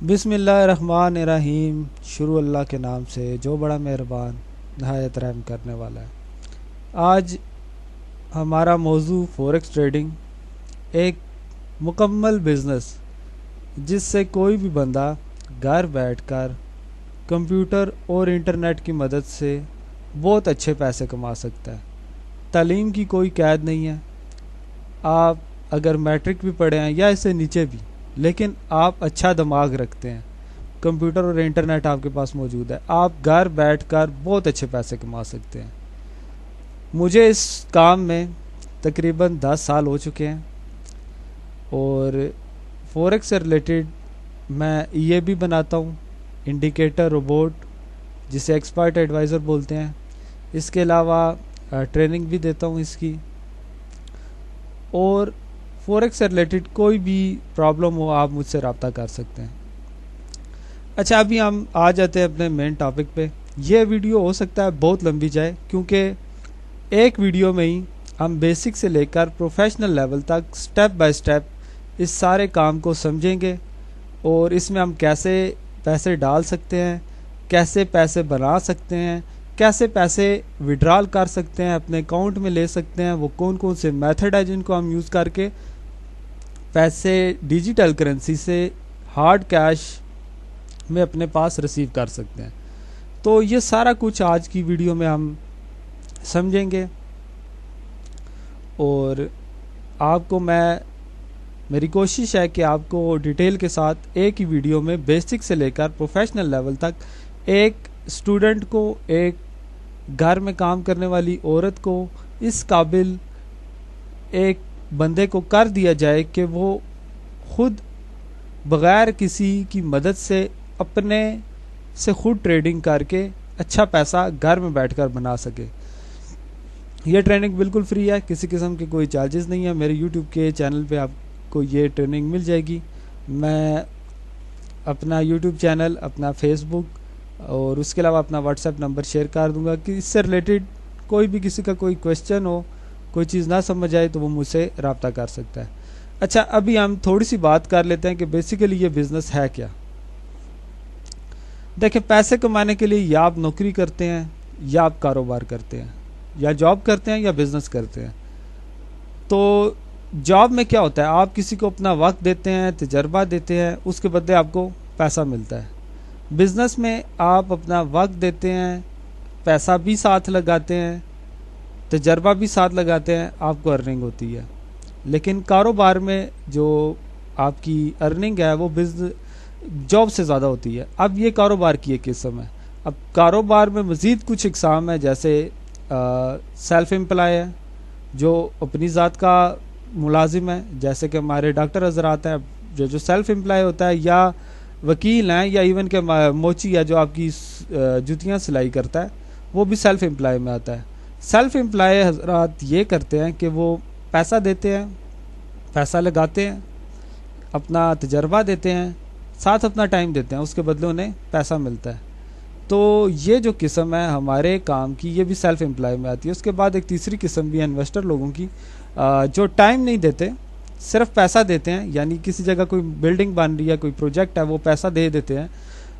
बिस्मिल्लाहिर्रहमानिर्रहीम। शुरू अल्लाह के नाम से जो बड़ा मेहरबान नहायत रहम करने वाला है। आज हमारा मौजू फॉरेक्स ट्रेडिंग, एक मुकम्मल बिज़नेस जिससे कोई भी बंदा घर बैठकर कंप्यूटर और इंटरनेट की मदद से बहुत अच्छे पैसे कमा सकता है। तालीम की कोई कैद नहीं है। आप अगर मैट्रिक भी पढ़े हैं या इससे नीचे भी, लेकिन आप अच्छा दिमाग रखते हैं, कंप्यूटर और इंटरनेट आपके पास मौजूद है, आप घर बैठकर बहुत अच्छे पैसे कमा सकते हैं। मुझे इस काम में तकरीबन 10 साल हो चुके हैं और फॉरेक्स से रिलेटेड मैं ये भी बनाता हूँ, इंडिकेटर रोबोट जिसे एक्सपर्ट एडवाइज़र बोलते हैं। इसके अलावा ट्रेनिंग भी देता हूँ इसकी। और फॉरेक्स से रिलेटेड कोई भी प्रॉब्लम हो आप मुझसे रब्ता कर सकते हैं। अच्छा, अभी हम आ जाते हैं अपने मेन टॉपिक पे। ये वीडियो हो सकता है बहुत लंबी जाए, क्योंकि एक वीडियो में ही हम बेसिक से लेकर प्रोफेशनल लेवल तक स्टेप बाय स्टेप इस सारे काम को समझेंगे और इसमें हम कैसे पैसे डाल सकते हैं, कैसे पैसे बना सकते हैं, कैसे पैसे विड्रॉल कर सकते हैं, अपने अकाउंट में ले सकते हैं, वो कौन कौन से मेथड है जिनको हम यूज़ करके पैसे डिजिटल करेंसी से हार्ड कैश में अपने पास रिसीव कर सकते हैं। तो ये सारा कुछ आज की वीडियो में हम समझेंगे और आपको मेरी कोशिश है कि आपको डिटेल के साथ एक ही वीडियो में बेसिक से लेकर प्रोफेशनल लेवल तक एक स्टूडेंट को, एक घर में काम करने वाली औरत को, इस काबिल एक बंदे को कर दिया जाए कि वो खुद बग़ैर किसी की मदद से अपने से खुद ट्रेडिंग करके अच्छा पैसा घर में बैठकर बना सके। ये ट्रेनिंग बिल्कुल फ्री है, किसी किस्म की कोई चार्जेस नहीं है। मेरे यूट्यूब के चैनल पे आपको ये ट्रेनिंग मिल जाएगी। मैं अपना यूट्यूब चैनल, अपना फेसबुक और उसके अलावा अपना व्हाट्सएप नंबर शेयर कर दूंगा कि इससे रिलेटेड कोई भी किसी का कोई क्वेश्चन हो, कोई चीज़ ना समझ आए तो वो मुझसे रब्ता कर सकता है। अच्छा, अभी हम थोड़ी सी बात कर लेते हैं कि बेसिकली ये बिज़नेस है क्या। देखिए, पैसे कमाने के लिए या आप नौकरी करते हैं, या आप कारोबार करते हैं, या जॉब करते हैं, या बिज़नेस करते हैं। तो जॉब में क्या होता है, आप किसी को अपना वक्त देते हैं, तजर्बा देते हैं, उसके बदले आपको पैसा मिलता है। बिज़नेस में आप अपना वक्त देते हैं, पैसा भी साथ लगाते हैं, तजर्बा भी साथ लगाते हैं, आपको अर्निंग होती है। लेकिन कारोबार में जो आपकी अर्निंग है वो जॉब से ज़्यादा होती है। अब ये कारोबार की एक किस्म है। अब कारोबार में मज़ीद कुछ इकसाम है, जैसे सेल्फ एम्प्लॉय है जो अपनी ज़ात का मुलाजिम है, जैसे कि हमारे डॉक्टर हज़रात हैं जो सेल्फ एम्प्लॉय होता है, या वकील हैं, या इवन के मोची है जो आपकी जूतियाँ सिलाई करता है, वो भी सेल्फ एम्प्लॉय में आता है। सेल्फ एम्प्लॉय हज़रात ये करते हैं कि वो पैसा देते हैं, पैसा लगाते हैं, अपना तजर्बा देते हैं, साथ अपना टाइम देते हैं, उसके बदले उन्हें पैसा मिलता है। तो ये जो किस्म है हमारे काम की, ये भी सेल्फ एम्प्लॉय में आती है। उसके बाद एक तीसरी किस्म भी है इन्वेस्टर लोगों की, जो टाइम नहीं देते, सिर्फ पैसा देते हैं। यानी किसी जगह कोई बिल्डिंग बन रही है, कोई प्रोजेक्ट है, वो पैसा दे देते हैं।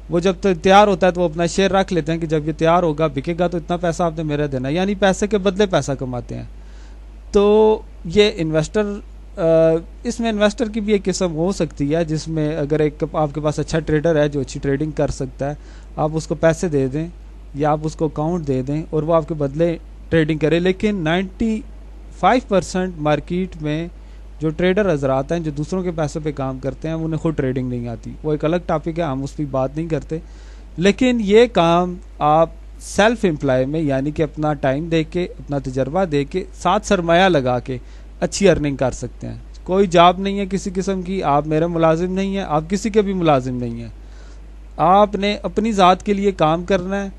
वो जब तक तैयार होता है तो वो अपना शेयर रख लेते हैं कि जब ये तैयार होगा, बिकेगा, तो इतना पैसा आपने मेरा देना, यानी पैसे के बदले पैसा कमाते हैं। तो ये इन्वेस्टर, इसमें इन्वेस्टर की भी एक किस्म हो सकती है, जिसमें अगर एक आपके पास अच्छा ट्रेडर है जो अच्छी ट्रेडिंग कर सकता है, आप उसको पैसे दे दें या आप उसको अकाउंट दे दें और वो आपके बदले ट्रेडिंग करे। लेकिन 95% मार्केट में जो ट्रेडर हज़रात हैं जो दूसरों के पैसों पे काम करते हैं, उन्हें खुद ट्रेडिंग नहीं आती। वो एक अलग टॉपिक है, हम उस पर बात नहीं करते। लेकिन ये काम आप सेल्फ एम्प्लॉय में, यानी कि अपना टाइम दे के, अपना तजर्बा दे के, साथ सरमाया लगा के अच्छी अर्निंग कर सकते हैं। कोई जॉब नहीं है किसी किस्म की, आप मेरे मुलाजिम नहीं हैं, आप किसी के भी मुलाजिम नहीं हैं। आपने अपनी ज़ात के लिए काम करना है।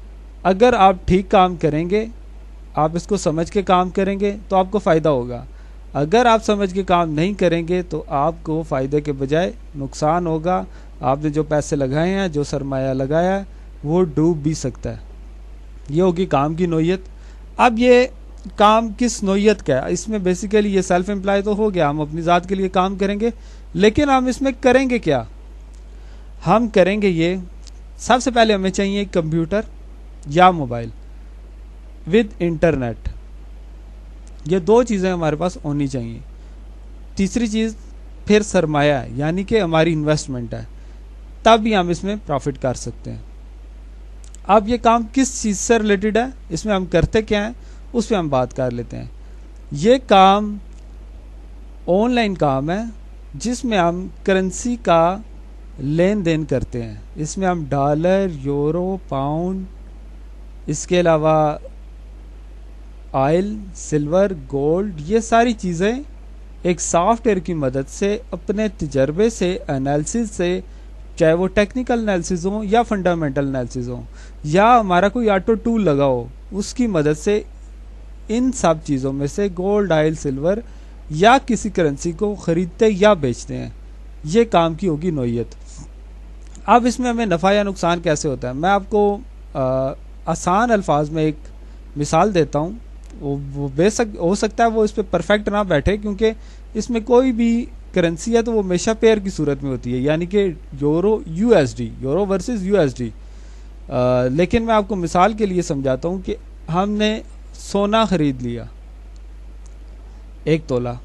अगर आप ठीक काम करेंगे, आप इसको समझ के काम करेंगे तो आपको फ़ायदा होगा। अगर आप समझ के काम नहीं करेंगे तो आपको फ़ायदे के बजाय नुकसान होगा। आपने जो पैसे लगाए हैं, जो सरमाया लगाया है, वो डूब भी सकता है। ये होगी काम की नोयत। अब ये काम किस नोयत का है, इसमें बेसिकली ये सेल्फ एम्प्लॉय तो हो गया, हम अपनी ज़ात के लिए काम करेंगे, लेकिन हम इसमें करेंगे क्या। हम करेंगे ये, सबसे पहले हमें चाहिए कंप्यूटर या मोबाइल विद इंटरनेट। ये दो चीज़ें हमारे पास होनी चाहिए। तीसरी चीज़ फिर सरमाया है, यानी कि हमारी इन्वेस्टमेंट है, तब भी हम इसमें प्रॉफिट कर सकते हैं। अब ये काम किस चीज़ से रिलेटेड है, इसमें हम करते क्या हैं, उस पर हम बात कर लेते हैं। ये काम ऑनलाइन काम है जिसमें हम करेंसी का लेन देन करते हैं। इसमें हम डॉलर, यूरो, पाउंड, इसके अलावा ऑयल, सिल्वर, गोल्ड, ये सारी चीज़ें एक सॉफ्टवेयर की मदद से अपने तजर्बे से, एनालिसिस से, चाहे वो टेक्निकल एनालिसिस हो या फंडामेंटल एनालिसिस हो या हमारा कोई ऑटो टूल लगा हो, उसकी मदद से इन सब चीज़ों में से गोल्ड, ऑयल, सिल्वर या किसी करेंसी को ख़रीदते या बेचते हैं। ये काम की होगी नोयत। अब इसमें हमें नफ़ा या नुकसान कैसे होता है, मैं आपको आसान अल्फाज में एक मिसाल देता हूँ। वो बेशक हो सकता है वो इस पर परफेक्ट ना बैठे, क्योंकि इसमें कोई भी करेंसी है तो वो हमेशा पेयर की सूरत में होती है, यानी कि euro USD, euro versus USD. लेकिन मैं आपको मिसाल के लिए समझाता हूँ कि हमने सोना ख़रीद लिया 1 तोला,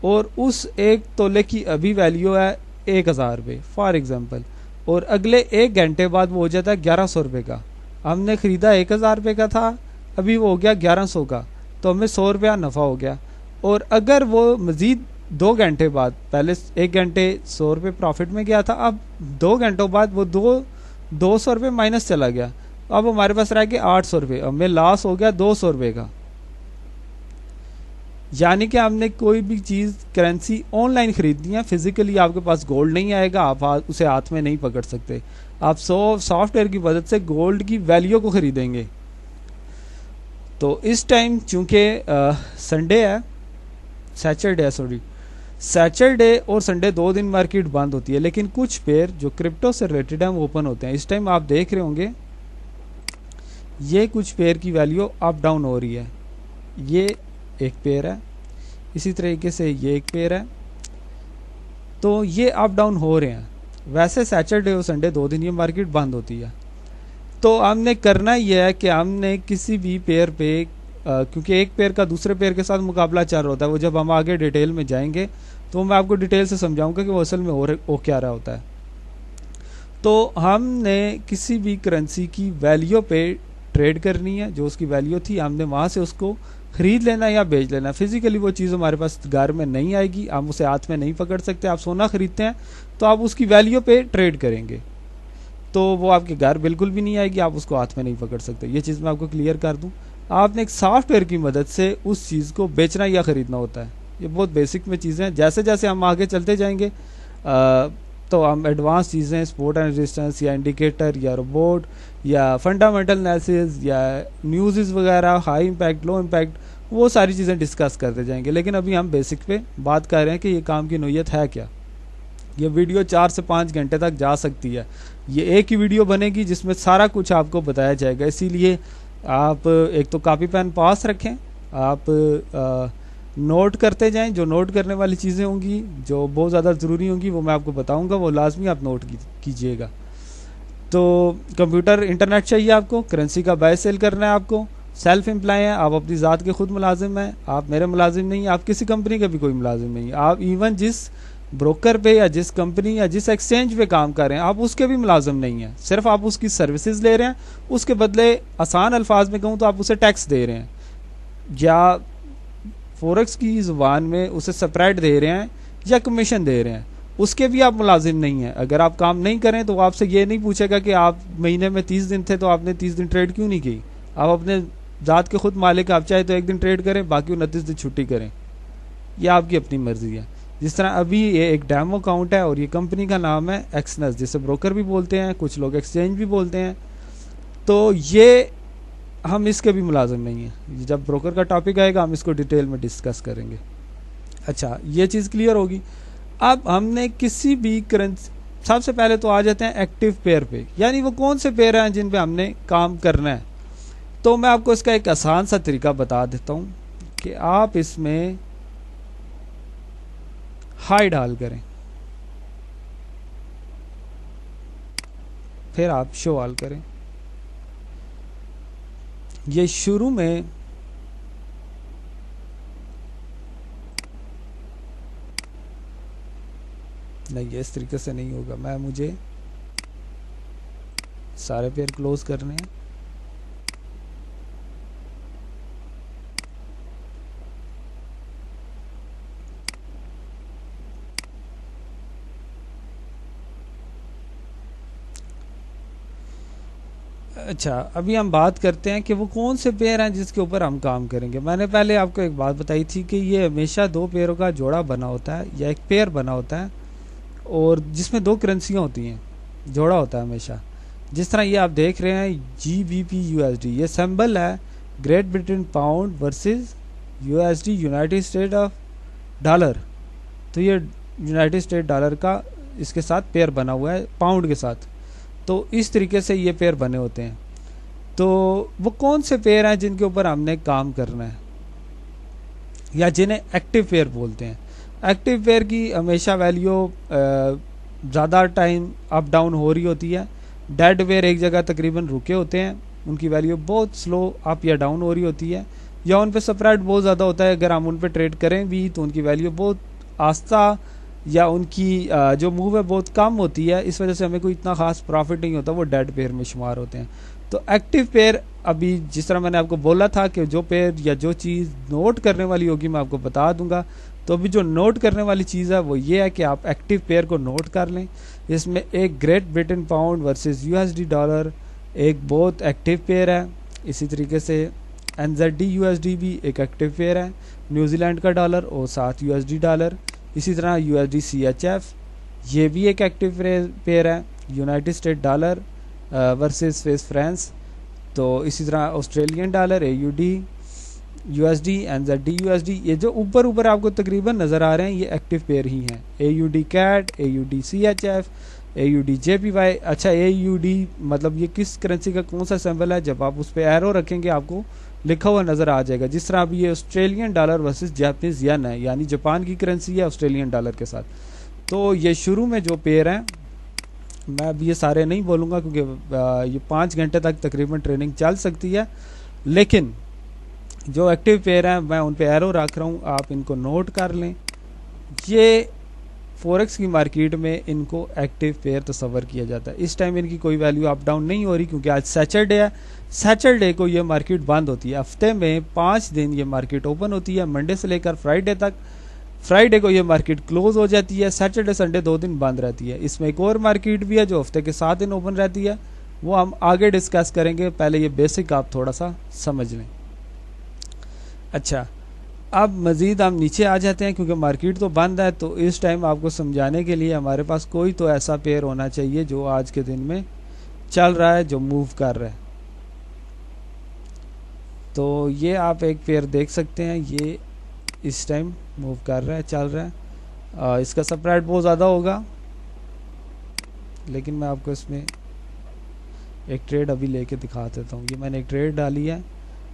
और उस 1 तोले की अभी वैल्यू है 1000 रुपये फॉर एग्ज़ाम्पल, और अगले 1 घंटे बाद वो हो जाता है 1100 रुपये का। हमने ख़रीदा 1000 रुपये का था, अभी वो हो गया 1100 का, तो हमें 100 रुपया नफ़ा हो गया। और अगर वो मज़ीद 2 घंटे बाद, पहले 1 घंटे 100 रुपये प्रॉफिट में गया था, अब 2 घंटों बाद वो 200 रुपये माइनस चला गया, अब हमारे पास रह गया 800 रुपये, हमें लॉस हो गया 200 रुपये का। यानी कि हमने कोई भी चीज़ करेंसी ऑनलाइन खरीदनी है, फिजिकली आपके पास गोल्ड नहीं आएगा, आप उसे हाथ में नहीं पकड़ सकते, आप सॉफ्टवेयर की मदद से गोल्ड की वैल्यू को खरीदेंगे। तो इस टाइम चूंकि संडे है, सैटरडे और संडे 2 दिन मार्केट बंद होती है, लेकिन कुछ पेयर जो क्रिप्टो से रिलेटेड हैं वो ओपन होते हैं। इस टाइम आप देख रहे होंगे ये कुछ पेयर की वैल्यू अप डाउन हो रही है। ये एक पेयर है, इसी तरीके से ये एक पेयर है, तो ये अप डाउन हो रहे हैं। वैसे सैटरडे और संडे 2 दिन ये मार्केट बंद होती है। तो हमने करना यह है कि हमने किसी भी पेयर पे क्योंकि एक पेयर का दूसरे पेयर के साथ मुकाबला चल रहा होता है, वो जब हम आगे डिटेल में जाएंगे तो मैं आपको डिटेल से समझाऊंगा कि वो असल में हो क्या रहा होता है। तो हमने किसी भी करेंसी की वैल्यू पे ट्रेड करनी है, जो उसकी वैल्यू थी हमने वहाँ से उसको ख़रीद लेना या बेच लेना। फिजिकली वो चीज़ हमारे पास घर में नहीं आएगी, हम उसे हाथ में नहीं पकड़ सकते। आप सोना ख़रीदते हैं तो आप उसकी वैल्यू पे ट्रेड करेंगे, तो वो आपके घर बिल्कुल भी नहीं आएगी, आप उसको हाथ में नहीं पकड़ सकते। ये चीज़ मैं आपको क्लियर कर दूं। आपने एक सॉफ्टवेयर की मदद से उस चीज़ को बेचना या ख़रीदना होता है। ये बहुत बेसिक में चीज़ें हैं। जैसे जैसे हम आगे चलते जाएंगे तो हम एडवांस चीज़ें, सपोर्ट एंड रेजिस्टेंस या इंडिकेटर या रोबोट या फंडामेंटल एनालिसिस या न्यूज़ वगैरह, हाई इम्पैक्ट, लो इम्पैक्ट, वो सारी चीज़ें डिस्कस करते जाएंगे। लेकिन अभी हम बेसिक पे बात कर रहे हैं कि ये काम की नोयत है क्या। ये वीडियो 4 से 5 घंटे तक जा सकती है। ये एक ही वीडियो बनेगी जिसमें सारा कुछ आपको बताया जाएगा। इसीलिए आप एक तो कॉपी पेन पास रखें, आप नोट करते जाएं। जो नोट करने वाली चीज़ें होंगी, जो बहुत ज़्यादा ज़रूरी होंगी, वो मैं आपको बताऊंगा, वो लाजमी आप नोट कीजिएगा। तो कंप्यूटर, इंटरनेट चाहिए आपको, करेंसी का बाय सेल करना है आपको, सेल्फ एम्प्लॉय हैं, आप अपनी ज़ात के खुद मुलाजिम हैं, आप मेरे मुलाजिम नहीं, आप किसी कंपनी का भी कोई मुलाजिम नहीं, आप इवन जिस ब्रोकर पे या जिस कंपनी या जिस एक्सचेंज पे काम कर रहे हैं आप उसके भी मुलाजिम नहीं हैं, सिर्फ आप उसकी सर्विसेज ले रहे हैं। उसके बदले आसान अल्फाज में कहूँ तो आप उसे टैक्स दे रहे हैं, या फॉरेक्स की ज़ुबान में उसे सेपरेट दे रहे हैं या कमीशन दे रहे हैं, उसके भी आप मुलाजिम नहीं हैं। अगर आप काम नहीं करें तो आपसे ये नहीं पूछेगा कि आप महीने में 30 दिन थे तो आपने 30 दिन ट्रेड क्यों नहीं की। आप अपने ज़ात के खुद मालिक, आप चाहे तो 1 दिन ट्रेड करें, बाकी 29 दिन छुट्टी करें, यह आपकी अपनी मर्जी है। जिस तरह अभी ये एक डेमो अकाउंट है और ये कंपनी का नाम है एक्सनस, जिसे ब्रोकर भी बोलते हैं, कुछ लोग एक्सचेंज भी बोलते हैं। तो ये हम इसके भी मुलाजिम नहीं हैं। जब ब्रोकर का टॉपिक आएगा हम इसको डिटेल में डिस्कस करेंगे। अच्छा, ये चीज़ क्लियर होगी। अब हमने किसी भी करेंसी, सबसे पहले तो आ जाते हैं एक्टिव पेयर पे, यानी वो कौन से पेयर हैं जिन पे हमने काम करना है। तो मैं आपको इसका एक आसान सा तरीका बता देता हूँ कि आप इसमें हाई डाल करें। फिर आप शो ऑल करें। ये शुरू में नहीं, ये इस तरीके से नहीं होगा। मुझे सारे पेयर क्लोज करने हैं। अच्छा, अभी हम बात करते हैं कि वो कौन से पेयर हैं जिसके ऊपर हम काम करेंगे। मैंने पहले आपको एक बात बताई थी कि ये हमेशा दो पेयरों का जोड़ा बना होता है या एक पेयर बना होता है, और जिसमें दो करेंसियाँ होती हैं, जोड़ा होता है हमेशा। जिस तरह ये आप देख रहे हैं GBP/USD, ये सिंबल है great Britain pound versus USD, United state of dollar. तो ये यूनाइटेड स्टेट डॉलर का इसके साथ पेयर बना हुआ है पाउंड के साथ। तो इस तरीके से ये पेयर बने होते हैं। तो वो कौन से पेयर हैं जिनके ऊपर हमने काम करना है या जिन्हें एक्टिव पेयर बोलते हैं। एक्टिव पेयर की हमेशा वैल्यू ज़्यादा टाइम अप डाउन हो रही होती है। डेड पेयर एक जगह तकरीबन रुके होते हैं, उनकी वैल्यू बहुत स्लो अप या डाउन हो रही होती है, या उन पे स्प्रेड बहुत ज़्यादा होता है। अगर हम उन पे ट्रेड करें भी तो उनकी वैल्यू बहुत आस्ता या उनकी जो मूव है बहुत कम होती है, इस वजह से हमें कोई इतना खास प्रॉफिट नहीं होता, वो डेड पेयर में शुमार होते हैं। तो एक्टिव पेयर, अभी जिस तरह मैंने आपको बोला था कि जो पेयर या जो चीज़ नोट करने वाली होगी मैं आपको बता दूंगा। तो अभी जो नोट करने वाली चीज़ है वो ये है कि आप एक्टिव पेयर को नोट कर लें। इसमें एक great Britain pound versus USD dollar एक बहुत एक्टिव पेयर है। इसी तरीके से NZD/USD भी एक एक्टिव पेयर है, न्यूजीलैंड का डॉलर और साथ USD डॉलर। इसी तरह USD/CHF ये भी एक एक्टिव पेयर है, United state dollar versus Swiss France. तो इसी तरह Australian dollar AUD USD, NZD/USD, ये जो ऊपर ऊपर आपको तकरीबन नज़र आ रहे हैं ये एक्टिव पेयर ही हैं। AUD CAD, AUD/CHF, AUD/JPY। अच्छा, AUD मतलब ये किस करेंसी का कौन सा सिंबल है, जब आप उस पर एरो रखेंगे आपको लिखा हुआ नज़र आ जाएगा। जिस तरह अभी ये Australian dollar versus Japanese yen है, यानी जापान की करेंसी है ऑस्ट्रेलियन डॉलर के साथ। तो ये शुरू में जो पेयर हैं, मैं अभी ये सारे नहीं बोलूँगा क्योंकि ये 5 घंटे तक तकरीबन ट्रेनिंग चल सकती है, लेकिन जो एक्टिव पेयर हैं मैं उन पे एरो रख रहा हूँ, आप इनको नोट कर लें। ये फॉरेक्स की मार्केट में इनको एक्टिव पेयर तस्वर किया जाता है। इस टाइम इनकी कोई वैल्यू अप डाउन नहीं हो रही क्योंकि आज सैटरडे है। सैटरडे को ये मार्केट बंद होती है। हफ्ते में 5 दिन ये मार्केट ओपन होती है, मंडे से लेकर फ्राइडे तक। फ्राइडे को ये मार्केट क्लोज हो जाती है। सैटरडे संडे 2 दिन बंद रहती है। इसमें एक और मार्केट भी है जो हफ्ते के 7 दिन ओपन रहती है, वो हम आगे डिस्कस करेंगे। पहले ये बेसिक आप थोड़ा सा समझ लें। अच्छा, अब मज़ीद हम नीचे आ जाते हैं क्योंकि मार्केट तो बंद है। तो इस टाइम आपको समझाने के लिए हमारे पास कोई तो ऐसा पेयर होना चाहिए जो आज के दिन में चल रहा है, जो मूव कर रहा है। तो ये आप एक पेयर देख सकते हैं, ये इस टाइम मूव कर रहा है, चल रहा है। इसका स्प्रेड बहुत ज़्यादा होगा, लेकिन मैं आपको इसमें एक ट्रेड अभी लेके दिखा देता हूँ। ये मैंने एक ट्रेड डाली है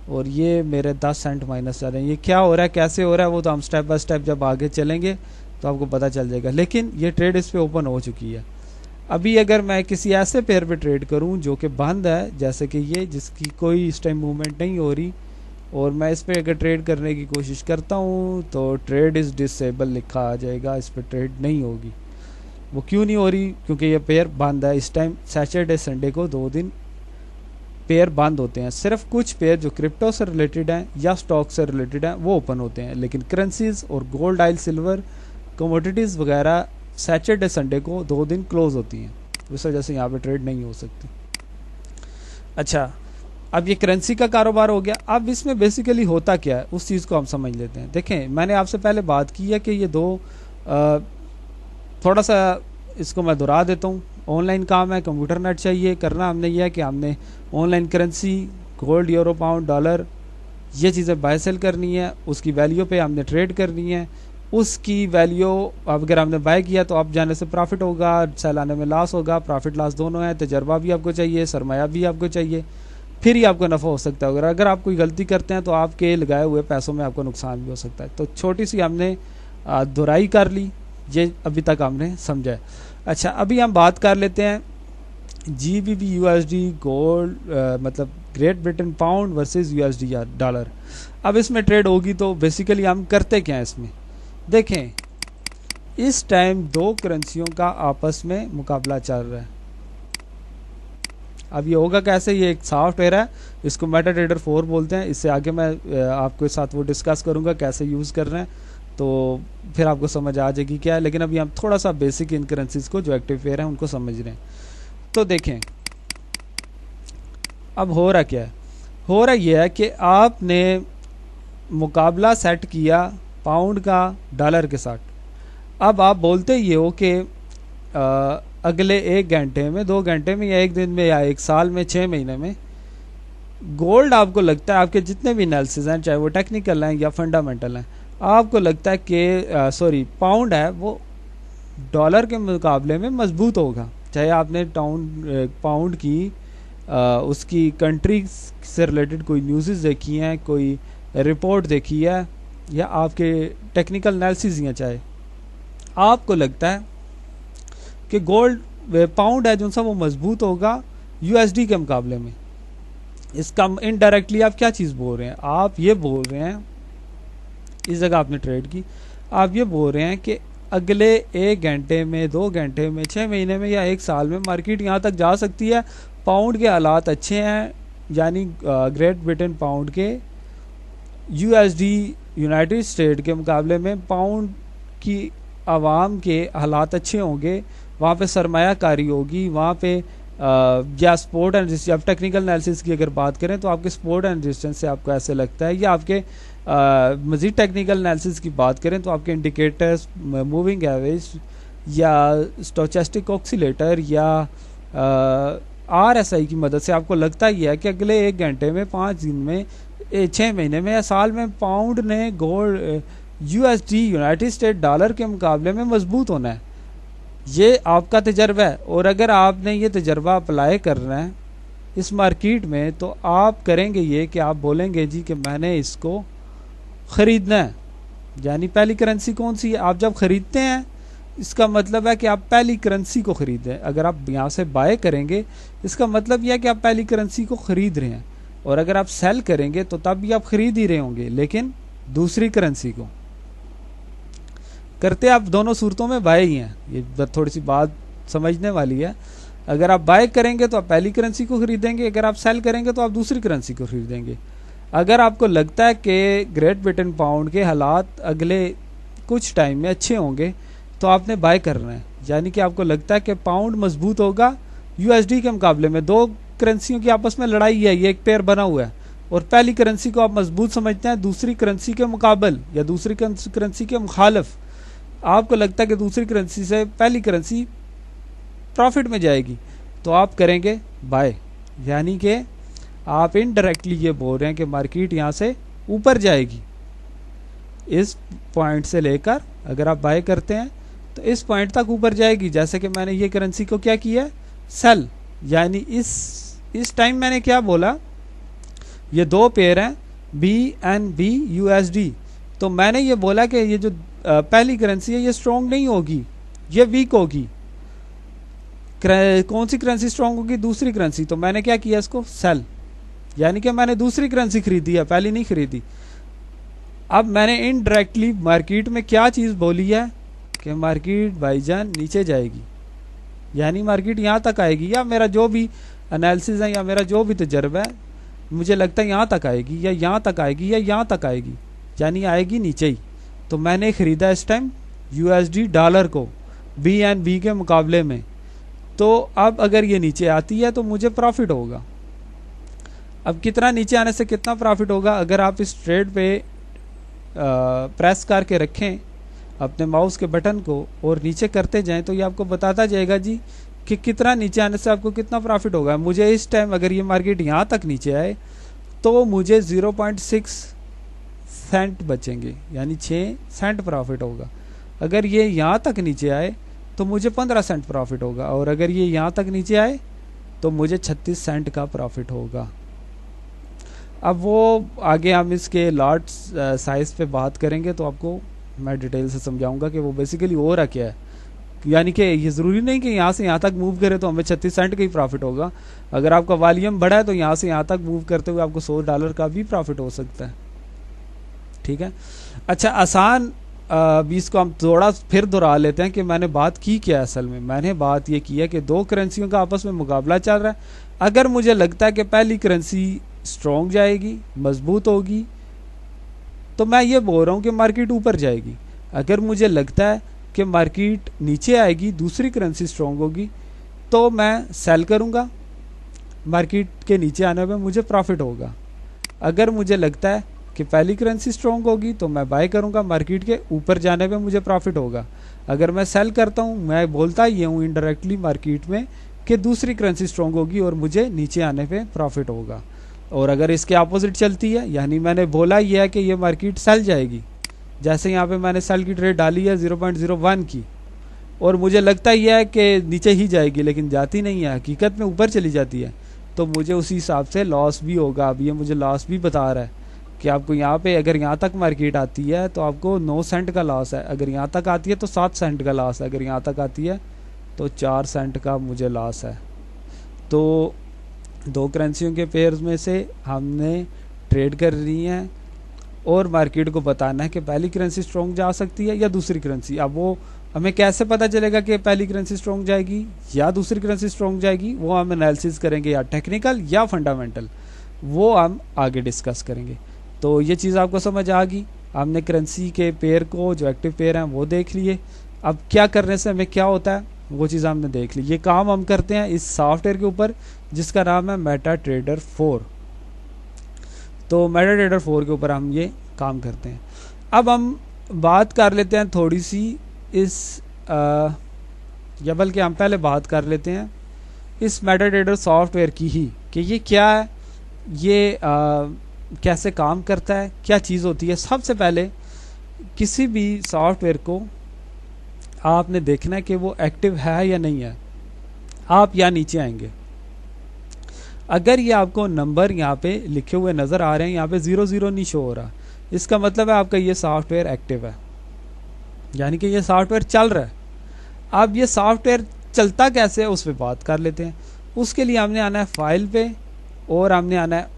और ये मेरे 10 सेंट माइनस जा रहे हैं। ये क्या हो रहा है, कैसे हो रहा है, वो तो हम स्टेप बाय स्टेप जब आगे चलेंगे तो आपको पता चल जाएगा। लेकिन ये ट्रेड इस पे ओपन हो चुकी है। अभी अगर मैं किसी ऐसे पेयर पे ट्रेड करूं जो कि बंद है, जैसे कि ये, जिसकी कोई इस टाइम मूवमेंट नहीं हो रही, और मैं इस पर अगर ट्रेड करने की कोशिश करता हूं तो ट्रेड इज़ डिसेबल लिखा आ जाएगा, इस पर ट्रेड नहीं होगी। वो क्यों नहीं हो रही, क्योंकि ये पेयर बंद है। इस टाइम सैटरडे संडे को 2 दिन पेयर बंद होते हैं। सिर्फ कुछ पेयर जो क्रिप्टो से रिलेटेड हैं या स्टॉक से रिलेटेड हैं वो ओपन होते हैं, लेकिन करेंसीज और गोल्ड, ऑयल, सिल्वर, कमोडिटीज़ वगैरह सैटरडे संडे को 2 दिन क्लोज होती हैं। इस वजह से यहाँ पे ट्रेड नहीं हो सकती। अच्छा, अब ये करेंसी का कारोबार हो गया। अब इसमें बेसिकली होता क्या है उस चीज़ को हम समझ लेते हैं। देखें, मैंने आपसे पहले बात की है कि ये दो थोड़ा सा इसको मैं दोहरा देता हूँ। ऑनलाइन काम है, कंप्यूटर नेट चाहिए। करना हमने यह है कि हमने online currency, gold, euro, pound, dollar, ये चीज़ें बाय सेल करनी है। उसकी वैल्यू पे हमने ट्रेड करनी है। उसकी वैल्यू अगर हमने बाय किया तो आप जाने से प्रॉफिट होगा, सेल आने में लॉस होगा। प्रॉफिट लॉस दोनों है। तजर्बा भी आपको चाहिए, सरमाया भी आपको चाहिए, फिर ही आपको नफ़ा हो सकता है। अगर आप कोई गलती करते हैं तो आपके लगाए हुए पैसों में आपको नुकसान भी हो सकता है। तो छोटी सी हमने दोहराई कर ली, ये अभी तक हमने समझा है। अच्छा, अभी हम बात कर लेते हैं GBP USD गोल्ड मतलब great Britain pound versus USD dollar. अब इसमें ट्रेड होगी तो बेसिकली हम करते क्या हैं इसमें, देखें इस टाइम दो करेंसियों का आपस में मुकाबला चल रहा है। अब ये होगा कैसे, ये एक सॉफ्टवेयर है, इसको मेटा ट्रेडर 4 बोलते हैं। इससे आगे मैं आपके साथ वो डिस्कस करूँगा कैसे यूज़ कर रहे हैं, तो फिर आपको समझ आ जाएगी क्या है। लेकिन अभी हम थोड़ा सा बेसिक इन करेंसीज को जो एक्टिव पेयर हैं उनको समझ रहे हैं। तो देखें अब हो रहा क्या है, हो रहा ये है कि आपने मुकाबला सेट किया पाउंड का डॉलर के साथ। अब आप बोलते ये हो कि अगले 1 घंटे में, 2 घंटे में, या 1 दिन में, या 1 साल में, 6 महीने में गोल्ड आपको लगता है, आपके जितने भी एनालिसिस हैं चाहे वो टेक्निकल हैं या फंडामेंटल हैं, आपको लगता है कि पाउंड है वो डॉलर के मुकाबले में मजबूत होगा। चाहे आपने पाउंड की उसकी कंट्री से रिलेटेड कोई न्यूज़ देखी हैं, कोई रिपोर्ट देखी है, या आपके टेक्निकल एनालिसिस हैं, चाहे आपको लगता है कि गोल्ड पाउंड है जो सा वो मजबूत होगा USD के मुकाबले में। इसका इनडायरेक्टली आप क्या चीज़ बोल रहे हैं, आप ये बोल रहे हैं, इस जगह आपने ट्रेड की, आप ये बोल रहे हैं कि अगले 1 घंटे में, 2 घंटे में, 6 महीने में या 1 साल में मार्केट यहाँ तक जा सकती है, पाउंड के हालात अच्छे हैं, यानी ग्रेट ब्रिटेन पाउंड के USD यूनाइटेड स्टेट के मुकाबले में पाउंड की आवाम के हालात अच्छे होंगे, वहाँ पे सरमायाकारी होगी, वहाँ पे या सपोर्ट एंड रेजिस्टेंस। आप टेक्निकल एनालिसिस की अगर बात करें तो आपके सपोर्ट एंड रेजिस्टेंस से आपको ऐसे लगता है, या आपके मज़ीद टेक्निकल एनालिसिस की बात करें तो आपके इंडिकेटर्स, मूविंग एवरेज या स्टोचस्टिक ऑक्सीलेटर या RSI की मदद से आपको लगता ही है कि अगले 1 घंटे में, 5 दिन में, 6 महीने में या साल में पाउंड ने gold USD United state dollar के मुकाबले में मजबूत होना है। ये आपका तजर्बा है, और अगर आपने ये तजर्बा अप्लाई करना है इस मार्केट में तो आप करेंगे ये कि आप बोलेंगे जी कि मैंने इसको ख़रीदना है। यानी पहली करेंसी कौन सी है, आप जब ख़रीदते हैं इसका मतलब है कि आप पहली करेंसी को ख़रीदें। अगर आप यहाँ से बाय करेंगे इसका मतलब यह है कि आप पहली करेंसी को ख़रीद रहे हैं, और अगर आप सेल करेंगे तो तब भी आप ख़रीद ही रहे होंगे, लेकिन दूसरी करेंसी को। करते आप दोनों सूरतों में बाय ही हैं, ये थोड़ी सी बात समझने वाली है। अगर आप बाय करेंगे तो आप पहली करेंसी को ख़रीदेंगे, अगर आप सेल करेंगे तो आप दूसरी करेंसी को ख़रीदेंगे। अगर आपको लगता है कि ग्रेट ब्रिटेन पाउंड के हालात अगले कुछ टाइम में अच्छे होंगे तो आपने बाय करना है, यानी कि आपको लगता है कि पाउंड मजबूत होगा USD के मुकाबले में। 2 करेंसियों की आपस में लड़ाई है, ये एक पेयर बना हुआ है, और पहली करेंसी को आप मजबूत समझते हैं दूसरी करेंसी के मुकाबल या दूसरी करेंसी के मुखालिफ। आपको लगता है कि दूसरी करेंसी से पहली करेंसी प्रॉफिट में जाएगी तो आप करेंगे बाय, यानी कि आप इनडायरेक्टली ये बोल रहे हैं कि मार्केट यहाँ से ऊपर जाएगी। इस पॉइंट से लेकर अगर आप बाय करते हैं तो इस पॉइंट तक ऊपर जाएगी। जैसे कि मैंने ये करेंसी को क्या किया है, सेल, यानी इस टाइम मैंने क्या बोला, ये 2 पेयर हैं BNB USD, तो मैंने ये बोला कि ये जो पहली करेंसी है ये स्ट्रॉन्ग नहीं होगी, ये वीक होगी। कौन सी करेंसी स्ट्रॉन्ग होगी, दूसरी करेंसी। तो मैंने क्या किया, इसको सेल, यानी कि मैंने दूसरी करेंसी खरीदी है, पहली नहीं खरीदी। अब मैंने इनडायरेक्टली मार्केट में क्या चीज़ बोली है कि मार्केट भाईजान नीचे जाएगी, यानी मार्केट यहाँ तक आएगी, या मेरा जो भी एनालिसिस है या मेरा जो भी तजर्बा है मुझे लगता है यहाँ तक आएगी, या यहाँ तक आएगी, या यहाँ तक आएगी, यानी आएगी नीचे ही। तो मैंने ख़रीदा इस टाइम USD डॉलर को BNB के मुकाबले में। तो अब अगर ये नीचे आती है तो मुझे प्रॉफिट होगा। अब कितना नीचे आने से कितना प्रॉफिट होगा, अगर आप इस ट्रेड पे प्रेस करके रखें अपने माउस के बटन को और नीचे करते जाएं तो ये आपको बताता जाएगा जी कि कितना नीचे आने से आपको कितना प्रॉफिट होगा। मुझे इस टाइम अगर ये मार्केट यहाँ तक नीचे आए तो मुझे 0.6 सेंट बचेंगे, यानी 6 सेंट प्रॉफिट होगा। अगर ये यहाँ तक नीचे आए तो मुझे 15 सेंट प्रॉफिट होगा, और अगर ये यहाँ तक नीचे आए तो मुझे 36 सेंट का प्रॉफिट होगा। अब वो आगे हम इसके लॉट साइज़ पे बात करेंगे तो आपको मैं डिटेल से समझाऊंगा कि वो बेसिकली हो रहा क्या है। यानी कि ये ज़रूरी नहीं कि यहाँ से यहाँ तक मूव करे तो हमें 36 सेंट का ही प्रॉफिट होगा। अगर आपका वॉल्यूम बढ़ा है तो यहाँ से यहाँ तक मूव करते हुए आपको $100 का भी प्रॉफिट हो सकता है। ठीक है, अच्छा आसान अभी इसको हम थोड़ा फिर दोहरा लेते हैं कि मैंने बात की क्या। असल में मैंने बात ये की है कि दो करेंसियों का आपस में मुकाबला चल रहा है। अगर मुझे लगता है कि पहली करेंसी स्ट्रॉन्ग जाएगी, मजबूत होगी, तो मैं ये बोल रहा हूँ कि मार्केट ऊपर जाएगी। अगर मुझे लगता है कि मार्केट नीचे आएगी, दूसरी करेंसी स्ट्रॉन्ग होगी, तो मैं सेल करूँगा, मार्केट के नीचे आने में मुझे प्रॉफिट होगा। अगर मुझे लगता है कि पहली करेंसी स्ट्रॉन्ग होगी तो मैं बाय करूँगा, मार्केट के ऊपर जाने में मुझे प्रॉफिट होगा। अगर मैं सेल करता हूँ, मैं बोलता ये हूँ इनडायरेक्टली मार्केट में कि दूसरी करेंसी स्ट्रॉन्ग होगी और मुझे नीचे आने पे प्रॉफिट होगा। और अगर इसके अपोजिट चलती है, यानी मैंने बोला ये है कि ये मार्केट सेल जाएगी, जैसे यहाँ पे मैंने सेल की ट्रेड डाली है 0.01 की, और मुझे लगता यह है कि नीचे ही जाएगी लेकिन जाती नहीं है, हकीकत में ऊपर चली जाती है, तो मुझे उसी हिसाब से लॉस भी होगा। अब ये मुझे लॉस भी बता रहा है कि आपको यहाँ पे अगर यहाँ तक मार्केट आती है तो आपको 9 सेंट का लॉस है, अगर यहाँ तक आती है तो 7 सेंट का लॉस है, अगर यहाँ तक आती है तो 4 सेंट का मुझे लॉस है। तो दो करेंसियों के पेयर्स में से हमने ट्रेड कर रही हैं और मार्केट को बताना है कि पहली करेंसी स्ट्रॉन्ग जा सकती है या दूसरी करेंसी। अब वो हमें कैसे पता चलेगा कि पहली करेंसी स्ट्रॉन्ग जाएगी या दूसरी करेंसी स्ट्रॉन्ग जाएगी, वो हम एनालिसिस करेंगे, या टेक्निकल या फंडामेंटल, वो हम आगे डिस्कस करेंगे। तो ये चीज़ आपको समझ आ गई। हमने करेंसी के पेयर को, जो एक्टिव पेयर हैं वो देख लिए। अब क्या करने से हमें क्या होता है वो चीज़ हमने देख ली। ये काम हम करते हैं इस सॉफ्टवेयर के ऊपर जिसका नाम है मेटाट्रेडर 4। तो मेटाट्रेडर 4 के ऊपर हम ये काम करते हैं। अब हम बात कर लेते हैं थोड़ी सी इस या बल्कि हम पहले बात कर लेते हैं इस मेटाट्रेडर सॉफ्टवेयर की ही, कि ये क्या है, ये कैसे काम करता है, क्या चीज़ होती है। सबसे पहले किसी भी सॉफ्टवेयर को आपने देखना है कि वो एक्टिव है या नहीं है। आप यहाँ नीचे आएंगे, अगर ये आपको नंबर यहाँ पे लिखे हुए नज़र आ रहे हैं, यहाँ पे 00 नहीं शो हो रहा, इसका मतलब है आपका ये सॉफ्टवेयर एक्टिव है, यानी कि ये सॉफ्टवेयर चल रहा है। अब ये सॉफ्टवेयर चलता कैसे है उस पर बात कर लेते हैं। उसके लिए हमने आना है फाइल पे और हमने आना है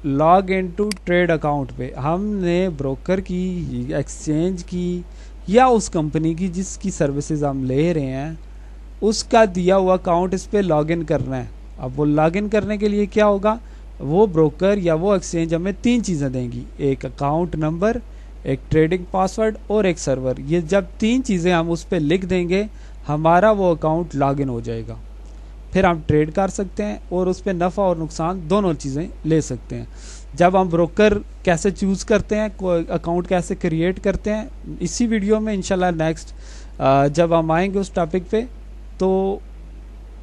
log in to trade account पे। हमने ब्रोकर की, एक्सचेंज की या उस कंपनी की जिसकी सर्विसेज हम ले रहे हैं उसका दिया हुआ अकाउंट इस पर लॉग इन करना है। अब वो लॉग इन करने के लिए क्या होगा, वो ब्रोकर या वो एक्सचेंज हमें 3 चीज़ें देंगी, एक अकाउंट नंबर, एक ट्रेडिंग पासवर्ड और एक सर्वर। ये जब 3 चीज़ें हम उस पर लिख देंगे हमारा वो अकाउंट लॉग इन हो जाएगा। फिर हम ट्रेड कर सकते हैं और उस पर नफ़ा और नुकसान दोनों चीज़ें ले सकते हैं। जब हम ब्रोकर कैसे चूज़ करते हैं, अकाउंट कैसे क्रिएट करते हैं, इसी वीडियो में इंशाल्लाह नेक्स्ट जब हम आएंगे उस टॉपिक पे तो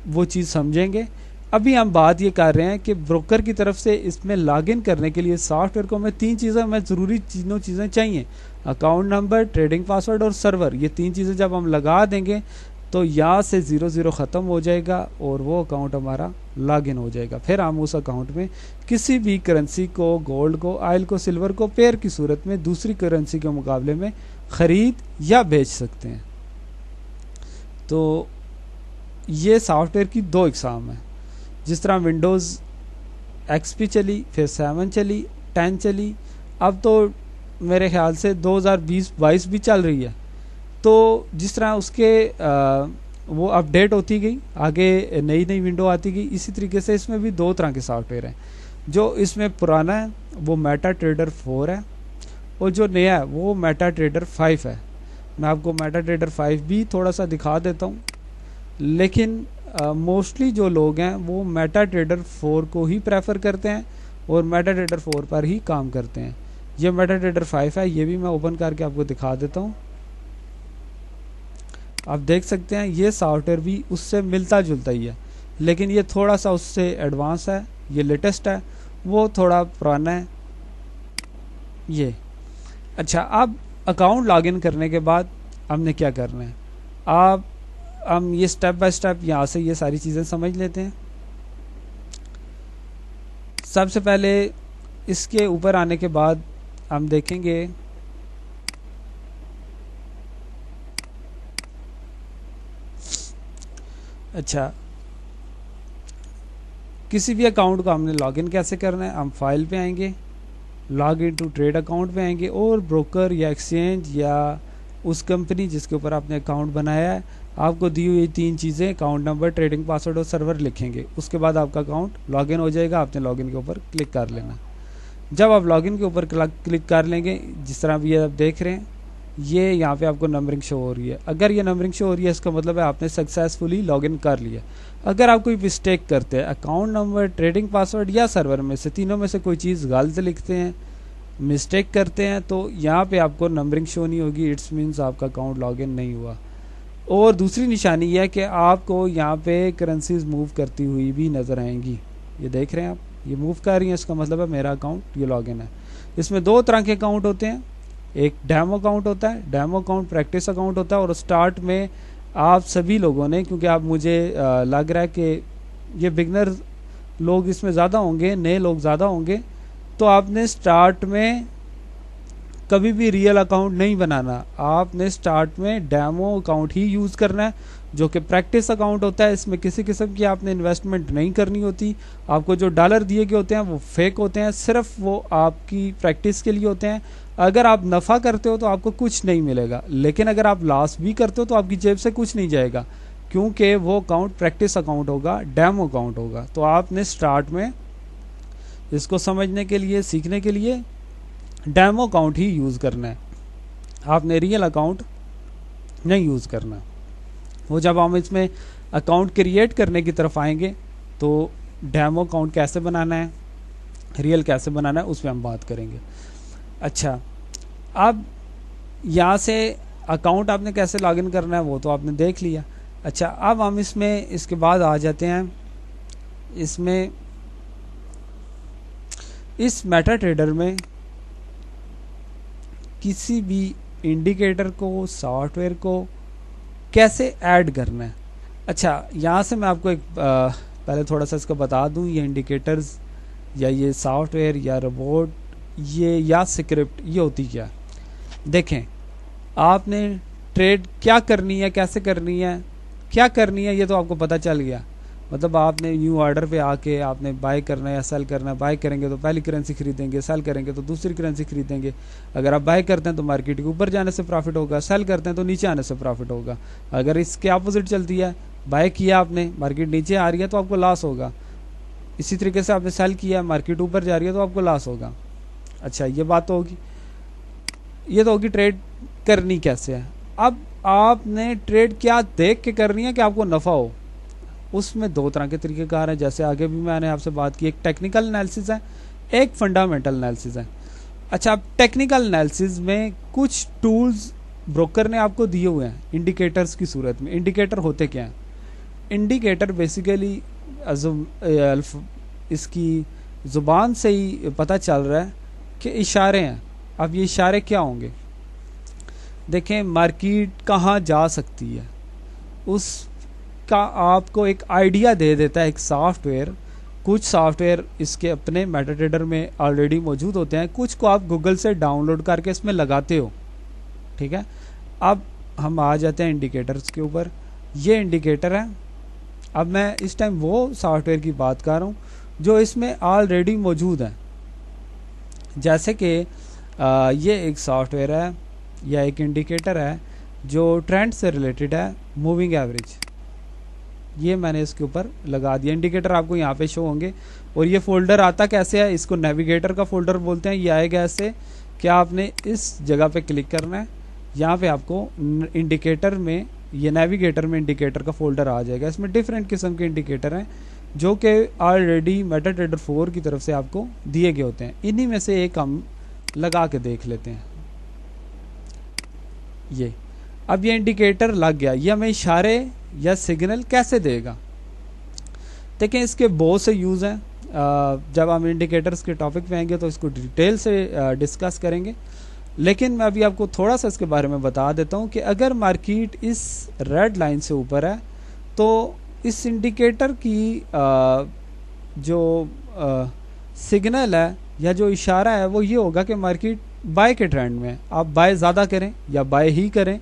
वो चीज़ समझेंगे। अभी हम बात ये कर रहे हैं कि ब्रोकर की तरफ से इसमें लॉगिन करने के लिए सॉफ्टवेयर को हमें 3 चीज़ें, हमें ज़रूरी तीनों चीज़ें चाहिए, अकाउंट नंबर, ट्रेडिंग पासवर्ड और सर्वर। ये 3 चीज़ें जब हम लगा देंगे तो यहाँ से 00 ख़त्म हो जाएगा और वो अकाउंट हमारा लॉगिन हो जाएगा। फिर हम उस अकाउंट में किसी भी करेंसी को, गोल्ड को, ऑयल को, सिल्वर को पेयर की सूरत में दूसरी करेंसी के मुकाबले में ख़रीद या बेच सकते हैं। तो ये सॉफ्टवेयर की 2 इकसाम है। जिस तरह विंडोज़ XP चली, फिर 7 चली, 10 चली, अब तो मेरे ख्याल से 2020-22 भी चल रही है। तो जिस तरह उसके वो अपडेट होती गई, आगे नई नई विंडो आती गई, इसी तरीके से इसमें भी 2 तरह के सॉफ्टवेयर हैं। जो इसमें पुराना है वो मेटाट्रेडर 4 है और जो नया है वो मेटाट्रेडर 5 है। मैं आपको मेटाट्रेडर 5 भी थोड़ा सा दिखा देता हूँ, लेकिन मोस्टली जो लोग हैं वो मेटाट्रेडर 4 को ही प्रेफर करते हैं और मेटाट्रेडर 4 पर ही काम करते हैं। ये मेटाट्रेडर 5 है, ये भी मैं ओपन करके आपको दिखा देता हूँ। आप देख सकते हैं ये सॉफ्टवेयर भी उससे मिलता जुलता ही है, लेकिन ये थोड़ा सा उससे एडवांस है, ये लेटेस्ट है, वो थोड़ा पुराना है ये। अच्छा, अब अकाउंट लॉगिन करने के बाद हमने क्या करना है, हम ये स्टेप बाय स्टेप यहाँ से ये सारी चीज़ें समझ लेते हैं। सबसे पहले इसके ऊपर आने के बाद हम देखेंगे अच्छा, किसी भी अकाउंट को हमने लॉगिन कैसे करना है, हम फाइल पे आएंगे, log in to trade account पे आएंगे और ब्रोकर या एक्सचेंज या उस कंपनी जिसके ऊपर आपने अकाउंट बनाया है, आपको दी हुई 3 चीज़ें, अकाउंट नंबर, ट्रेडिंग पासवर्ड और सर्वर लिखेंगे। उसके बाद आपका अकाउंट लॉगिन हो जाएगा। आपने लॉगिन के ऊपर क्लिक कर लेना। जब आप लॉगिन के ऊपर क्लिक कर लेंगे, जिस तरह ये आप देख रहे हैं, ये यहाँ पे आपको नंबरिंग शो हो रही है। अगर ये नंबरिंग शो हो रही है, इसका मतलब है आपने सक्सेसफुली लॉगिन कर लिया। अगर आप कोई मिस्टेक करते हैं, अकाउंट नंबर, ट्रेडिंग पासवर्ड या सर्वर में से तीनों में से कोई चीज़ गलत लिखते हैं, मिस्टेक करते हैं, तो यहाँ पे आपको नंबरिंग शो नहीं होगी। इट्स मीन्स आपका अकाउंट लॉगिन नहीं हुआ। और दूसरी निशानी यह है कि आपको यहाँ पे करेंसीज मूव करती हुई भी नज़र आएंगी। ये देख रहे हैं आप, ये मूव कर रही हैं, इसका मतलब है मेरा अकाउंट ये लॉगिन है। इसमें 2 तरह के अकाउंट होते हैं, एक डेमो अकाउंट होता है, डेमो अकाउंट प्रैक्टिस अकाउंट होता है। और स्टार्ट में आप सभी लोगों ने, क्योंकि आप मुझे लग रहा है कि ये बिगनर लोग इसमें ज़्यादा होंगे, नए लोग ज़्यादा होंगे, तो आपने स्टार्ट में कभी भी रियल अकाउंट नहीं बनाना। आपने स्टार्ट में डेमो अकाउंट ही यूज़ करना है, जो कि प्रैक्टिस अकाउंट होता है। इसमें किसी किस्म की आपने इन्वेस्टमेंट नहीं करनी होती। आपको जो डॉलर दिए गए होते हैं वो फेक होते हैं, सिर्फ वो आपकी प्रैक्टिस के लिए होते हैं। अगर आप नफ़ा करते हो तो आपको कुछ नहीं मिलेगा, लेकिन अगर आप लॉस भी करते हो तो आपकी जेब से कुछ नहीं जाएगा, क्योंकि वो अकाउंट प्रैक्टिस अकाउंट होगा, डेमो अकाउंट होगा। तो आपने स्टार्ट में इसको समझने के लिए, सीखने के लिए डेमो अकाउंट ही यूज़ करना है। आपने रियल अकाउंट नहीं यूज़ करना। वो जब हम इसमें अकाउंट क्रिएट करने की तरफ आएंगे तो डेमो अकाउंट कैसे बनाना है, रियल कैसे बनाना है, उसमें हम बात करेंगे। अच्छा, अब यहाँ से अकाउंट आपने कैसे लॉगिन करना है वो तो आपने देख लिया। अच्छा, अब हम इसमें इसके बाद आ जाते हैं इसमें, इस मेटा ट्रेडर में किसी भी इंडिकेटर को, सॉफ्टवेयर को कैसे ऐड करना है। अच्छा, यहाँ से मैं आपको एक पहले थोड़ा सा इसको बता दूँ, ये इंडिकेटर्स या ये सॉफ्टवेयर या रोबोट ये या स्क्रिप्ट ये होती क्या। देखें, आपने ट्रेड क्या करनी है, कैसे करनी है, क्या करनी है, ये तो आपको पता चल गया। मतलब आपने न्यू ऑर्डर पे आके आपने बाय करना है या सेल करना है। बाय करेंगे तो पहली करेंसी खरीदेंगे, सेल करेंगे तो दूसरी करेंसी खरीदेंगे। अगर आप बाय करते हैं तो मार्केट के ऊपर जाने से प्रॉफिट होगा, सेल करते हैं तो नीचे आने से प्रॉफिट होगा। अगर इसके अपोजिट चलती है, बाय किया आपने, मार्केट नीचे आ रही है तो आपको लॉस होगा। इसी तरीके से आपने सेल किया, मार्केट ऊपर जा रही है तो आपको लॉस होगा। अच्छा, ये बात तो होगी, ये तो होगी ट्रेड करनी कैसे है। अब आपने ट्रेड क्या देख के करनी है कि आपको नफ़ा हो। उसमें 2 तरह के तरीक़ेकार हैं, जैसे आगे भी मैंने आपसे बात की। एक टेक्निकल एनालिसिस है, एक फंडामेंटल एनालिसिस है। अच्छा, अब टेक्निकल एनालिसिस में कुछ टूल्स ब्रोकर ने आपको दिए हुए हैं इंडिकेटर्स की सूरत में। इंडिकेटर होते क्या हैं? इंडिकेटर बेसिकली इसकी ज़ुबान से ही पता चल रहा है कि इशारे हैं। अब ये इशारे क्या होंगे? देखें, मार्केट कहाँ जा सकती है उसका आपको एक आइडिया दे देता है एक सॉफ्टवेयर। कुछ सॉफ्टवेयर इसके अपने मेटा ट्रेडर में ऑलरेडी मौजूद होते हैं, कुछ को आप गूगल से डाउनलोड करके इसमें लगाते हो। ठीक है, अब हम आ जाते हैं इंडिकेटर्स के ऊपर। ये इंडिकेटर है। अब मैं इस टाइम वो सॉफ्टवेयर की बात कर रहा हूँ जो इसमें ऑलरेडी मौजूद है। जैसे कि ये एक सॉफ्टवेयर है या एक इंडिकेटर है जो ट्रेंड से रिलेटेड है, मूविंग एवरेज। ये मैंने इसके ऊपर लगा दिया। इंडिकेटर आपको यहाँ पे शो होंगे। और ये फोल्डर आता कैसे है? इसको नेविगेटर का फोल्डर बोलते हैं। ये आएगा ऐसे कि आपने इस जगह पे क्लिक करना है, यहाँ पे आपको इंडिकेटर में, ये नेविगेटर में इंडिकेटर का फोल्डर आ जाएगा। इसमें डिफरेंट किस्म के इंडिकेटर हैं जो कि ऑलरेडी मेटा ट्रेडर 4 की तरफ से आपको दिए गए होते हैं। इन्हीं में से एक हम लगा के देख लेते हैं। ये अब ये इंडिकेटर लग गया, ये हमें इशारे या सिग्नल कैसे देगा? देखें, इसके बहुत से यूज़ हैं। जब हम इंडिकेटर्स के टॉपिक पे आएंगे तो इसको डिटेल से डिस्कस करेंगे, लेकिन मैं अभी आपको थोड़ा सा इसके बारे में बता देता हूँ कि अगर मार्केट इस रेड लाइन से ऊपर है तो इस इंडिकेटर की जो सिग्नल है या जो इशारा है वो ये होगा कि मार्केट बाय के ट्रेंड में है। आप बाय ज़्यादा करें या बाय ही करें,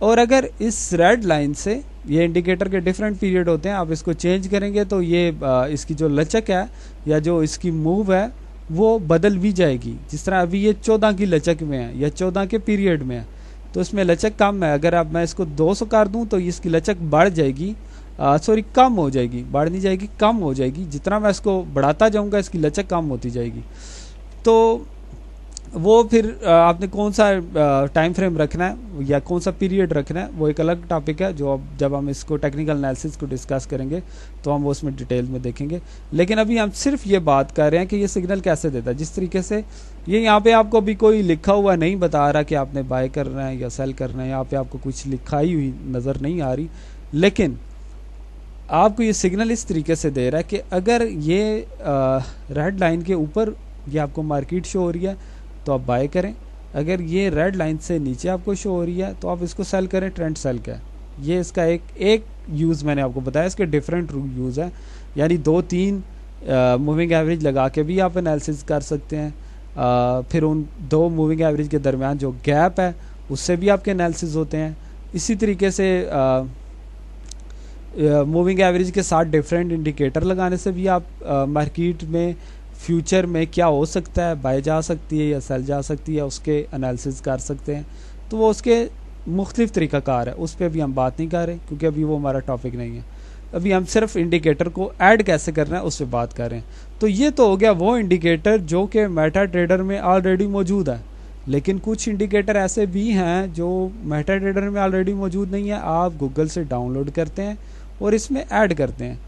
और अगर इस रेड लाइन से, ये इंडिकेटर के डिफरेंट पीरियड होते हैं, आप इसको चेंज करेंगे तो ये इसकी जो लचक है या जो इसकी मूव है वो बदल भी जाएगी। जिस तरह अभी ये 14 की लचक में है या 14 के पीरियड में है, तो इसमें लचक कम है। अगर अब मैं इसको 200 कर दूं तो इसकी लचक बढ़ जाएगी, सॉरी कम हो जाएगी, बढ़ नहीं जाएगी, कम हो जाएगी। जितना मैं इसको बढ़ाता जाऊंगा इसकी लचक कम होती जाएगी। तो वो फिर आपने कौन सा टाइम फ्रेम रखना है या कौन सा पीरियड रखना है वो एक अलग टॉपिक है, जो अब जब हम इसको टेक्निकल एनालिसिस को डिस्कस करेंगे तो हम वो उसमें डिटेल में देखेंगे। लेकिन अभी हम सिर्फ ये बात कर रहे हैं कि ये सिग्नल कैसे देता है। जिस तरीके से ये यहाँ पे आपको अभी कोई लिखा हुआ नहीं बता रहा कि आपने बाय करना है या सेल करना है, यहाँ पे आपको कुछ लिखाई हुई नज़र नहीं आ रही, लेकिन आपको ये सिग्नल इस तरीके से दे रहा है कि अगर ये रेड लाइन के ऊपर ये आपको मार्केट शो हो रही है तो आप बाय करें, अगर ये रेड लाइन से नीचे आपको शो हो रही है तो आप इसको सेल करें। ट्रेंड सेल का ये इसका एक यूज़ मैंने आपको बताया, इसके डिफरेंट यूज़ है, यानी 2-3 मूविंग एवरेज लगा के भी आप एनालिसिस कर सकते हैं। फिर उन 2 मूविंग एवरेज के दरमियान जो गैप है उससे भी आपके एनालिसिस होते हैं। इसी तरीके से मूविंग एवरेज के साथ डिफरेंट इंडिकेटर लगाने से भी आप मार्केट में फ्यूचर में क्या हो सकता है, बाय जा सकती है या सेल जा सकती है, उसके एनालिसिस कर सकते हैं। तो वो उसके मुख्तलिफ तरीक़ाकार है, उस पर अभी हम बात नहीं कर रहे क्योंकि अभी वो हमारा टॉपिक नहीं है। अभी हम सिर्फ इंडिकेटर को ऐड कैसे करना है उस पर बात कर रहे हैं। तो ये तो हो गया वो इंडिकेटर जो कि मेटा ट्रेडर में ऑलरेडी मौजूद है, लेकिन कुछ इंडिकेटर ऐसे भी हैं जो मेटा ट्रेडर में ऑलरेडी मौजूद नहीं है, आप गूगल से डाउनलोड करते हैं और इसमें ऐड करते हैं।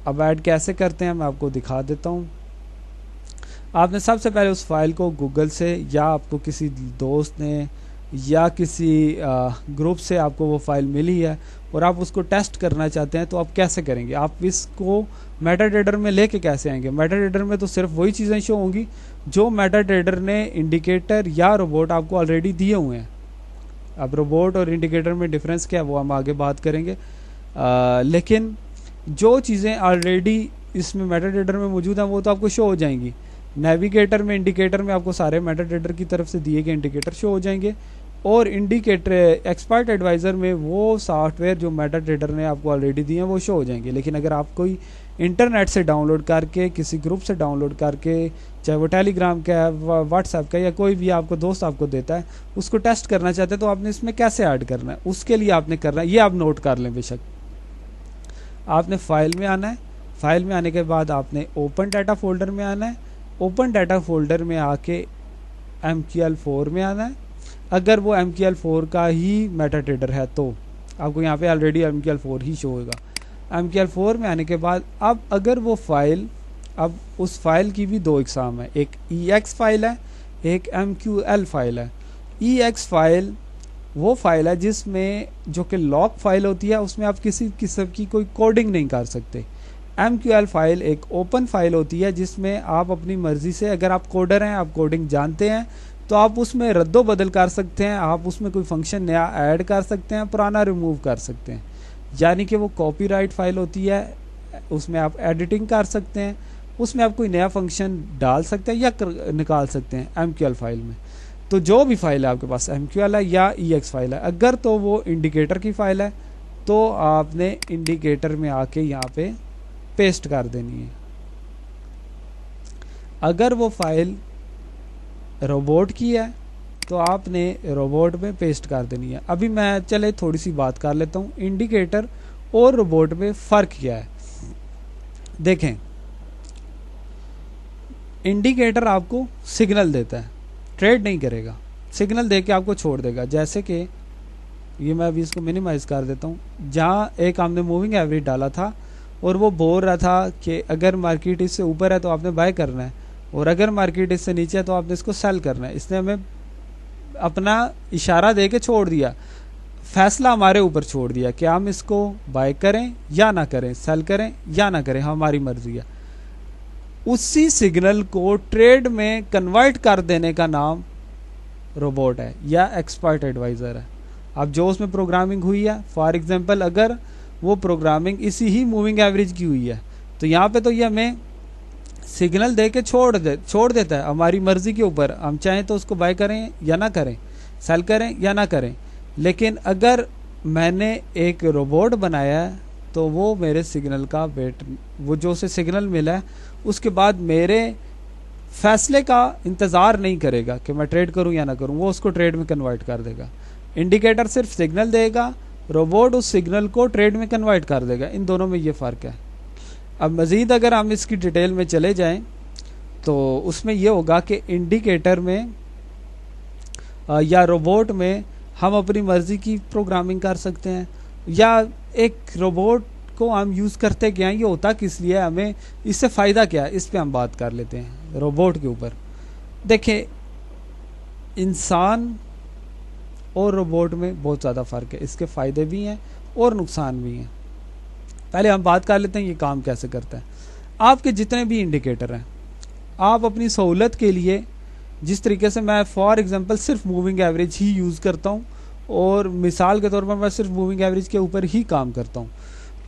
अब ऐड कैसे करते हैं मैं आपको दिखा देता हूँ। आपने सबसे पहले उस फाइल को गूगल से या आपको किसी दोस्त ने या किसी ग्रुप से आपको वो फाइल मिली है और आप उसको टेस्ट करना चाहते हैं, तो आप कैसे करेंगे? आप इसको मेटा ट्रेडर में लेके कैसे आएंगे? मेटा ट्रेडर में तो सिर्फ वही चीज़ें शो होंगी जो मेटा ट्रेडर ने इंडिकेटर या रोबोट आपको ऑलरेडी दिए हुए हैं। अब रोबोट और इंडिकेटर में डिफरेंस क्या है वो हम आगे बात करेंगे, लेकिन जो चीज़ें ऑलरेडी इसमें मेटा ट्रेडर में मौजूद हैं वो तो आपको शो हो जाएंगी। नेविगेटर में, इंडिकेटर में आपको सारे मेटा ट्रेडर की तरफ से दिए गए इंडिकेटर शो हो जाएंगे, और इंडिकेटर एक्सपर्ट एडवाइज़र में वो सॉफ्टवेयर जो मेटा ट्रेडर ने आपको ऑलरेडी दिए हैं वो शो हो जाएंगे। लेकिन अगर आप कोई इंटरनेट से डाउनलोड करके, किसी ग्रुप से डाउनलोड करके, चाहे वो टेलीग्राम का है, व्हाट्सएप का, या कोई भी आपको दोस्त आपको देता है, उसको टेस्ट करना चाहते हैं, तो आपने इसमें कैसे ऐड करना है, उसके लिए आपने करना है, ये आप नोट कर लें। बेशक आपने फाइल में आना है, फाइल में आने के बाद आपने ओपन डाटा फोल्डर में आना है, ओपन डाटा फोल्डर में आके MQL4 में आना है। अगर वो MQL4 का ही मेटा ट्रेडर है तो आपको यहाँ पे ऑलरेडी MQL4 ही शो होगा। MQL4 में आने के बाद अब अगर वो फाइल, अब उस फाइल की भी 2 इकसाम है, एक EX फाइल है, एक MQL फाइल है। EX फाइल वो फाइल है जिसमें जो कि लॉक फाइल होती है, उसमें आप किसी किस्म की कोई कोडिंग नहीं कर सकते। MQL फाइल एक ओपन फाइल होती है जिसमें आप अपनी मर्ज़ी से, अगर आप कोडर हैं, आप कोडिंग जानते हैं, तो आप उसमें रद्दो बदल कर सकते हैं, आप उसमें कोई फंक्शन नया ऐड कर सकते हैं, पुराना रिमूव कर सकते हैं। यानी कि वो कॉपीराइट फाइल होती है, उसमें आप एडिटिंग कर सकते हैं, उसमें आप कोई नया फंक्शन डाल सकते हैं या निकाल सकते हैं MQL फाइल में। तो जो भी फाइल है आपके पास, MQL है या EX फाइल है, अगर तो वो इंडिकेटर की फाइल है तो आपने इंडिकेटर में आके यहाँ पे पेस्ट कर देनी है। अगर वो फाइल रोबोट की है तो आपने रोबोट में पेस्ट कर देनी है। अभी मैं चले थोड़ी सी बात कर लेता हूँ इंडिकेटर और रोबोट में फ़र्क क्या है। देखें, इंडिकेटर आपको सिग्नल देता है, ट्रेड नहीं करेगा, सिग्नल दे के आपको छोड़ देगा। जैसे कि ये मैं अभी इसको मिनिमाइज़ कर देता हूँ, जहाँ एक हमने मूविंग एवरेज डाला था और वो बोल रहा था कि अगर मार्केट इससे ऊपर है तो आपने बाय करना है, और अगर मार्केट इससे नीचे है तो आपने इसको सेल करना है। इसने हमें अपना इशारा दे के छोड़ दिया, फैसला हमारे ऊपर छोड़ दिया कि हम इसको बाय करें या ना करें, सेल करें या ना करें, हमारी मर्जी है। उसी सिग्नल को ट्रेड में कन्वर्ट कर देने का नाम रोबोट है या एक्सपर्ट एडवाइज़र है। अब जो उसमें प्रोग्रामिंग हुई है, फॉर एग्जांपल अगर वो प्रोग्रामिंग इसी ही मूविंग एवरेज की हुई है, तो यहाँ पे तो ये हमें सिग्नल दे के छोड़ देता है हमारी मर्ज़ी के ऊपर, हम चाहें तो उसको बाय करें या ना करें, सेल करें या ना करें। लेकिन अगर मैंने एक रोबोट बनाया है तो वो मेरे सिग्नल का वेट, वो जो उसे सिग्नल मिला है उसके बाद मेरे फैसले का इंतज़ार नहीं करेगा कि मैं ट्रेड करूं या ना करूं, वो उसको ट्रेड में कन्वर्ट कर देगा। इंडिकेटर सिर्फ सिग्नल देगा, रोबोट उस सिग्नल को ट्रेड में कन्वर्ट कर देगा। इन दोनों में ये फ़र्क है। अब मज़ीद अगर हम इसकी डिटेल में चले जाएं तो उसमें यह होगा कि इंडिकेटर में या रोबोट में हम अपनी मर्ज़ी की प्रोग्रामिंग कर सकते हैं, या एक रोबोट को हम यूज़ करते क्या हैं, ये होता किस लिए, हमें इससे फ़ायदा क्या है, इस पे हम बात कर लेते हैं रोबोट के ऊपर। देखें, इंसान और रोबोट में बहुत ज़्यादा फ़र्क है, इसके फ़ायदे भी हैं और नुकसान भी हैं। पहले हम बात कर लेते हैं ये काम कैसे करता है। आपके जितने भी इंडिकेटर हैं, आप अपनी सहूलत के लिए, जिस तरीके से मैं फॉर एग्जांपल सिर्फ मूविंग एवरेज ही यूज़ करता हूँ और मिसाल के तौर पर मैं सिर्फ मूविंग एवरेज के ऊपर ही काम करता हूँ,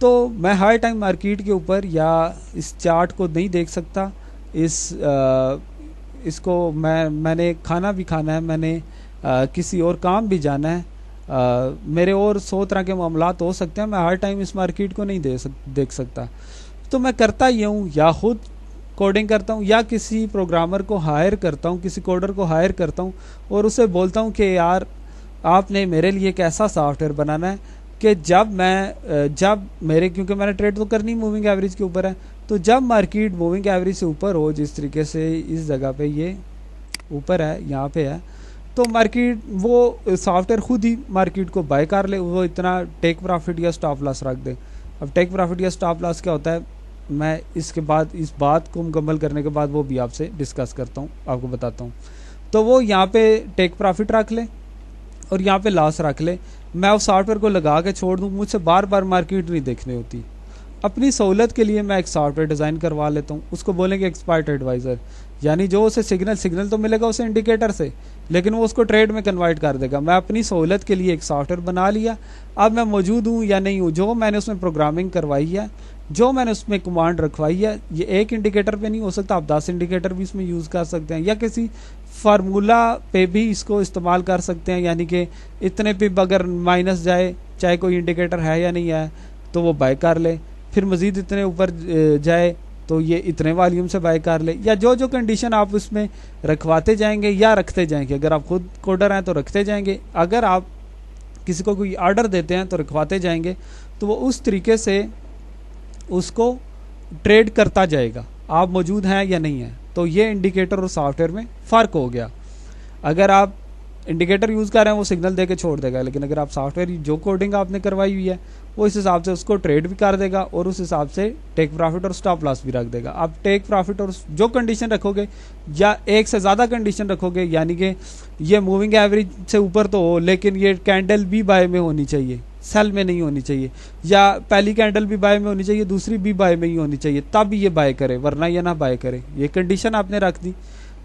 तो मैं हर टाइम मार्केट के ऊपर या इस चार्ट को नहीं देख सकता। इसको मैंने खाना भी खाना है, मैंने किसी और काम भी जाना है, मेरे और 100 तरह के मामलात हो सकते हैं, मैं हर टाइम इस मार्केट को नहीं देख सकता। तो मैं करता ये हूँ, या खुद कोडिंग करता हूँ या किसी प्रोग्रामर को हायर करता हूँ, किसी कोडर को हायर करता हूँ और उसे बोलता हूँ कि यार आपने मेरे लिए एक ऐसा सॉफ्टवेयर बनाना है कि जब मेरे, क्योंकि मैंने ट्रेड तो करनी मूविंग एवरेज के ऊपर है, तो जब मार्केट मूविंग एवरेज से ऊपर हो, जिस तरीके से इस जगह पे ये ऊपर है, यहाँ पे है, तो मार्केट वो सॉफ्टवेयर खुद ही मार्केट को बाय कर ले, वो इतना टेक प्रॉफिट या स्टॉप लॉस रख दे। अब टेक प्रॉफिट या स्टॉप लॉस क्या होता है, मैं इसके बाद इस बात को मुकम्मल करने के बाद वो भी आपसे डिस्कस करता हूँ, आपको बताता हूँ। तो वो यहाँ पे टेक प्रॉफिट रख ले और यहाँ पे लॉस रख ले, मैं उस सॉफ्टवेयर को लगा के छोड़ दूँ, मुझसे बार बार मार्केट नहीं देखनी होती। अपनी सहूलत के लिए मैं एक सॉफ्टवेयर डिज़ाइन करवा लेता हूँ, उसको बोलेंगे एक्सपर्ट एडवाइज़र, यानी जो उसे सिग्नल तो मिलेगा उसे इंडिकेटर से, लेकिन वो उसको ट्रेड में कन्वर्ट कर देगा। मैं अपनी सहूलत के लिए एक सॉफ्टवेयर बना लिया, अब मैं मौजूद हूँ या नहीं हूँ, जो मैंने उसमें प्रोग्रामिंग करवाई है, जो मैंने उसमें कमांड रखवाई है, ये एक इंडिकेटर पे नहीं हो सकता, आप 10 इंडिकेटर भी इसमें यूज़ कर सकते हैं, या किसी फार्मूला पे भी इसको इस्तेमाल कर सकते हैं, यानी कि इतने पिप अगर माइनस जाए, चाहे कोई इंडिकेटर है या नहीं है, तो वो बाय कर ले, फिर मज़ीद इतने ऊपर जाए तो ये इतने वॉल्यूम से बाय कर ले, या जो जो कंडीशन आप उसमें रखवाते जाएंगे या रखते जाएंगे। अगर आप खुद कोडर हैं तो रखते जाएंगे, अगर आप किसी को कोई ऑर्डर देते हैं तो रखवाते जाएंगे, तो वो उस तरीके से उसको ट्रेड करता जाएगा, आप मौजूद हैं या नहीं हैं। तो ये इंडिकेटर और सॉफ्टवेयर में फ़र्क हो गया। अगर आप इंडिकेटर यूज़ कर रहे हैं वो सिग्नल दे के छोड़ देगा, लेकिन अगर आप सॉफ्टवेयर जो कोडिंग आपने करवाई हुई है वो इस हिसाब से उसको ट्रेड भी कर देगा और उस हिसाब से टेक प्रॉफिट और स्टॉप लॉस भी रख देगा। आप टेक प्रॉफिट और जो कंडीशन रखोगे या एक से ज़्यादा कंडीशन रखोगे, यानी कि ये मूविंग एवरेज से ऊपर तो हो लेकिन ये कैंडल भी बाय में होनी चाहिए, सेल में नहीं होनी चाहिए, या पहली कैंडल भी बाय में होनी चाहिए, दूसरी भी बाय में ही होनी चाहिए, तब ये बाय करे, वरना ये ना बाय करे। ये कंडीशन आपने रख दी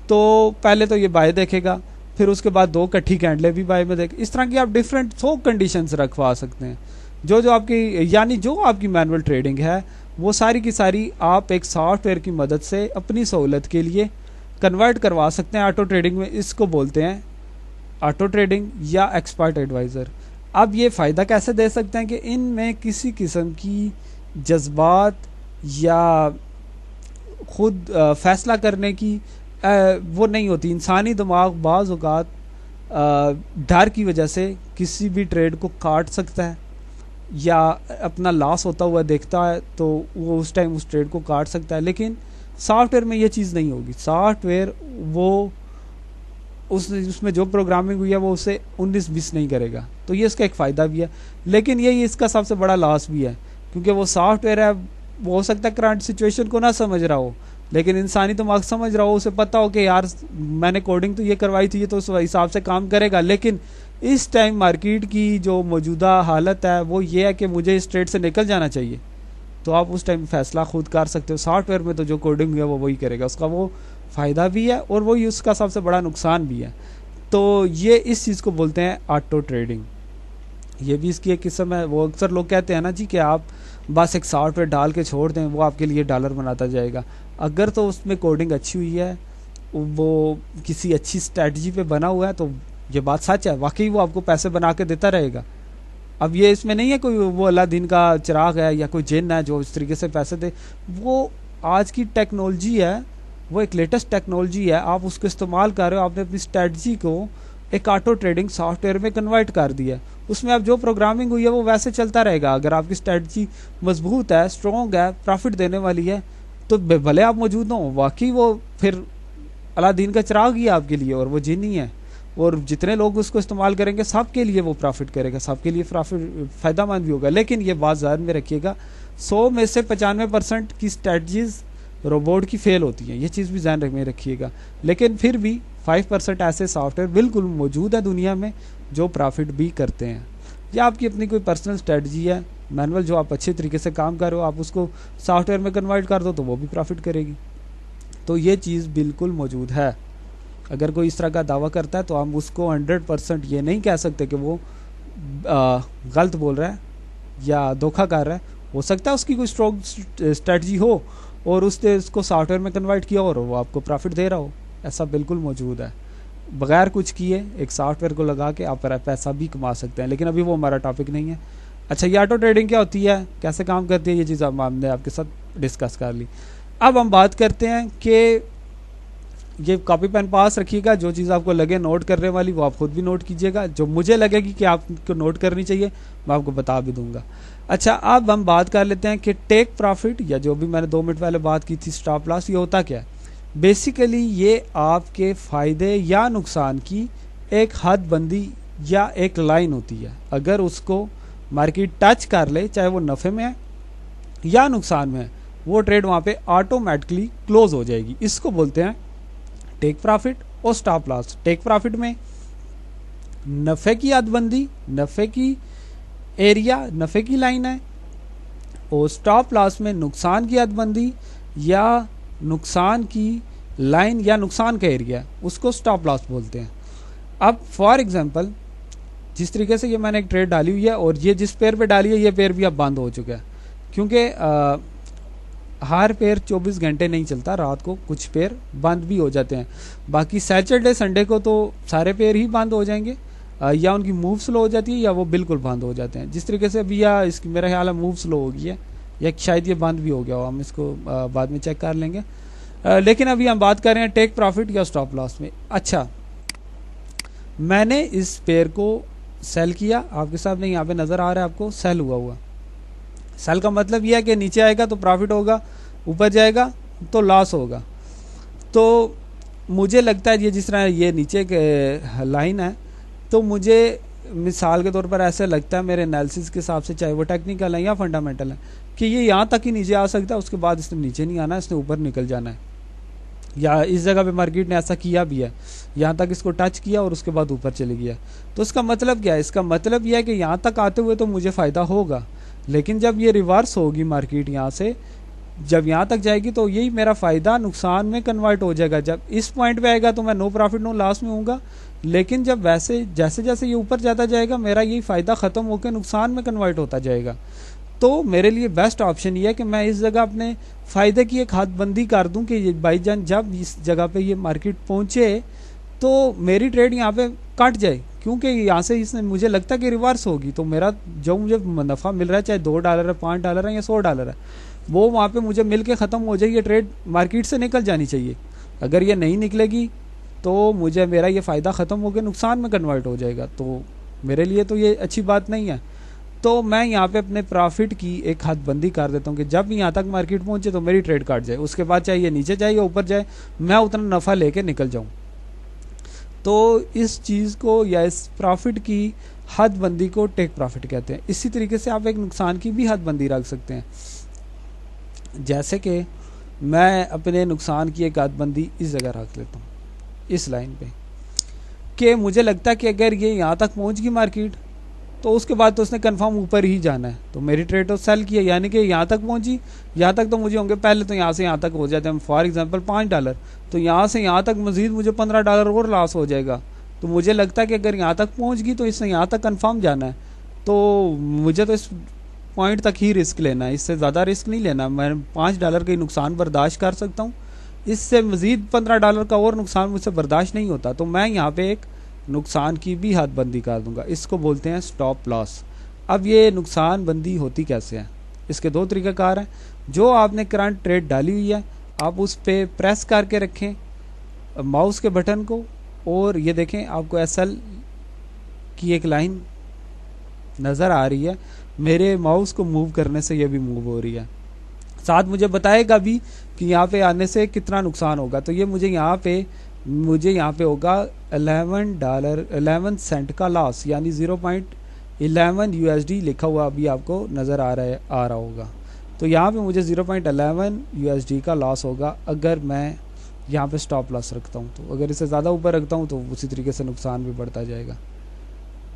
तो पहले तो ये बाय देखेगा, फिर उसके बाद 2 इकट्ठी कैंडलें भी बाय में देखें। इस तरह की आप डिफरेंट 100 कंडीशंस रखवा सकते हैं। जो आपकी, यानी जो आपकी मैनुअल ट्रेडिंग है वो सारी की सारी आप एक सॉफ्टवेयर की मदद से अपनी सहूलत के लिए कन्वर्ट करवा सकते हैं ऑटो ट्रेडिंग में। इसको बोलते हैं ऑटो ट्रेडिंग या एक्सपर्ट एडवाइज़र। अब ये फ़ायदा कैसे दे सकते हैं कि इनमें किसी किस्म की जज्बात या खुद फैसला करने की वो नहीं होती। इंसानी दिमाग बाज़ औक़ात डर की वजह से किसी भी ट्रेड को काट सकता है या अपना लॉस होता हुआ देखता है तो वो उस टाइम उस ट्रेड को काट सकता है, लेकिन सॉफ्टवेयर में ये चीज़ नहीं होगी। सॉफ्टवेयर वो उसमें जो प्रोग्रामिंग हुई है वो उसे 19-20 नहीं करेगा। तो ये इसका एक फ़ायदा भी है, लेकिन ये इसका सबसे बड़ा लॉस भी है, क्योंकि वो सॉफ्टवेयर है, वो हो सकता है करंट सिचुएशन को ना समझ रहा हो, लेकिन इंसानी दिमाग समझ रहा हो, उसे पता हो कि यार मैंने कोडिंग तो ये करवाई थी, ये तो उस हिसाब से काम करेगा, लेकिन इस टाइम मार्केट की जो मौजूदा हालत है वो ये है कि मुझे इस ट्रेड से निकल जाना चाहिए, तो आप उस टाइम फैसला खुद कर सकते हो। सॉफ्टवेयर में तो जो कोडिंग है वो वही करेगा, उसका वो फ़ायदा भी है और वही उसका सबसे बड़ा नुकसान भी है। तो ये इस चीज़ को बोलते हैं ऑटो ट्रेडिंग। ये भी इसकी एक किस्म है। वो अक्सर लोग कहते हैं ना जी कि आप बस एक सॉफ्टवेयर डाल के छोड़ दें, वो आपके लिए डॉलर बनाता जाएगा। अगर तो उसमें कोडिंग अच्छी हुई है, वो किसी अच्छी स्ट्रैटेजी पे बना हुआ है, तो ये बात सच है, वाकई वो आपको पैसे बना के देता रहेगा। अब ये इसमें नहीं है कोई वो अलादीन का चिराग है या कोई जिन है जो इस तरीके से पैसे दे। वो आज की टेक्नोलॉजी है, वो एक लेटेस्ट टेक्नोलॉजी है, आप उसको इस्तेमाल कर रहे हो। आपने अपनी स्ट्रेटजी को एक ऑटो ट्रेडिंग सॉफ्टवेयर में कन्वर्ट कर दिया, उसमें अब जो प्रोग्रामिंग हुई है वो वैसे चलता रहेगा। अगर आपकी स्ट्रेटजी मजबूत है, स्ट्रॉन्ग है, प्रॉफिट देने वाली है, तो भले आप मौजूद हो, वाकई वो फिर अलादीन का चिराग ही है आपके लिए, और वो जिन ही है। और जितने लोग उसको इस्तेमाल करेंगे सबके लिए वो प्रॉफिट करेगा, सबके लिए प्रॉफिट फ़ायदेमंद भी होगा। लेकिन ये बात ध्यान में रखिएगा, 100 में से 95% की स्ट्रेटजीज रोबोट की फेल होती हैं, ये चीज़ भी ध्यान में रखिएगा। लेकिन फिर भी 5% ऐसे सॉफ्टवेयर बिल्कुल मौजूद है दुनिया में जो प्रॉफिट भी करते हैं। या आपकी अपनी कोई पर्सनल स्ट्रेटजी है मैनुअल, जो आप अच्छे तरीके से काम कर रहे हो, आप उसको सॉफ्टवेयर में कन्वर्ट कर दो तो वो भी प्रॉफिट करेगी। तो ये चीज़ बिल्कुल मौजूद है। अगर कोई इस तरह का दावा करता है तो हम उसको 100% ये नहीं कह सकते कि वो गलत बोल रहा है या धोखा कर रहा है। हो सकता है उसकी कोई स्ट्रॉन्ग स्ट्रेटजी हो और उसने उसको सॉफ्टवेयर में कन्वर्ट किया और वो आपको प्रॉफिट दे रहा हो, ऐसा बिल्कुल मौजूद है। बगैर कुछ किए एक सॉफ्टवेयर को लगा के आप पैसा भी कमा सकते हैं, लेकिन अभी वो हमारा टॉपिक नहीं है। अच्छा, ये ऑटो ट्रेडिंग क्या होती है, कैसे काम करती है, ये चीज़ हमने आपके साथ डिस्कस कर ली। अब हम बात करते हैं कि ये कॉपी पेन पास रखिएगा, जो चीज़ आपको लगे नोट करने वाली वो आप खुद भी नोट कीजिएगा, जो मुझे लगेगी कि आपको नोट करनी चाहिए मैं आपको बता भी दूंगा। अच्छा, अब हम बात कर लेते हैं कि टेक प्रॉफिट, या जो भी मैंने 2 मिनट पहले बात की थी स्टॉप लॉस, ये होता क्या है। बेसिकली ये आपके फ़ायदे या नुकसान की एक हद बंदी या एक लाइन होती है। अगर उसको मार्केट टच कर ले, चाहे वो नफ़े में है या नुकसान में है, वो ट्रेड वहाँ पे ऑटोमेटिकली क्लोज हो जाएगी। इसको बोलते हैं टेक प्रॉफिट और स्टॉप लॉस। टेक प्रॉफिट में नफ़े की हदबंदी, नफ़े की एरिया, नफ़े की लाइन है, और स्टॉप लॉस में नुकसान की हदबंदी या नुकसान की लाइन या नुकसान का एरिया, उसको स्टॉप लॉस बोलते हैं। अब फॉर एग्जांपल जिस तरीके से ये मैंने एक ट्रेड डाली हुई है और ये जिस पेयर पे डाली है ये पेयर भी अब बंद हो चुका है, क्योंकि हर पेयर 24 घंटे नहीं चलता, रात को कुछ पेयर बंद भी हो जाते हैं। बाकी सैटरडे संडे को तो सारे पेयर ही बंद हो जाएंगे, या उनकी मूव स्लो हो जाती है या वो बिल्कुल बंद हो जाते हैं। जिस तरीके से अभी या इसकी मेरा ख्याल है मूव स्लो हो गई है, या शायद ये बंद भी हो गया हो, हम इसको बाद में चेक कर लेंगे। लेकिन अभी हम बात कर रहे हैं टेक प्रॉफिट या स्टॉप लॉस में। अच्छा, मैंने इस पेयर को सेल किया, आपके सामने यहाँ पे नज़र आ रहा है आपको सेल हुआ। सेल का मतलब यह है कि नीचे आएगा तो प्रॉफिट होगा, ऊपर जाएगा तो लॉस होगा। तो मुझे लगता है ये जिस तरह ये नीचे के लाइन है, तो मुझे मिसाल के तौर पर ऐसा लगता है मेरे एनालिसिस के हिसाब से, चाहे वो टेक्निकल है या फंडामेंटल है, कि ये यहाँ तक ही नीचे आ सकता है, उसके बाद इसने नीचे नहीं आना है, इसने ऊपर निकल जाना है। या इस जगह पे मार्केट ने ऐसा किया भी है, यहाँ तक इसको टच किया और उसके बाद ऊपर चले गया। तो इसका मतलब क्या है, इसका मतलब यह है कि यहाँ तक आते हुए तो मुझे फ़ायदा होगा, लेकिन जब ये रिवर्स होगी मार्केट यहाँ से, जब यहाँ तक जाएगी तो यही मेरा फ़ायदा नुकसान में कन्वर्ट हो जाएगा। जब इस पॉइंट पे आएगा तो मैं नो प्रॉफिट नो लॉस में होऊंगा, लेकिन जब वैसे जैसे जैसे ये ऊपर जाता जाएगा मेरा यही फ़ायदा ख़त्म होकर नुकसान में कन्वर्ट होता जाएगा। तो मेरे लिए बेस्ट ऑप्शन ये है कि मैं इस जगह अपने फ़ायदे की एक हदबंदी कर दूं कि भाईजान जब इस जगह पे ये मार्केट पहुँचे तो मेरी ट्रेड यहाँ पे कट जाए, क्योंकि यहाँ से इसने मुझे लगता है कि रिवर्स होगी, तो मेरा जो मुझे मुनाफा मिल रहा है, चाहे $2 है, $5 है या $100 है, वो वहाँ पे मुझे मिल के ख़त्म हो जाए, ये ट्रेड मार्केट से निकल जानी चाहिए। अगर ये नहीं निकलेगी तो मुझे मेरा ये फ़ायदा ख़त्म हो गया, नुकसान में कन्वर्ट हो जाएगा, तो मेरे लिए तो ये अच्छी बात नहीं है। तो मैं यहाँ पे अपने प्रॉफिट की एक हदबंदी कर देता हूँ कि जब यहाँ तक मार्केट पहुँचे तो मेरी ट्रेड काट जाए, उसके बाद चाहे ये नीचे जाए या ऊपर जाए, मैं उतना नफ़ा लेके निकल जाऊँ। तो इस चीज़ को या इस प्रॉफिट की हदबंदी को टेक प्रॉफिट कहते हैं। इसी तरीके से आप एक नुकसान की भी हदबंदी रख सकते हैं, जैसे कि मैं अपने नुकसान की एक हदबंदी इस जगह रख लेता हूँ, इस लाइन पे, कि मुझे लगता है कि अगर ये यहाँ तक पहुँच गई मार्केट तो उसके बाद तो उसने कंफर्म ऊपर ही जाना है, तो मेरी ट्रेड तो सेल की है, यानी कि यहाँ तक पहुँची, यहाँ तक तो मुझे होंगे पहले तो यहाँ से यहाँ तक हो जाते हैं फॉर एग्जांपल $5, तो यहाँ से यहाँ तक मज़ीद मुझे $15 और लॉस हो जाएगा। तो मुझे लगता है कि अगर यहाँ तक पहुँच गई तो इसने यहाँ तक कंफर्म जाना है, तो मुझे तो इस पॉइंट तक ही रिस्क लेना है, इससे ज़्यादा रिस्क नहीं लेना। मैं $5 का नुकसान बर्दाश्त कर सकता हूँ, इससे मज़ीद $15 का और नुकसान मुझसे बर्दाश्त नहीं होता। तो मैं यहाँ पे एक नुकसान की भी हदबंदी कर दूंगा। इसको बोलते हैं स्टॉप लॉस। अब ये नुकसान बंदी होती कैसे है, इसके दो तरीक़ाकार हैं। जो आपने करंट ट्रेड डाली हुई है आप उस पर प्रेस करके रखें माउस के बटन को, और ये देखें आपको एसएल की एक लाइन नज़र आ रही है। मेरे माउस को मूव करने से ये भी मूव हो रही है। साथ मुझे बताएगा भी कि यहाँ पे आने से कितना नुकसान होगा। तो ये मुझे यहाँ पे होगा $11 सेंट का लॉस, यानी 0.11 USD लिखा हुआ अभी आपको नज़र आ रहा होगा। तो यहाँ पे मुझे 0.11 USD का लॉस होगा अगर मैं यहाँ पे स्टॉप लॉस रखता हूँ। तो अगर इसे ज़्यादा ऊपर रखता हूँ तो उसी तरीके से नुकसान भी बढ़ता जाएगा।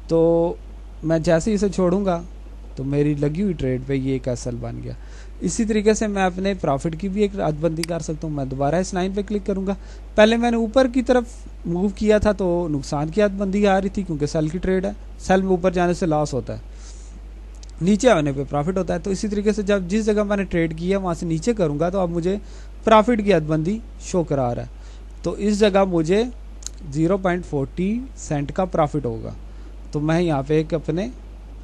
तो मैं जैसे इसे छोड़ूंगा तो मेरी लगी हुई ट्रेड पे ये एक एसएल बन गया। इसी तरीके से मैं अपने प्रॉफिट की भी एक हदबंदी कर सकता हूँ। मैं दोबारा इस लाइन पे क्लिक करूँगा। पहले मैंने ऊपर की तरफ मूव किया था तो नुकसान की हदबंदी आ रही थी क्योंकि सेल की ट्रेड है, सेल में ऊपर जाने से लॉस होता है, नीचे आने पे प्रॉफिट होता है। तो इसी तरीके से जब जिस जगह मैंने ट्रेड किया वहाँ से नीचे करूँगा तो अब मुझे प्रॉफिट की हदबंदी शो करा रहा है। तो इस जगह मुझे 0.40 सेंट का प्रॉफिट होगा। तो मैं यहाँ पे एक अपने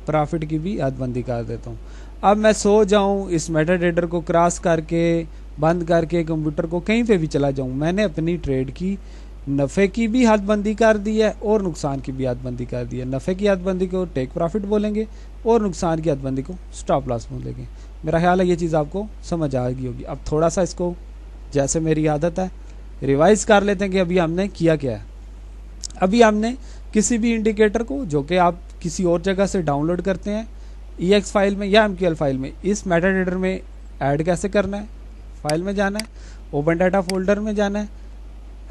प्रॉफिट की भी हदबंदी कर देता हूँ। अब मैं सो जाऊँ, इस मेटा ट्रेडर को क्रॉस करके बंद करके कंप्यूटर को कहीं पे भी चला जाऊँ, मैंने अपनी ट्रेड की नफ़े की भी हदबंदी कर दी है और नुकसान की भी हदबंदी कर दी है। नफ़े की हदबंदी को टेक प्रॉफिट बोलेंगे और नुकसान की हदबंदी को स्टॉप लॉस बोलेंगे। मेरा ख्याल है ये चीज़ आपको समझ आ गई होगी। अब थोड़ा सा इसको जैसे मेरी आदत है रिवाइज़ कर लेते हैं कि अभी हमने किया क्या है। अभी हमने किसी भी इंडिकेटर को जो कि आप किसी और जगह से डाउनलोड करते हैं EX फाइल में या MQL फाइल में, इस मेटा ट्रेडर में ऐड कैसे करना है, फाइल में जाना है, ओपन डाटा फोल्डर में जाना है।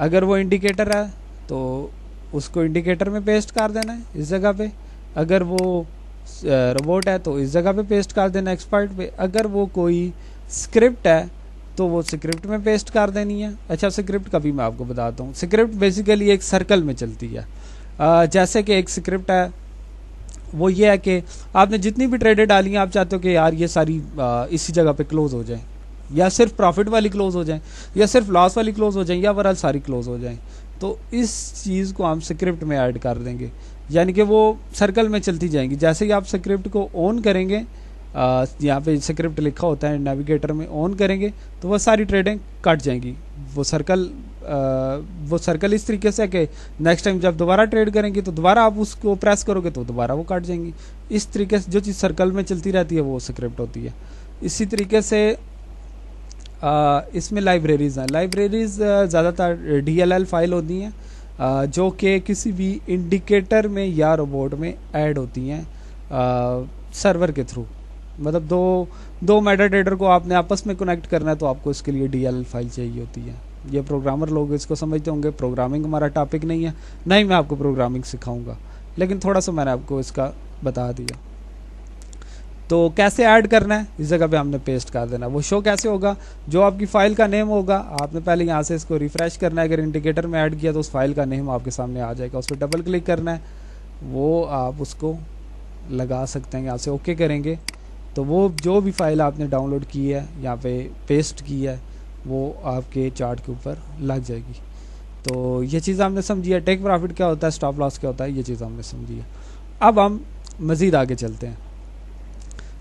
अगर वो इंडिकेटर है तो उसको इंडिकेटर में पेस्ट कर देना है इस जगह पे। अगर वो रोबोट है तो इस जगह पे पेस्ट कर देना एक्सपर्ट पे। अगर वो कोई स्क्रिप्ट है तो वो स्क्रिप्ट में पेस्ट कर देनी है। अच्छा, स्क्रिप्ट का भी मैं आपको बताता हूँ। स्क्रिप्ट बेसिकली एक सर्कल में चलती है। जैसे कि एक स्क्रिप्ट है वो ये है कि आपने जितनी भी ट्रेडें डाली हैं आप चाहते हो कि यार ये सारी इसी जगह पे क्लोज हो जाए, या सिर्फ प्रॉफिट वाली क्लोज हो जाए, या सिर्फ लॉस वाली क्लोज हो जाए, या ओवरऑल सारी क्लोज हो जाए। तो इस चीज़ को हम स्क्रिप्ट में ऐड कर देंगे, यानी कि वो सर्कल में चलती जाएंगी। जैसे ही आप स्क्रिप्ट को ऑन करेंगे, यहाँ पे स्क्रिप्ट लिखा होता है नेविगेटर में, ऑन करेंगे तो वह सारी ट्रेडें कट जाएंगी। वो सर्कल इस तरीके से है कि नेक्स्ट टाइम जब दोबारा ट्रेड करेंगे तो दोबारा आप उसको प्रेस करोगे तो दोबारा वो कट जाएंगी। इस तरीके से जो चीज़ सर्कल में चलती रहती है वो स्क्रिप्ट होती है। इसी तरीके से इसमें लाइब्रेरीज़ हैं। लाइब्रेरीज़ ज़्यादातर DLL फाइल होती हैं जो कि किसी भी इंडिकेटर में या रोबोट में ऐड होती हैं सर्वर के थ्रू। मतलब दो मेटा ट्रेडर को आपने आपस में कनेक्ट करना है तो आपको इसके लिए DLL फाइल चाहिए होती है। ये प्रोग्रामर लोग इसको समझते होंगे। प्रोग्रामिंग हमारा टॉपिक नहीं है, नहीं मैं आपको प्रोग्रामिंग सिखाऊंगा, लेकिन थोड़ा सा मैंने आपको इसका बता दिया। तो कैसे ऐड करना है, इस जगह पे हमने पेस्ट कर देना। वो शो कैसे होगा, जो आपकी फ़ाइल का नेम होगा आपने पहले यहाँ से इसको रिफ़्रेश करना है। अगर इंडिकेटर में ऐड किया तो उस फाइल का नेम आपके सामने आ जाएगा, उस पर डबल क्लिक करना है, वो आप उसको लगा सकते हैं। यहाँ से ओके करेंगे तो वो जो भी फाइल आपने डाउनलोड की है यहाँ पे पेस्ट की है वो आपके चार्ट के ऊपर लग जाएगी। तो ये चीज़ हमने समझी है, टेक प्रॉफिट क्या होता है, स्टॉप लॉस क्या होता है, ये चीज़ हमने समझी है। अब हम मज़ीद आगे चलते हैं।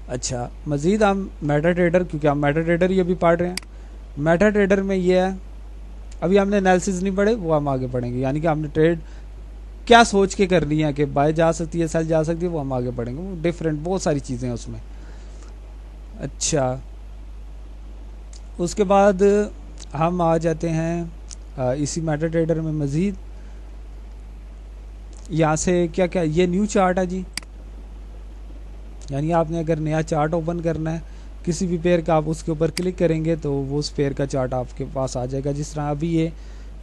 अच्छा, मज़ीद हम मेटा ट्रेडर, क्योंकि हम मेटा ट्रेडर ही अभी पढ़ रहे हैं। मेटा ट्रेडर में ये है, अभी हमने एनालिसिस नहीं पढ़े, वो हम आगे पढ़ेंगे। यानी कि हमने ट्रेड क्या सोच के करनी है कि बाय जा सकती है, सेल जा सकती है, वो हम आगे पढ़ेंगे। वो डिफरेंट बहुत सारी चीज़ें हैं उसमें। अच्छा, उसके बाद हम आ जाते हैं इसी मेटा ट्रेडर में मज़ीद। यहाँ से क्या क्या, ये न्यू चार्ट है जी, यानी आपने अगर नया चार्ट ओपन करना है किसी भी पेयर का, आप उसके ऊपर क्लिक करेंगे तो वो उस पेयर का चार्ट आपके पास आ जाएगा। जिस तरह अभी ये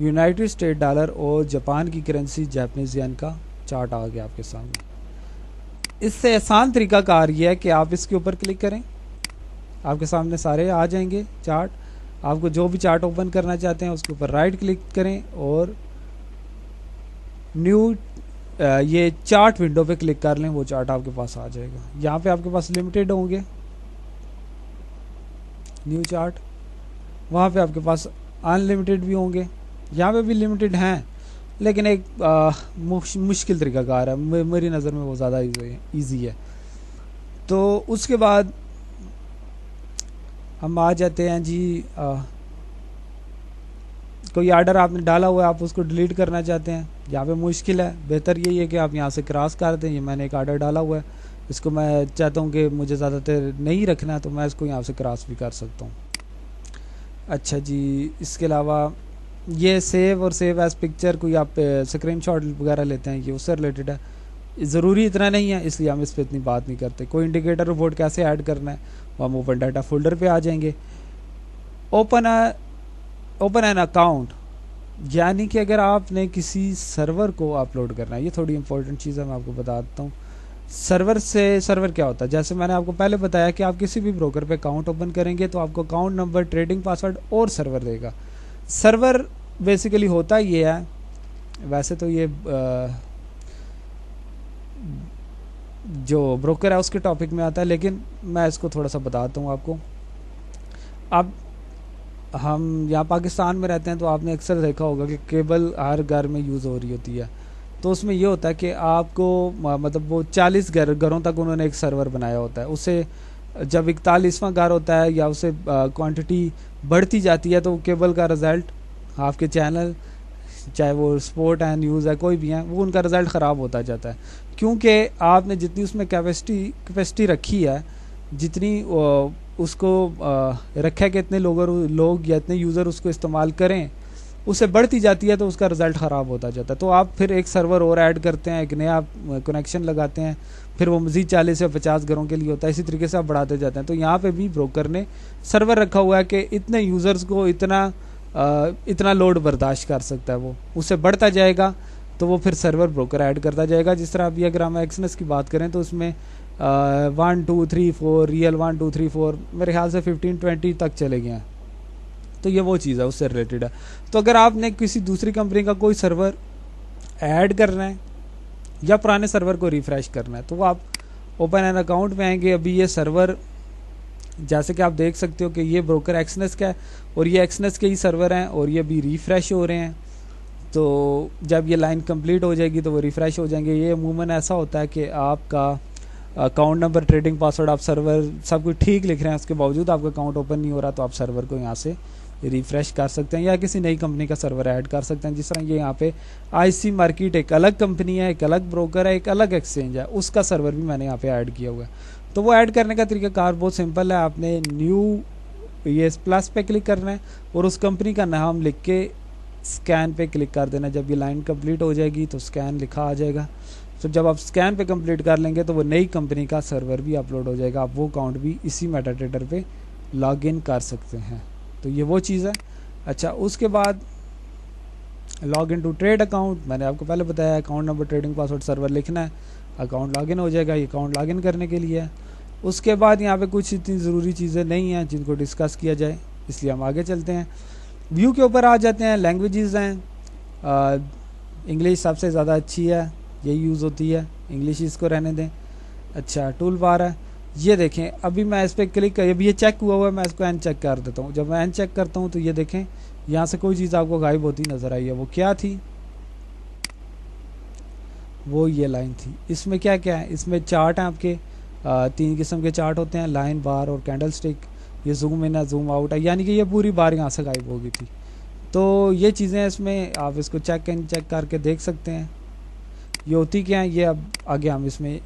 यूनाइटेड स्टेट डॉलर और जापान की करेंसी जापानीज येन का चार्ट आ गया आपके सामने। इससे आसान तरीका कार ये है कि आप इसके ऊपर क्लिक करें, आपके सामने सारे आ जाएंगे चार्ट। आपको जो भी चार्ट ओपन करना चाहते हैं उसके ऊपर राइट क्लिक करें और न्यू ये चार्ट विंडो पे क्लिक कर लें, वो चार्ट आपके पास आ जाएगा। यहाँ पे आपके पास लिमिटेड होंगे न्यू चार्ट, वहाँ पे आपके पास अनलिमिटेड भी होंगे, यहाँ पे भी लिमिटेड हैं। लेकिन एक मुश्किल तरीक़ाकार है, मेरी नज़र में वो ज़्यादा ईजी है। तो उसके बाद हम आ जाते हैं जी, कोई आर्डर आपने डाला हुआ है, आप उसको डिलीट करना चाहते हैं, यहाँ पे मुश्किल है। बेहतर यही है कि आप यहाँ से क्रॉस कर दें। ये मैंने एक आर्डर डाला हुआ है, इसको मैं चाहता हूँ कि मुझे ज़्यादातर नहीं रखना है, तो मैं इसको यहाँ से क्रॉस भी कर सकता हूँ। अच्छा जी, इसके अलावा ये सेव और सेव एज पिक्चर, कोई आप स्क्रीनशॉट वगैरह लेते हैं, ये उससे रिलेटेड है। ज़रूरी इतना नहीं है, इसलिए हम इस पर इतनी बात नहीं करते। कोई इंडिकेटर रिपोर्ट कैसे ऐड करना है, वो हम ओपन डाटा फोल्डर पे आ जाएंगे। ओपन एन अकाउंट, यानी कि अगर आपने किसी सर्वर को अपलोड करना है, ये थोड़ी इंपॉर्टेंट चीज़ है, मैं आपको बता देता हूँ। सर्वर क्या होता है, जैसे मैंने आपको पहले बताया कि आप किसी भी ब्रोकर पे अकाउंट ओपन करेंगे तो आपको अकाउंट नंबर, ट्रेडिंग पासवर्ड और सर्वर देगा। सर्वर बेसिकली होता ये है, वैसे तो ये जो ब्रोकर है उसके टॉपिक में आता है, लेकिन मैं इसको थोड़ा सा बताता हूँ आपको। अब हम यहाँ पाकिस्तान में रहते हैं, तो आपने अक्सर देखा होगा कि केबल हर घर में यूज़ हो रही होती है। तो उसमें ये होता है कि आपको मतलब वो 40 घरों तक उन्होंने एक सर्वर बनाया होता है। उससे जब 41वां घर होता है या उससे क्वांटिटी बढ़ती जाती है, तो केबल का रिज़ल्ट, आपके चैनल चाहे वो स्पोर्ट है, न्यूज़ है, कोई भी है, वो उनका रिज़ल्ट ख़राब होता जाता है, क्योंकि आपने जितनी उसमें कैपेसिटी रखी है, जितनी उसको रखा है कि इतने लोग या इतने यूज़र उसको इस्तेमाल करें, उससे बढ़ती जाती है, तो उसका रिज़ल्ट ख़राब होता जाता है। तो आप फिर एक सर्वर और ऐड करते हैं, एक नया कनेक्शन लगाते हैं, फिर वो मज़ीद 40 या 50 घरों के लिए होता है। इसी तरीके से आप बढ़ाते जाते हैं। तो यहाँ पे भी ब्रोकर ने सर्वर रखा हुआ है कि इतने यूज़र्स को इतना लोड बर्दाश्त कर सकता है, वो उससे बढ़ता जाएगा तो वो फिर सर्वर ब्रोकर ऐड करता जाएगा। जिस तरह अभी अगर हम एक्सनेस की बात करें, तो उसमें 1 2 3 4 रियल 1 2 3 4 मेरे ख्याल से 15-20 तक चले गए हैं। तो ये वो चीज़ है, उससे रिलेटेड है। तो अगर आपने किसी दूसरी कंपनी का कोई सर्वर ऐड करना है या पुराने सर्वर को रिफ़्रेश करना है, तो आप ओपन एन अकाउंट में आएंगे। अभी ये सर्वर, जैसे कि आप देख सकते हो कि ये ब्रोकर एक्सनेस का है और ये एक्सनेस के ही सर्वर हैं और ये भी रिफ़्रेश हो रहे हैं। तो जब ये लाइन कंप्लीट हो जाएगी तो वो रिफ़्रेश हो जाएंगे। ये अमूमन ऐसा होता है कि आपका अकाउंट नंबर, ट्रेडिंग पासवर्ड, आप सर्वर सब कुछ ठीक लिख रहे हैं, उसके बावजूद आपका अकाउंट ओपन नहीं हो रहा, तो आप सर्वर को यहाँ से रिफ़्रेश कर सकते हैं या किसी नई कंपनी का सर्वर ऐड कर सकते हैं। जिस तरह ये यहाँ पे आईसी मार्केट एक अलग कंपनी है, एक अलग ब्रोकर है, एक अलग एक्सचेंज है, उसका सर्वर भी मैंने यहाँ पे ऐड किया हुआ है। तो वो ऐड करने का तरीकाकार बहुत सिंपल है। आपने न्यू ये प्लस पे क्लिक करना है और उस कंपनी का नाम लिख के स्कैन पे क्लिक कर देना। जब ये लाइन कंप्लीट हो जाएगी तो स्कैन लिखा आ जाएगा। तो जब आप स्कैन पे कंप्लीट कर लेंगे तो वो नई कंपनी का सर्वर भी अपलोड हो जाएगा। आप वो अकाउंट भी इसी मेटाडेटा पे लॉगिन कर सकते हैं। तो ये वो चीज़ है। अच्छा, उसके बाद log in to trade account, मैंने आपको पहले बताया, account number, trading password, server लिखना है, अकाउंट लॉगिन हो जाएगा। ये अकाउंट लॉगिन करने के लिए है। उसके बाद यहाँ पे कुछ इतनी ज़रूरी चीज़ें नहीं हैं जिनको डिस्कस किया जाए, इसलिए हम आगे चलते हैं। व्यू के ऊपर आ जाते हैं। लैंग्वेजेस हैं, इंग्लिश सबसे ज़्यादा अच्छी है, यही यूज़ होती है, इंग्लिश इसको रहने दें। अच्छा, टूल बार है, ये देखें। अभी मैं इस पर क्लिक कर, अभी ये चेक हुआ हुआ है, मैं इसको एन चेक कर देता हूँ। जब मैं एन चेक करता हूँ तो ये देखें, यहाँ से कोई चीज़ आपको गायब होती नज़र आई है। वो क्या थी? वो ये लाइन थी। इसमें क्या क्या है? इसमें चार्ट हैं आपके, 3 किस्म के चार्ट होते हैं, लाइन, बार और कैंडल स्टिक। ये जूम इन है, जूम आउट है, यानी कि ये पूरी बार यहाँ से गायब हो गई थी। तो ये चीज़ें इसमें आप इसको चेक इन चेक करके देख सकते हैं। ये होती क्या है, ये अब आगे हम इसमें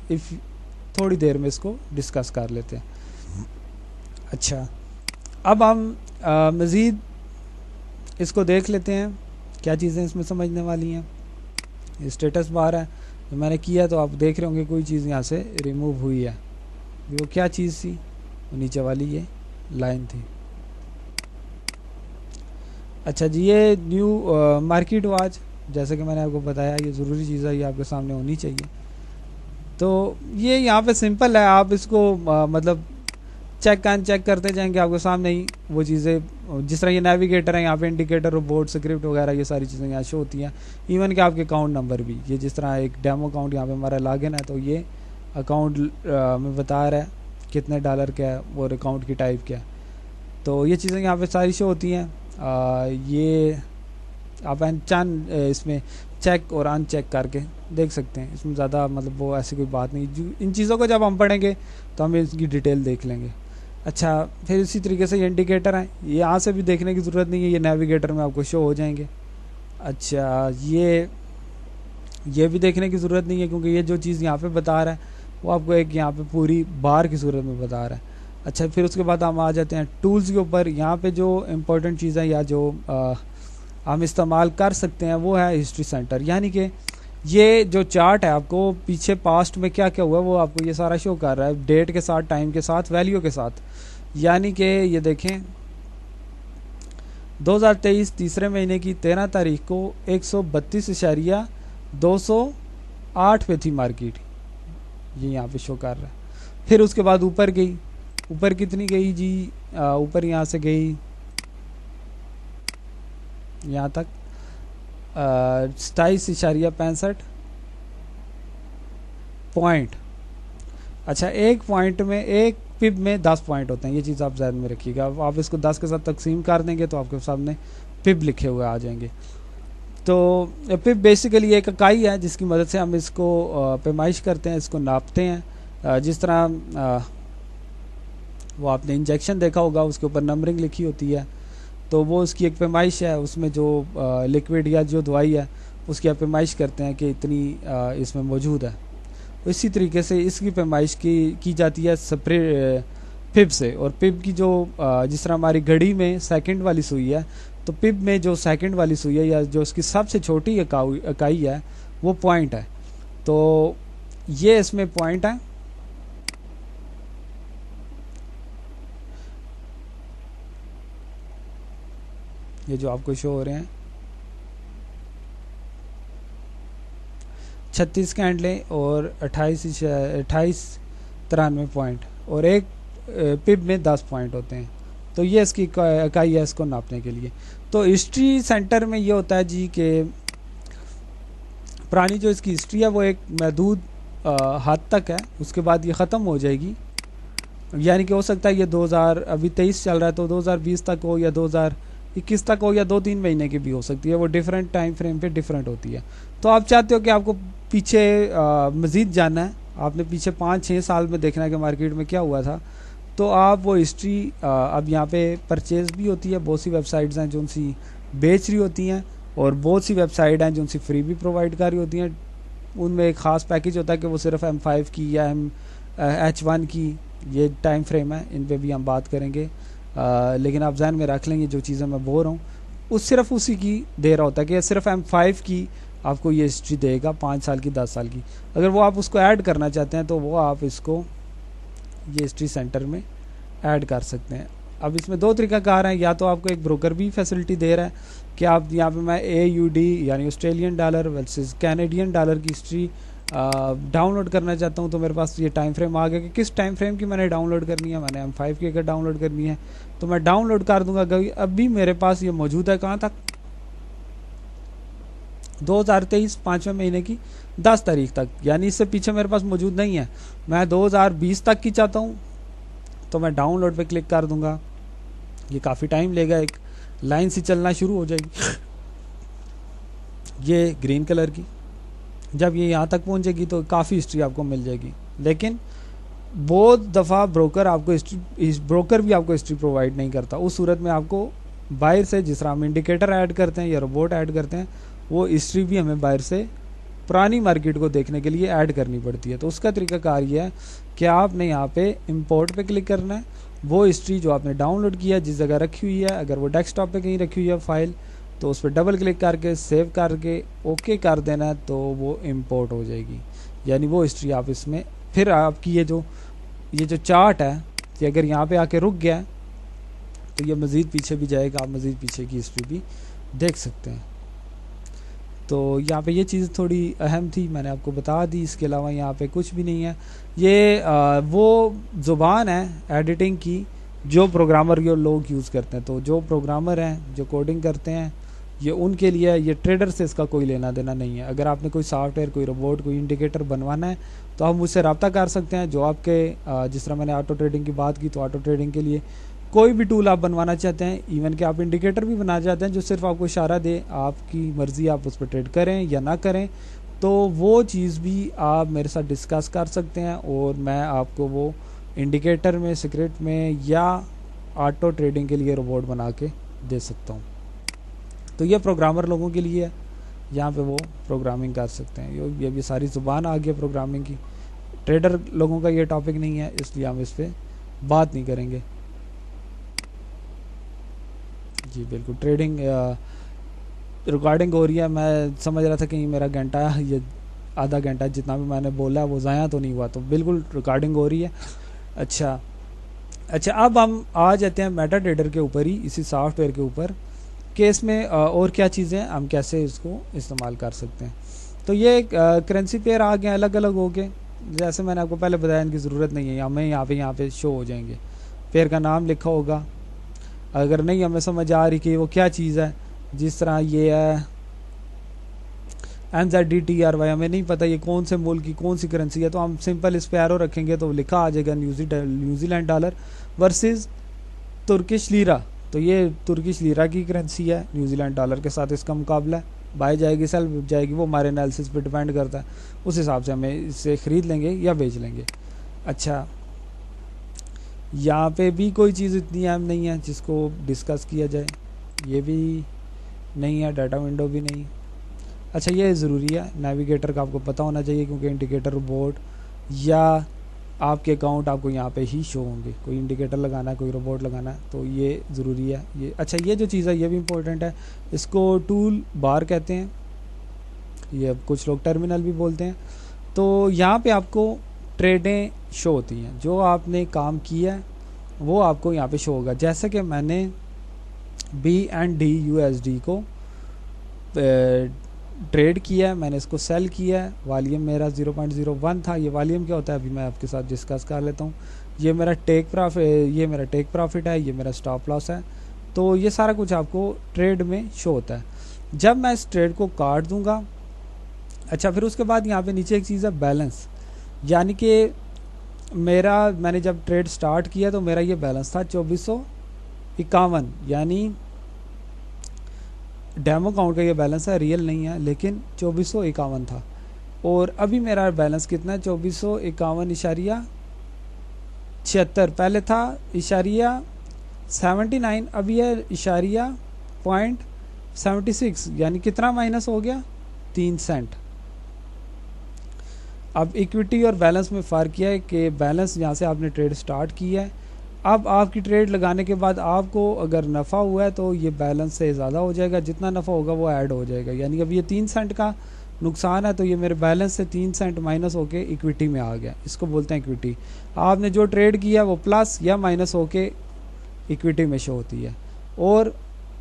थोड़ी देर में इसको डिस्कस कर लेते हैं। अच्छा, अब हम मज़ीद इसको देख लेते हैं, क्या चीज़ें इसमें समझने वाली हैं। ये स्टेटस बार है, जो मैंने किया तो आप देख रहे होंगे कोई चीज़ यहाँ से रिमूव हुई है। वो क्या चीज़ थी? वो नीचे वाली ये लाइन थी। अच्छा जी, ये न्यू मार्केट वॉच, जैसे कि मैंने आपको बताया, ये ज़रूरी चीज़ है, ये आपके सामने होनी चाहिए। तो ये यहाँ पे सिंपल है, आप इसको मतलब चेक करते जाएंगे, आपके सामने ही वो चीज़ें, जिस तरह ये नेविगेटर है, यहाँ पे इंडिकेटर, रोबोट, स्क्रिप्ट वगैरह, ये सारी चीज़ें यहाँ शो होती हैं। इवन कि आपके अकाउंट नंबर भी, ये जिस तरह एक डेमो अकाउंट यहाँ पे हमारा लॉगिन है, तो ये अकाउंट में बता रहा है कितने डॉलर का है और अकाउंट की टाइप क्या है। तो ये चीज़ें यहाँ पे सारी शो होती हैं। ये आप इसमें चेक और अनचेक करके देख सकते हैं। इसमें ज़्यादा मतलब वो ऐसी कोई बात नहीं, इन चीज़ों को जब हम पढ़ेंगे तो हम इसकी डिटेल देख लेंगे। अच्छा, फिर इसी तरीके से ये इंडिकेटर हैं, ये यहाँ से भी देखने की ज़रूरत नहीं है, ये नेविगेटर में आपको शो हो जाएंगे। अच्छा, ये भी देखने की ज़रूरत नहीं है, क्योंकि ये जो चीज़ यहाँ पे बता रहा है वो आपको एक यहाँ पे पूरी बार की सूरत में बता रहा है। अच्छा, फिर उसके बाद हम आ जाते हैं टूल्स के ऊपर। यहाँ पे जो इम्पोर्टेंट चीज़ है या जो हम इस्तेमाल कर सकते हैं वो है हिस्ट्री सेंटर। यानी कि ये जो चार्ट है आपको पीछे पास्ट में क्या क्या हुआ वो आपको ये सारा शो कर रहा है, डेट के साथ, टाइम के साथ, वैल्यू के साथ। यानी कि ये देखें 2023 तीसरे महीने की 13 तारीख को 132.208 पे थी मार्केट, ये यहाँ पे शो कर रहा है। फिर उसके बाद ऊपर गई, ऊपर कितनी गई जी, ऊपर यहाँ से गई यहाँ तक 27.65 पॉइंट। अच्छा, एक पॉइंट में, एक पिप में 10 पॉइंट होते हैं, ये चीज़ आप ध्यान में रखिएगा। आप इसको 10 के साथ तकसीम कर देंगे तो आपके सामने पिप लिखे हुए आ जाएंगे। तो पिप बेसिकली एक इकाई है जिसकी मदद से हम इसको पैमाइश करते हैं, इसको नापते हैं। जिस तरह वो आपने इंजेक्शन देखा होगा, उसके ऊपर नंबरिंग लिखी होती है, तो वो उसकी एक पैमाइश है। उसमें जो लिक्विड या जो दवाई है उसकी आप पैमाइश करते हैं कि इतनी इसमें मौजूद है। इसी तरीके से इसकी पैमाइश की जाती है स्प्रे पिप से। और पिप की जो जिस तरह हमारी घड़ी में सेकंड वाली सुई है, तो पिप में जो सेकंड वाली सुई है या जो उसकी सबसे छोटी इकाई है वो पॉइंट है। तो ये इसमें पॉइंट है। ये जो आपको शो हो रहे हैं 36 कैंडलें और 2893 पॉइंट, और एक पिप में 10 पॉइंट होते हैं। तो ये इसकी इकाई है इसको नापने के लिए। तो हिस्ट्री सेंटर में ये होता है जी कि पुरानी जो इसकी हिस्ट्री है वो एक महदूद हद तक है, उसके बाद ये ख़त्म हो जाएगी। यानी कि हो सकता है ये 2000 अभी 23 चल रहा है तो 2020 तक हो या 2021 तक हो या 2-3 महीने की भी हो सकती है, वो डिफरेंट टाइम फ्रेम पे डिफरेंट होती है। तो आप चाहते हो कि आपको पीछे मज़ीद जानना है, आपने पीछे 5-6 साल में देखना है कि मार्केट में क्या हुआ था, तो आप वो हिस्ट्री अब यहाँ पे परचेज भी होती है। बहुत सी वेबसाइट्स हैं जो उनसी बेच रही होती हैं, और बहुत सी वेबसाइट हैं जो उनसी फ्री भी प्रोवाइड कर रही होती हैं। उनमें एक ख़ास पैकेज होता है कि वो सिर्फ M5 की या H1 की ये टाइम फ्रेम है, इन पे भी हम बात करेंगे। लेकिन आप ध्यान में रख लेंगे जो चीज़ें मैं बोल रहा हूँ सिर्फ उसी की दे रहा होता है कि सिर्फ M5 की आपको ये हिस्ट्री देगा 5 साल की, 10 साल की। अगर वो आप उसको ऐड करना चाहते हैं तो वो आप इसको ये हिस्ट्री सेंटर में ऐड कर सकते हैं। अब इसमें 2 तरीक़ाकार हैं, या तो आपको एक ब्रोकर भी फैसिलिटी दे रहा है कि आप यहाँ पे मैं AUD यानी Australian dollar versus Canadian dollar की हिस्ट्री डाउनलोड करना चाहता हूँ, तो मेरे पास ये टाइम फ्रेम आ गया कि किस टाइम फ्रेम की मैंने डाउनलोड करनी है। मैंने M5 की अगर डाउनलोड करनी है तो मैं डाउनलोड कर दूंगा। अभी मेरे पास ये मौजूद है कहाँ तक, 2023 5वें महीने की 10 तारीख तक, यानी इससे पीछे मेरे पास मौजूद नहीं है। मैं 2020 तक की चाहता हूँ तो मैं डाउनलोड पे क्लिक कर दूंगा। ये काफ़ी टाइम लेगा, एक लाइन सी चलना शुरू हो जाएगी ये ग्रीन कलर की। जब ये यहाँ तक पहुँचेगी तो काफ़ी हिस्ट्री आपको मिल जाएगी। लेकिन बहुत दफ़ा ब्रोकर भी आपको हिस्ट्री प्रोवाइड नहीं करता। उस सूरत में आपको बाहर से, जिस तरह हम इंडिकेटर ऐड करते हैं या रोबोट ऐड करते हैं, वो हिस्ट्री भी हमें बाहर से पुरानी मार्केट को देखने के लिए ऐड करनी पड़ती है। तो उसका तरीकाकार ये है कि आपने यहाँ पे इंपोर्ट पे क्लिक करना है। वो हिस्ट्री जो आपने डाउनलोड किया जिस जगह रखी हुई है, अगर वो डेस्कटॉप पे कहीं रखी हुई है फाइल, तो उस पर डबल क्लिक करके सेव करके ओके कर देना है, तो वो इंपोर्ट हो जाएगी। यानी वो हिस्ट्री आप इसमें, फिर आपकी ये जो चार्ट है कि अगर यहाँ पे आके रुक गया तो ये मज़ीद पीछे भी जाएगा, आप मज़ीद पीछे की हिस्ट्री भी देख सकते हैं। तो यहाँ पे ये चीज़ थोड़ी अहम थी, मैंने आपको बता दी। इसके अलावा यहाँ पे कुछ भी नहीं है। ये वो ज़ुबान है एडिटिंग की जो प्रोग्रामर ये लोग यूज़ करते हैं। तो जो प्रोग्रामर हैं जो कोडिंग करते हैं ये उनके लिए, ये ट्रेडर से इसका कोई लेना देना नहीं है। अगर आपने कोई सॉफ्टवेयर, कोई रोबोट, कोई इंडिकेटर बनवाना है तो आप मुझसे रब्ता कर सकते हैं। जो आपके जिस तरह मैंने ऑटो ट्रेडिंग की बात की, तो ऑटो ट्रेडिंग के लिए कोई भी टूल आप बनवाना चाहते हैं, इवन कि आप इंडिकेटर भी बनाना चाहते हैं जो सिर्फ आपको इशारा दे, आपकी मर्ज़ी आप उस पर ट्रेड करें या ना करें, तो वो चीज़ भी आप मेरे साथ डिस्कस कर सकते हैं और मैं आपको वो इंडिकेटर में, सीक्रेट में या ऑटो ट्रेडिंग के लिए रोबोट बना के दे सकता हूँ। तो ये प्रोग्रामर लोगों के लिए है, यहाँ पे वो प्रोग्रामिंग कर सकते हैं। ये भी सारी ज़ुबान आ गई प्रोग्रामिंग की। ट्रेडर लोगों का ये टॉपिक नहीं है, इसलिए हम इस पर बात नहीं करेंगे। जी बिल्कुल, ट्रेडिंग रिकॉर्डिंग हो रही है। मैं समझ रहा था कि मेरा घंटा, ये आधा घंटा जितना भी मैंने बोला वो ज़ाया तो नहीं हुआ, तो बिल्कुल रिकॉर्डिंग हो रही है। अच्छा, अब हम आ जाते हैं मेटा ट्रेडर के ऊपर ही, इसी सॉफ्टवेयर के ऊपर, कि इसमें और क्या चीज़ें हम कैसे इसको इस्तेमाल कर सकते हैं। तो ये करेंसी पेयर आ गए, अलग अलग हो गए। जैसे मैंने आपको पहले बताया, इनकी ज़रूरत नहीं है, हमें यहाँ पे शो हो जाएंगे, पेयर का नाम लिखा होगा। अगर नहीं हमें समझ आ रही कि वो क्या चीज़ है, जिस तरह ये है NZDTRY, हमें नहीं पता ये कौन से मुल्क की कौन सी करेंसी है, तो हम सिंपल इस पे एरो रखेंगे तो लिखा आ जाएगा New Zealand dollar versus Turkish lira. तो ये तुर्किश लीरा की करेंसी है, न्यूजीलैंड डॉलर के साथ इसका मुकाबला है। बाय जाएगी, सेल जाएगी, वो हमारे एनालिसिस पे डिपेंड करता है, उस हिसाब से हमें इसे ख़रीद लेंगे या बेच लेंगे। अच्छा, यहाँ पे भी कोई चीज़ इतनी अहम नहीं है जिसको डिस्कस किया जाए, ये भी नहीं है, डाटा विंडो भी नहीं। अच्छा, ये ज़रूरी है, नेविगेटर का आपको पता होना चाहिए, क्योंकि इंडिकेटर रोबोट या आपके अकाउंट आपको यहाँ पे ही शो होंगे। कोई इंडिकेटर लगाना है, कोई रोबोट लगाना है, तो ये ज़रूरी है। ये अच्छा, ये जो चीज़ है ये भी इम्पोर्टेंट है, इसको टूल बार कहते हैं, ये कुछ लोग टर्मिनल भी बोलते हैं। तो यहाँ पे आपको ट्रेडें शो होती हैं, जो आपने काम किया है वो आपको यहाँ पे शो होगा। जैसे कि मैंने BND USD को ट्रेड किया है, मैंने इसको सेल किया है, वॉल्यूम मेरा 0.01 था। ये वॉल्यूम क्या होता है अभी मैं आपके साथ डिस्कस कर लेता हूँ। ये मेरा टेक प्रॉफिट है, ये मेरा स्टॉप लॉस है। तो ये सारा कुछ आपको ट्रेड में शो होता है। जब मैं इस ट्रेड को काट दूंगा, अच्छा, फिर उसके बाद यहाँ पे नीचे एक चीज़ है बैलेंस, यानी कि मैंने जब ट्रेड स्टार्ट किया तो मेरा ये बैलेंस था 2451, यानी डेमो काउंट का ये बैलेंस है, रियल नहीं है, लेकिन 2451 था। और अभी मेरा बैलेंस कितना है, 2451.76। पहले था इशारिया 79, अभी है इशारिया .76, यानी कितना माइनस हो गया, 3 सेंट। अब इक्विटी और बैलेंस में फ़र्क किया है कि बैलेंस यहाँ से आपने ट्रेड स्टार्ट की है, अब आपकी ट्रेड लगाने के बाद आपको अगर नफ़ा हुआ है तो ये बैलेंस से ज़्यादा हो जाएगा, जितना नफ़ा होगा वो ऐड हो जाएगा। यानी अब ये 3 सेंट का नुकसान है, तो ये मेरे बैलेंस से 3 सेंट माइनस होके इक्विटी में आ गया, इसको बोलते हैं इक्विटी। आपने जो ट्रेड किया वो प्लस या माइनस होके इक्विटी में शो होती है, और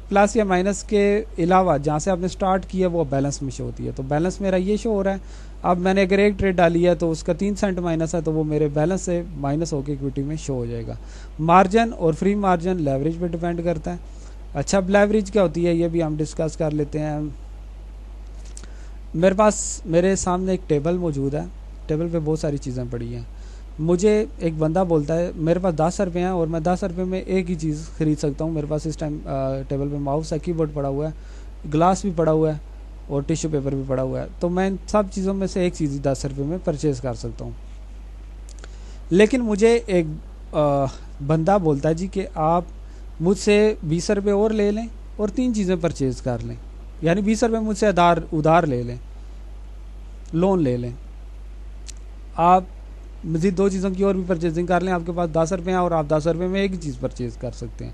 प्लस या माइनस के अलावा जहाँ से आपने स्टार्ट किया वो बैलेंस में शो होती है। तो बैलेंस मेरा ये शो हो रहा है। अब मैंने अगर एक ट्रेड डाली है तो उसका 3 सेंट माइनस है, तो वो मेरे बैलेंस से माइनस होकर इक्विटी में शो हो जाएगा। मार्जिन और फ्री मार्जिन लेवरेज पे डिपेंड करता है। अच्छा, अब लेवरेज क्या होती है ये भी हम डिस्कस कर लेते हैं। मेरे सामने एक टेबल मौजूद है, टेबल पे बहुत सारी चीज़ें पड़ी हैं। मुझे एक बंदा बोलता है मेरे पास 10 रुपये हैं और मैं 10 रुपये में एक ही चीज़ ख़रीद सकता हूँ। मेरे पास इस टाइम टेबल पे माउस है, कीबोर्ड पड़ा हुआ है, ग्लास भी पड़ा हुआ है और टिश्यू पेपर भी पड़ा हुआ है। तो मैं इन सब चीज़ों में से एक चीज़ 10 रुपये में परचेज़ कर सकता हूँ। लेकिन मुझे एक बंदा बोलता है जी कि आप मुझसे 20 रुपये और ले लें और 3 चीज़ें परचेज़ कर लें, यानी 20 रुपये मुझसे उधार ले लें, लोन ले लें। आप मज़ीद 2 चीज़ों की और भी परचेजिंग कर लें, आपके पास 10 रुपये हैं और आप 10 रुपये में एक ही चीज़ परचेज़ कर सकते हैं।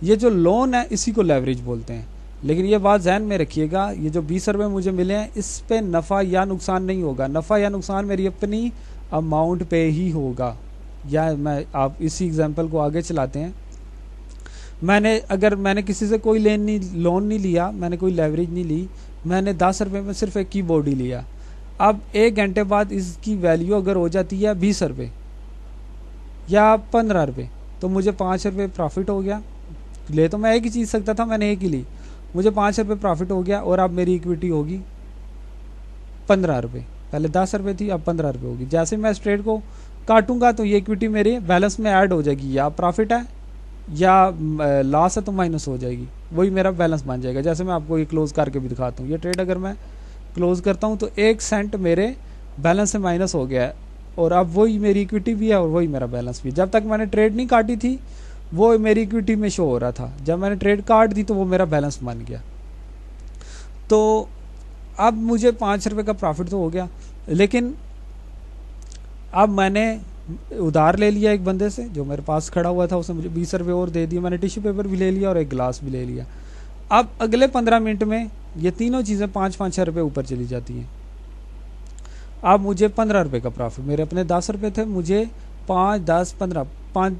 ये जो लोन है इसी को लेवरेज बोलते हैं। लेकिन ये बात ज़हन में रखिएगा, ये जो 20 रुपये मुझे मिले हैं इस पे नफ़ा या नुकसान नहीं होगा। नफ़ा या नुकसान मेरी अपनी अमाउंट पे ही होगा। या आप इसी एग्जांपल को आगे चलाते हैं। मैंने किसी से कोई लोन नहीं लिया, मैंने कोई लेवरेज नहीं ली, मैंने 10 रुपये में सिर्फ एक कीबोर्ड ही लिया। अब 1 घंटे बाद इसकी वैल्यू अगर हो जाती है 20 रुपये या 15 रुपये, तो मुझे 5 रुपये प्रॉफिट हो गया। ले तो मैं एक ही चीज़ सकता था, मैंने एक ही ली, मुझे 5 रुपये प्रॉफिट हो गया और अब मेरी इक्विटी होगी 15 रुपये। पहले 10 रुपये थी, अब 15 रुपये होगी। जैसे मैं इस ट्रेड को काटूंगा तो ये इक्विटी मेरे बैलेंस में ऐड हो जाएगी, या प्रॉफिट है या लॉस है तो माइनस हो जाएगी, वही मेरा बैलेंस बन जाएगा। जैसे मैं आपको ये क्लोज करके भी दिखाता हूँ, ये ट्रेड अगर मैं क्लोज करता हूँ तो 1 सेंट मेरे बैलेंस से माइनस हो गया है, और अब वही मेरी इक्विटी भी है और वही मेरा बैलेंस भी। जब तक मैंने ट्रेड नहीं काटी थी वो मेरी इक्विटी में शो हो रहा था, जब मैंने ट्रेड काट दी तो वो मेरा बैलेंस बन गया। तो अब मुझे 5 रुपये का प्रॉफिट तो हो गया, लेकिन अब मैंने उधार ले लिया एक बंदे से जो मेरे पास खड़ा हुआ था, उसने मुझे 20 रुपये और दे दिए, मैंने टिश्यू पेपर भी ले लिया और एक गिलास भी ले लिया। अब अगले 15 मिनट में ये तीनों चीज़ें 5-5 रुपये ऊपर चली जाती हैं। अब मुझे 15 रुपये का प्रॉफिट, मेरे अपने 10 रुपये थे, मुझे 5, 10, 15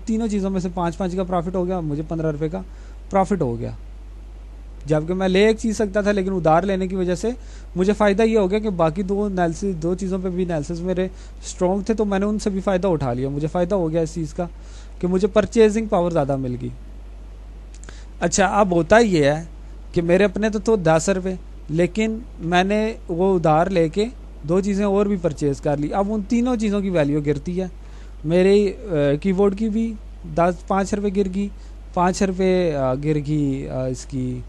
तीनों चीज़ों में से 5-5 का प्रॉफिट हो गया, मुझे 15 रुपये का प्रॉफिट हो गया। जबकि मैं ले एक चीज़ सकता था, लेकिन उधार लेने की वजह से मुझे फ़ायदा ये हो गया कि बाकी दो चीज़ों पे भी एनालिसिस मेरे स्ट्रॉन्ग थे, तो मैंने उनसे भी फ़ायदा उठा लिया। मुझे फ़ायदा हो गया इस चीज़ का कि मुझे परचेजिंग पावर ज़्यादा मिल गई। अच्छा, अब होता ये है कि मेरे अपने तो 10 रुपये, लेकिन मैंने वो उधार लेके 2 चीज़ें और भी परचेज़ कर ली। अब उन तीनों चीज़ों की वैल्यू गिरती है। मेरी कीबोर्ड की भी 5 रुपये गिर गई, 5 रुपये गिर गई इसकी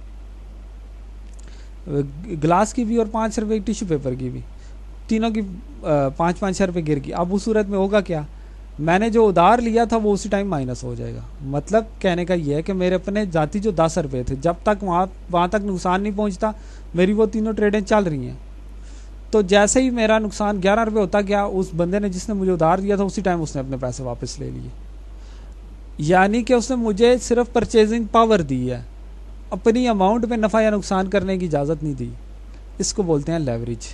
ग्लास की भी, और 5 रुपये टिश्यू पेपर की भी, तीनों की 5-5 रुपये गिर गई। अब उस सूरत में होगा क्या, मैंने जो उधार लिया था वो उसी टाइम माइनस हो जाएगा। मतलब कहने का ये है कि मेरे अपने जाती जो 10 रुपये थे, जब तक वहाँ तक नुकसान नहीं पहुँचता मेरी वो तीनों ट्रेडें चल रही हैं। तो जैसे ही मेरा नुकसान 11 रुपये होता गया, उस बंदे ने जिसने मुझे उधार दिया था उसी टाइम उसने अपने पैसे वापस ले लिए। यानी कि उसने मुझे सिर्फ परचेजिंग पावर दी है, अपनी अमाउंट में नफ़ा या नुकसान करने की इजाज़त नहीं दी। इसको बोलते हैं लेवरेज।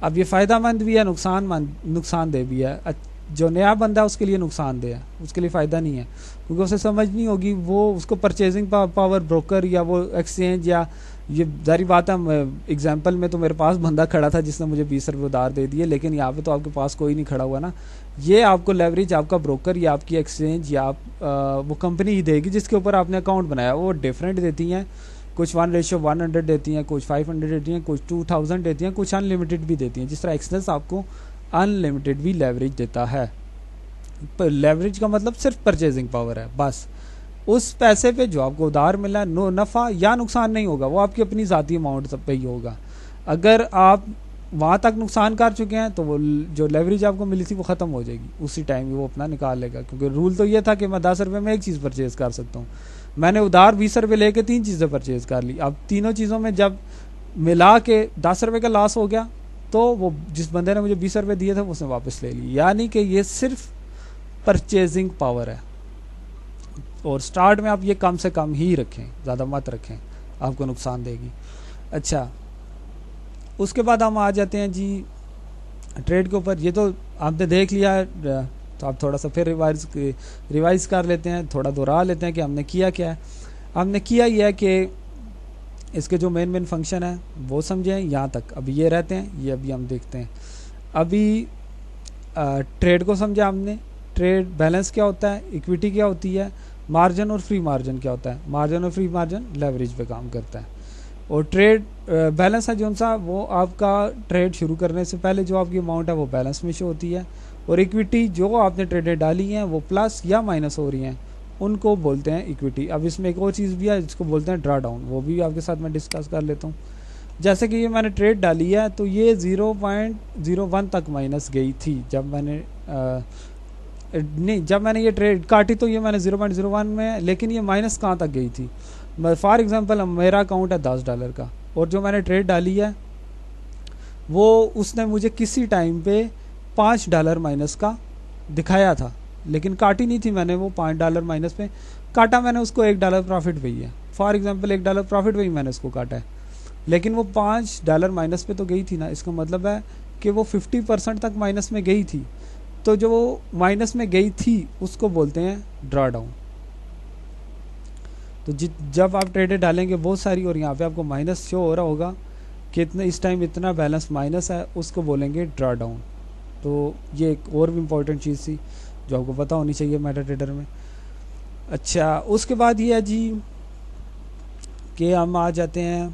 अब ये फ़ायदामंद भी है, नुकसानदेह भी है। जो नया बंदा है उसके लिए नुकसानदेह है, उसके लिए फ़ायदा नहीं है, क्योंकि उसे समझ नहीं होगी, वो उसको परचेजिंग पावर ब्रोकर या वो एक्सचेंज, या ये जारी बात है। एग्जांपल में तो मेरे पास बंदा खड़ा था जिसने मुझे 20 रुपये उधार दे दिए, लेकिन यहाँ पे तो आपके पास कोई नहीं खड़ा हुआ ना। ये आपको लेवरेज आपका ब्रोकर या आपकी एक्सचेंज या वो कंपनी ही देगी जिसके ऊपर आपने अकाउंट बनाया। वो डिफरेंट देती हैं, कुछ 1:100 देती हैं, कुछ 500 देती हैं, कुछ 2000 देती हैं, कुछ अनलिमिटेड भी देती हैं। जिस तरह एक्सेस आपको अनलिमिटेड भी लेवरेज देता है। पर लेवरेज का मतलब सिर्फ परचेजिंग पावर है, बस उस पैसे पे जो आपको उधार मिला है, नफ़ा या नुकसान नहीं होगा, वो आपकी अपनी ज़ाती अमाउंट पे ही होगा। अगर आप वहाँ तक नुकसान कर चुके हैं तो वो जो लेवरेज आपको मिली थी वो ख़त्म हो जाएगी, उसी टाइम वो अपना निकाल लेगा। क्योंकि रूल तो ये था कि मैं 10 रुपये में एक चीज़ परचेज़ कर सकता हूँ, मैंने उधार 20 रुपये लेके 3 चीज़ें परचेज़ कर ली। अब तीनों चीज़ों में जब मिला के 10 रुपये का लॉस हो गया, तो वो जिस बंदे ने मुझे 20 रुपये दिए थे उसने वापस ले ली। यानी कि ये सिर्फ परचेजिंग पावर है। और स्टार्ट में आप ये कम से कम ही रखें, ज़्यादा मत रखें, आपको नुकसान देगी। अच्छा, उसके बाद हम आ जाते हैं जी ट्रेड के ऊपर। ये तो आपने देख लिया है, तो आप थोड़ा सा फिर रिवाइज कर लेते हैं, थोड़ा दोहरा लेते हैं कि हमने किया क्या है। हमने किया ये है कि इसके जो मेन फंक्शन है वो समझें, यहाँ तक अभी ये रहते हैं, ये अभी हम देखते हैं। अभी ट्रेड को समझा हमने, ट्रेड बैलेंस क्या होता है, इक्विटी क्या होती है, मार्जिन और फ्री मार्जिन क्या होता है। मार्जिन और फ्री मार्जिन लेवरेज पे काम करता है। और ट्रेड बैलेंस है जो सा, वो आपका ट्रेड शुरू करने से पहले जो आपकी अमाउंट है वो बैलेंस में शो होती है। और इक्विटी जो आपने ट्रेडें डाली हैं वो प्लस या माइनस हो रही हैं, उनको बोलते हैं इक्विटी। अब इसमें एक और चीज़ भी है जिसको बोलते हैं ड्रा डाउन, वो भी आपके साथ मैं डिस्कस कर लेता हूँ। जैसे कि ये मैंने ट्रेड डाली है तो ये 0.01 तक माइनस गई थी। जब मैंने जब मैंने ये ट्रेड काटी तो ये मैंने 0.01 में, लेकिन ये माइनस कहाँ तक गई थी। फॉर एग्जांपल मेरा अकाउंट है $10 का, और जो मैंने ट्रेड डाली है वो उसने मुझे किसी टाइम पे $5 माइनस का दिखाया था, लेकिन काटी नहीं थी मैंने वो $5 माइनस पे काटा, मैंने उसको $1 प्रॉफिट पे ही है। फॉर एग्जांपल $1 प्रॉफिट पे ही मैंने उसको काटा है, लेकिन वो $5 माइनस पे तो गई थी ना। इसका मतलब है कि वो 50% तक माइनस में गई थी। तो जो वो माइनस में गई थी उसको बोलते हैं ड्रा डाउन। तो जब आप ट्रेडें डालेंगे बहुत सारी और यहाँ पे आपको माइनस शो हो रहा होगा कि इतना इस टाइम इतना बैलेंस माइनस है, उसको बोलेंगे ड्रा डाउन। तो ये एक और भी इम्पोर्टेंट चीज़ थी जो आपको पता होनी चाहिए मेटा ट्रेडर में। अच्छा, उसके बाद ये है जी कि हम आ जाते हैं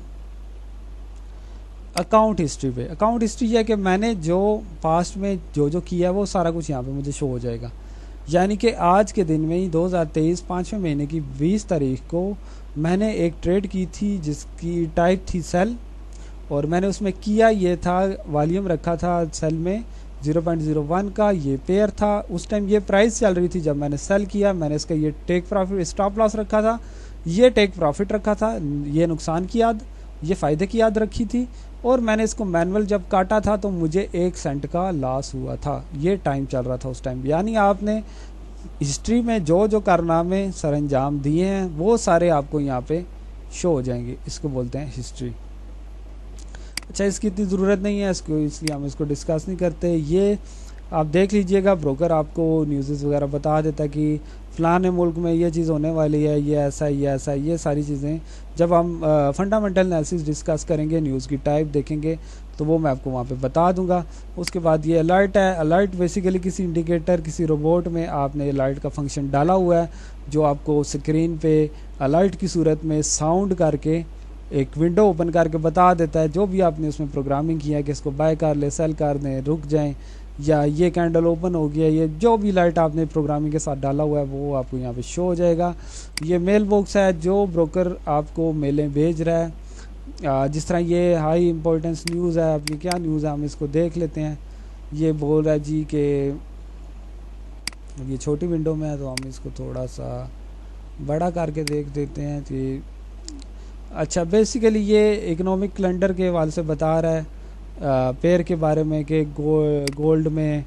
अकाउंट हिस्ट्री पे। अकाउंट हिस्ट्री है कि मैंने जो पास्ट में जो किया है वो सारा कुछ यहाँ पे मुझे शो हो जाएगा। यानी कि आज के दिन में ही 2023 5वें महीने की 20 तारीख को मैंने एक ट्रेड की थी जिसकी टाइप थी सेल, और मैंने उसमें किया ये था, वॉल्यूम रखा था सेल में 0.01 का, ये पेयर था। उस टाइम ये प्राइस चल रही थी जब मैंने सेल किया, मैंने इसका ये टेक प्रॉफिट स्टॉप लॉस रखा था, ये टेक प्रॉफिट रखा था, ये नुकसान की याद, ये फ़ायदे की याद रखी थी, और मैंने इसको मैनुअल जब काटा था तो मुझे 1 सेंट का लॉस हुआ था। ये टाइम चल रहा था उस टाइम। यानी आपने हिस्ट्री में जो जो कारनामे सर अंजाम दिए हैं वो सारे आपको यहाँ पे शो हो जाएंगे। इसको बोलते हैं हिस्ट्री। अच्छा, इसकी इतनी ज़रूरत नहीं है इसको, इसलिए हम इसको डिस्कस नहीं करते। ये आप देख लीजिएगा, ब्रोकर आपको न्यूज़ वगैरह बता देता है कि फ़लाने मुल्क में ये चीज़ होने वाली है, ये ऐसा है, ये ऐसा है, ये सारी चीज़ें। जब हम फंडामेंटल एनालिसिस डिस्कस करेंगे, न्यूज़ की टाइप देखेंगे, तो वो मैं आपको वहाँ पे बता दूंगा। उसके बाद ये अलर्ट है। अलर्ट बेसिकली किसी इंडिकेटर, किसी रोबोट में आपने अलर्ट का फंक्शन डाला हुआ है, जो आपको स्क्रीन पे अलर्ट की सूरत में साउंड करके एक विंडो ओपन करके बता देता है जो भी आपने उसमें प्रोग्रामिंग किया है कि इसको बाय कर ले, सेल कर दें, रुक जाएं, या ये कैंडल ओपन हो गया, ये जो भी लाइट आपने प्रोग्रामिंग के साथ डाला हुआ है वो आपको यहाँ पे शो हो जाएगा। ये मेल बॉक्स है जो ब्रोकर आपको मेलें भेज रहा है। जिस तरह ये हाई इम्पोर्टेंस न्यूज़ है, अब ये क्या न्यूज़ है हम इसको देख लेते हैं। ये बोल रहा है जी कि ये छोटी विंडो में है तो हम इसको थोड़ा सा बड़ा करके देख देते हैं कि अच्छा, बेसिकली ये इकोनॉमिक कैलेंडर के हवाले से बता रहा है पेयर के बारे में कि गोल्ड में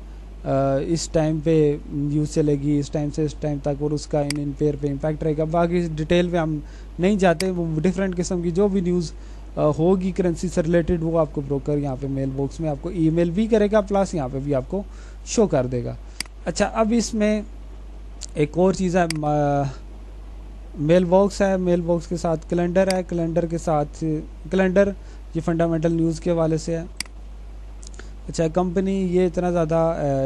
इस टाइम पे न्यूज़ चलेगी, इस टाइम से इस टाइम तक, और उसका इन पेयर पे इम्पैक्ट रहेगा। बाकी डिटेल पे हम नहीं जाते। वो डिफरेंट किस्म की जो भी न्यूज़ होगी करेंसी से रिलेटेड वो आपको ब्रोकर यहाँ पे मेल बॉक्स में आपको ईमेल भी करेगा, प्लस यहाँ पे भी आपको शो कर देगा। अच्छा, अब इसमें एक और चीज़ है, मेल बॉक्स है, मेल बॉक्स के साथ कैलेंडर है, कैलेंडर के साथ कैलेंडर ये फंडामेंटल न्यूज़ के हवाले से है। अच्छा, कंपनी ये इतना ज़्यादा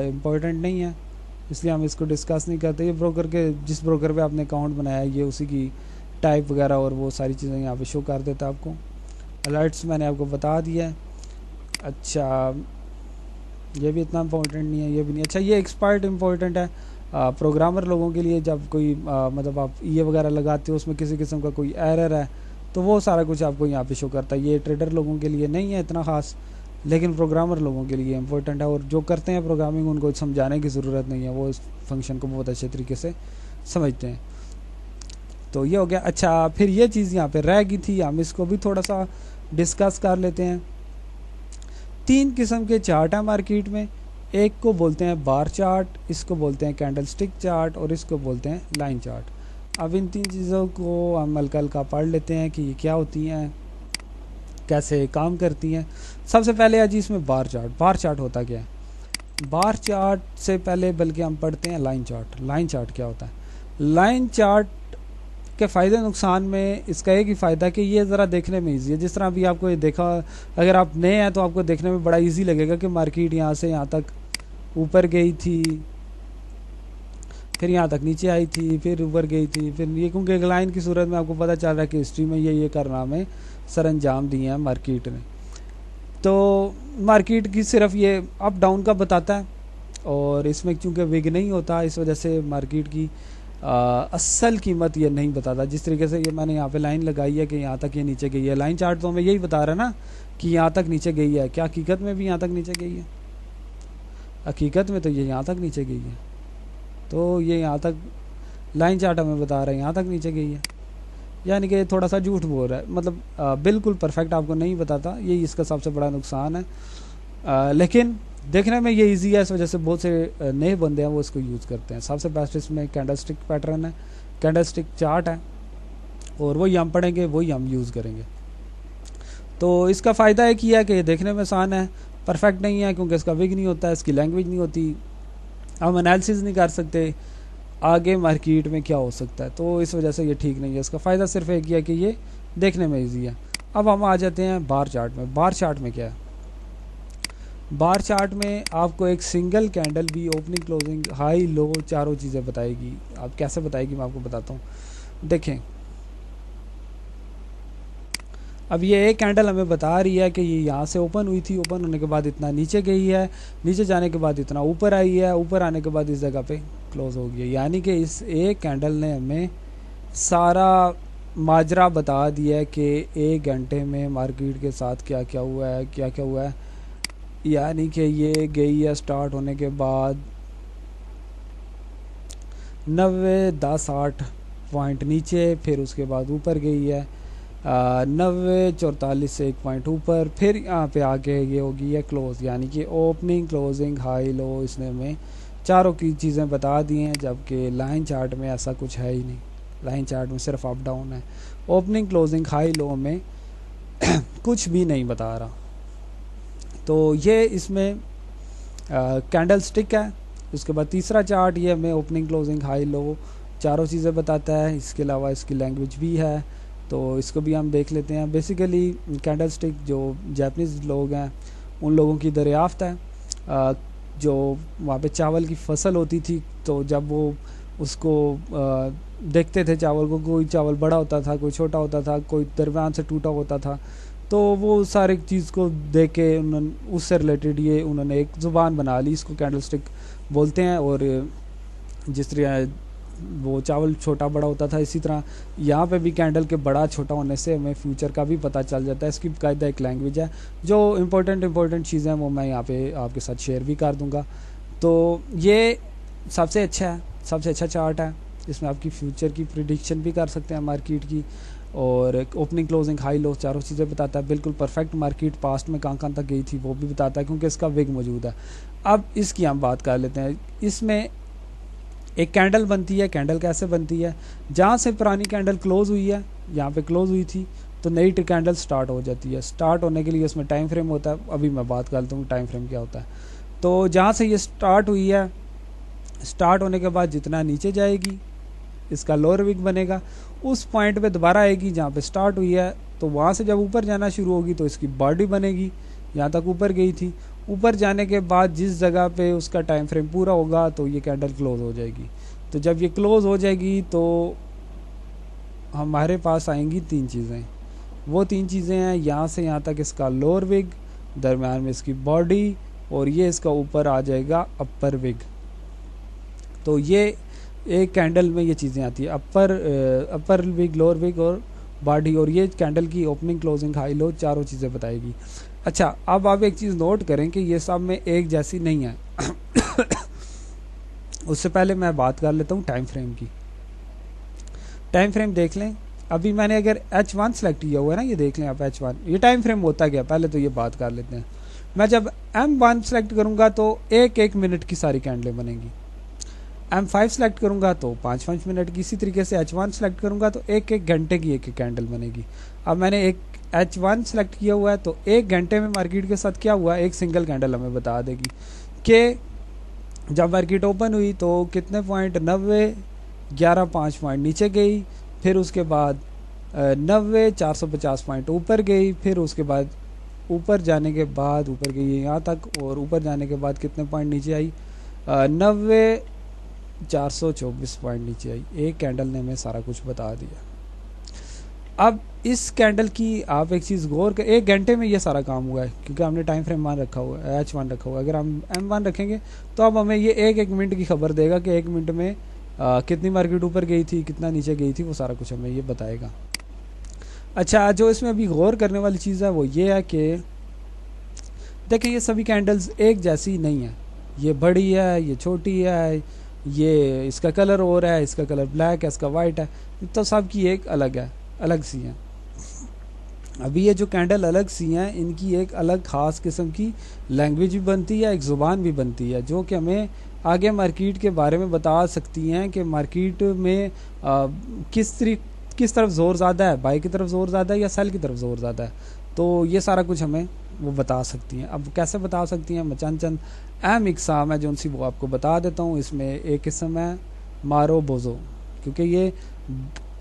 इम्पोर्टेंट नहीं है, इसलिए हम इसको डिस्कस नहीं करते। ये ब्रोकर के, जिस ब्रोकर पे आपने अकाउंट बनाया है, ये उसी की टाइप वगैरह और वो सारी चीज़ें यहाँ पे शो कर देता है आपको। अलर्ट्स मैंने आपको बता दिया है। अच्छा, ये भी इतना इम्पोर्टेंट नहीं है, ये भी नहीं। अच्छा, ये एक्सपर्ट इम्पोर्टेंट है प्रोग्रामर लोगों के लिए। जब कोई मतलब आप ये वगैरह लगाते हो, उसमें किसी किस्म का कोई एरर है तो वो सारा कुछ आपको यहाँ पे शो करता है। ये ट्रेडर लोगों के लिए नहीं है इतना ख़ास, लेकिन प्रोग्रामर लोगों के लिए इम्पोर्टेंट है, और जो करते हैं प्रोग्रामिंग उनको समझाने की ज़रूरत नहीं है, वो इस फंक्शन को बहुत अच्छे तरीके से समझते हैं। तो ये हो गया। अच्छा, फिर ये चीज़ यहाँ पे रह गई थी, हम इसको भी थोड़ा सा डिस्कस कर लेते हैं। 3 किस्म के चार्ट हैं मार्केट में। एक को बोलते हैं बार चार्ट, इसको बोलते हैं कैंडल स्टिक चार्ट, और इसको बोलते हैं लाइन चार्ट। अब इन 3 चीज़ों को हम हल्का हल्का पढ़ लेते हैं कि ये क्या होती हैं, कैसे काम करती हैं। सबसे पहले है जी इसमें बार चार्ट। बार चार्ट होता क्या है? बार चार्ट से पहले बल्कि हम पढ़ते हैं लाइन चार्ट। लाइन चार्ट क्या होता है? लाइन चार्ट के फ़ायदे नुकसान में इसका एक ही फ़ायदा कि ये ज़रा देखने में ईजी है। जिस तरह अभी आपको ये देखा, अगर आप नए हैं तो आपको देखने में बड़ा ईजी लगेगा कि मार्केट यहाँ से यहाँ तक ऊपर गई थी, फिर यहाँ तक नीचे आई थी, फिर ऊपर गई थी, फिर ये, क्योंकि एक लाइन की सूरत में आपको पता चल रहा है कि हिस्ट्री में ये कारनामे सर अंजाम दिए हैं मार्केट ने। तो मार्केट की सिर्फ ये अप डाउन का बताता है, और इसमें चूँकि विग नहीं होता इस वजह से मार्केट की असल कीमत ये नहीं बताता। जिस तरीके से ये मैंने यहाँ पे लाइन लगाई है कि यहाँ तक ये नीचे गई है, लाइन चार्ट तो हमें यही बता रहा है ना कि यहाँ तक नीचे गई है। क्या हकीकत में भी यहाँ तक नीचे गई है? हकीकत में तो ये यहाँ तक नीचे गई है। तो ये यहाँ तक लाइन चार्ट हमें बता रहा है यहाँ तक नीचे गई है, यानी कि थोड़ा सा झूठ बोल रहा है। मतलब बिल्कुल परफेक्ट आपको नहीं बताता, यही इसका सबसे बड़ा नुकसान है। लेकिन देखने में ये इजी है, इस वजह से बहुत से नए बंदे हैं वो इसको यूज़ करते हैं। सबसे बेस्ट इसमें कैंडल स्टिक पैटर्न है, कैंडल स्टिक चार्ट है, और वही हम पढ़ेंगे, वही हम यूज़ करेंगे। तो इसका फ़ायदा एक ही है कि ये देखने में आसान है, परफेक्ट नहीं है क्योंकि इसका विग नहीं होता, इसकी लैंग्वेज नहीं होती, हम एनालिसिस नहीं कर सकते आगे मार्केट में क्या हो सकता है, तो इस वजह से ये ठीक नहीं है। इसका फ़ायदा सिर्फ एक ही है कि ये देखने में ईजी है। अब हम आ जाते हैं बार चार्ट में। बार चार्ट में क्या है? बार चार्ट में आपको एक सिंगल कैंडल भी ओपनिंग, क्लोजिंग, हाई, लो, चारों चीज़ें बताएगी। आप कैसे बताएगी मैं आपको बताता हूँ। देखें, अब ये एक कैंडल हमें बता रही है कि ये यहाँ से ओपन हुई थी, ओपन होने के बाद इतना नीचे गई है, नीचे जाने के बाद इतना ऊपर आई है, ऊपर आने के बाद इस जगह पे क्लोज हो गया। यानी कि इस एक कैंडल ने हमें सारा माजरा बता दिया है कि एक घंटे में मार्केट के साथ क्या क्या हुआ है, क्या क्या हुआ है। यानी कि ये गई है स्टार्ट होने के बाद 90-10-8 पॉइंट नीचे, फिर उसके बाद ऊपर गई है 90-44 से 1 पॉइंट ऊपर, फिर यहाँ पे आके ये होगी है क्लोज। यानी कि ओपनिंग, क्लोजिंग, हाई, लो, इसने हमें चारों की चीज़ें बता दी हैं, जबकि लाइन चार्ट में ऐसा कुछ है ही नहीं। लाइन चार्ट में सिर्फ अप डाउन है। ओपनिंग, क्लोजिंग, हाई, लो में कुछ भी नहीं बता रहा। तो ये इसमें कैंडल स्टिक है। उसके बाद तीसरा चार्ट ये हमें ओपनिंग, क्लोजिंग, हाई, लो चारों चीज़ें बताता है। इसके अलावा इसकी लैंग्वेज भी है, तो इसको भी हम देख लेते हैं। बेसिकली कैंडल स्टिक जो जापानीज़ लोग हैं उन लोगों की दरियाफ्त है। जो वहाँ पे चावल की फसल होती थी, तो जब वो उसको देखते थे चावल को, कोई चावल बड़ा होता था, कोई छोटा होता था, कोई दरमियान से टूटा होता था, तो वो सारे चीज़ को देख के उन्होंने उससे रिलेटेड ये उन्होंने एक ज़ुबान बना ली, इसको कैंडल स्टिक बोलते हैं। और जिस तरह वो चावल छोटा बड़ा होता था, इसी तरह यहाँ पे भी कैंडल के बड़ा छोटा होने से हमें फ्यूचर का भी पता चल जाता है। इसकी बाकायदा एक लैंग्वेज है। जो इम्पोर्टेंट चीज़ें हैं वो मैं यहाँ पे आपके साथ शेयर भी कर दूँगा। तो ये सबसे अच्छा चार्ट है। इसमें आपकी फ्यूचर की प्रिडिक्शन भी कर सकते हैं मार्केट की, और ओपनिंग, क्लोजिंग, हाई, लो चारों चीज़ें बताता है। बिल्कुल परफेक्ट मार्केट पास्ट में कहाँ तक गई थी वो भी बताता है, क्योंकि इसका विग मौजूद है। अब इसकी हम बात कर लेते हैं। इसमें एक कैंडल बनती है। कैंडल कैसे बनती है? जहाँ से पुरानी कैंडल क्लोज़ हुई है, यहाँ पे क्लोज़ हुई थी, तो नई कैंडल स्टार्ट हो जाती है। स्टार्ट होने के लिए इसमें टाइम फ्रेम होता है। अभी मैं बात कर लेता हूँ टाइम फ्रेम क्या होता है। तो जहाँ से ये स्टार्ट हुई है, स्टार्ट होने के बाद जितना नीचे जाएगी इसका लोअर विग बनेगा। उस पॉइंट पे दोबारा आएगी जहाँ पे स्टार्ट हुई है, तो वहाँ से जब ऊपर जाना शुरू होगी तो इसकी बॉडी बनेगी। यहाँ तक ऊपर गई थी, ऊपर जाने के बाद जिस जगह पे उसका टाइम फ्रेम पूरा होगा तो ये कैंडल क्लोज हो जाएगी। तो जब ये क्लोज हो जाएगी तो हमारे पास आएंगी 3 चीज़ें। वो 3 चीज़ें हैं, यहाँ से यहाँ तक इसका लोअर विग, दरम्यान में इसकी बॉडी, और ये इसका ऊपर आ जाएगा अपर विग। तो ये एक कैंडल में ये चीज़ें आती है, अपर विग, लोअर विग और बॉडी। और ये कैंडल की ओपनिंग, क्लोजिंग, हाई, लो चारों चीज़ें बताएगी। अच्छा, अब आप एक चीज़ नोट करें कि ये सब में एक जैसी नहीं है। उससे पहले मैं बात कर लेता हूँ टाइम फ्रेम की। टाइम फ्रेम देख लें। अभी मैंने अगर H1 सेलेक्ट किया हुआ है ना, ये देख लें आप H1, ये टाइम फ्रेम होता क्या, पहले तो ये बात कर लेते हैं। मैं जब M1 सेलेक्ट करूँगा तो 1-1 मिनट की सारी कैंडलें बनेंगी। M5 सेलेक्ट करूँगा तो 5-5 मिनट की। इसी तरीके से H1 सेलेक्ट करूँगा तो 1-1 घंटे की एक कैंडल बनेगी। अब मैंने एक H1 सेलेक्ट किया हुआ है, तो 1 घंटे में मार्केट के साथ क्या हुआ, एक सिंगल कैंडल हमें बता देगी कि जब मार्केट ओपन हुई तो कितने पॉइंट, 90-11-5 पॉइंट नीचे गई, फिर उसके बाद 90-450 पॉइंट ऊपर गई, फिर उसके बाद ऊपर जाने के बाद ऊपर गई यहाँ तक, और ऊपर जाने के बाद कितने पॉइंट नीचे आई, 90-424 पॉइंट नीचे आई। एक कैंडल ने हमें सारा कुछ बता दिया। अब इस कैंडल की आप एक चीज़ गौर कर, 1 घंटे में ये सारा काम हुआ है, क्योंकि हमने टाइम फ्रेम 1 रखा हुआ है, H1 रखा हुआ है। अगर हम M1 रखेंगे तो अब हमें ये 1-1 मिनट की खबर देगा कि 1 मिनट में कितनी मार्केट ऊपर गई थी, कितना नीचे गई थी, वो सारा कुछ हमें ये बताएगा। अच्छा, जो इसमें अभी गौर करने वाली चीज़ है वो ये है कि देखिए ये सभी कैंडल्स एक जैसी नहीं है। ये बड़ी है, ये छोटी है, ये इसका कलर और है, इसका कलर ब्लैक है, इसका वाइट है, तो सब की एक अलग है, अलग सी हैं। अभी ये जो कैंडल अलग सी हैं, इनकी एक अलग ख़ास किस्म की लैंग्वेज भी बनती है, एक ज़ुबान भी बनती है, जो कि हमें आगे मार्केट के बारे में बता सकती हैं कि मार्केट में किस तरफ ज़ोर ज़्यादा है, बाई की तरफ ज़ोर ज़्यादा है या सेल की तरफ ज़ोर ज़्यादा है। तो ये सारा कुछ हमें वो बता सकती हैं। अब कैसे बता सकती हैं, मैं चंद अहम इकसाम है जो उनसी वो आपको बता देता हूँ। इसमें एक किस्म है मारो बोजो, क्योंकि ये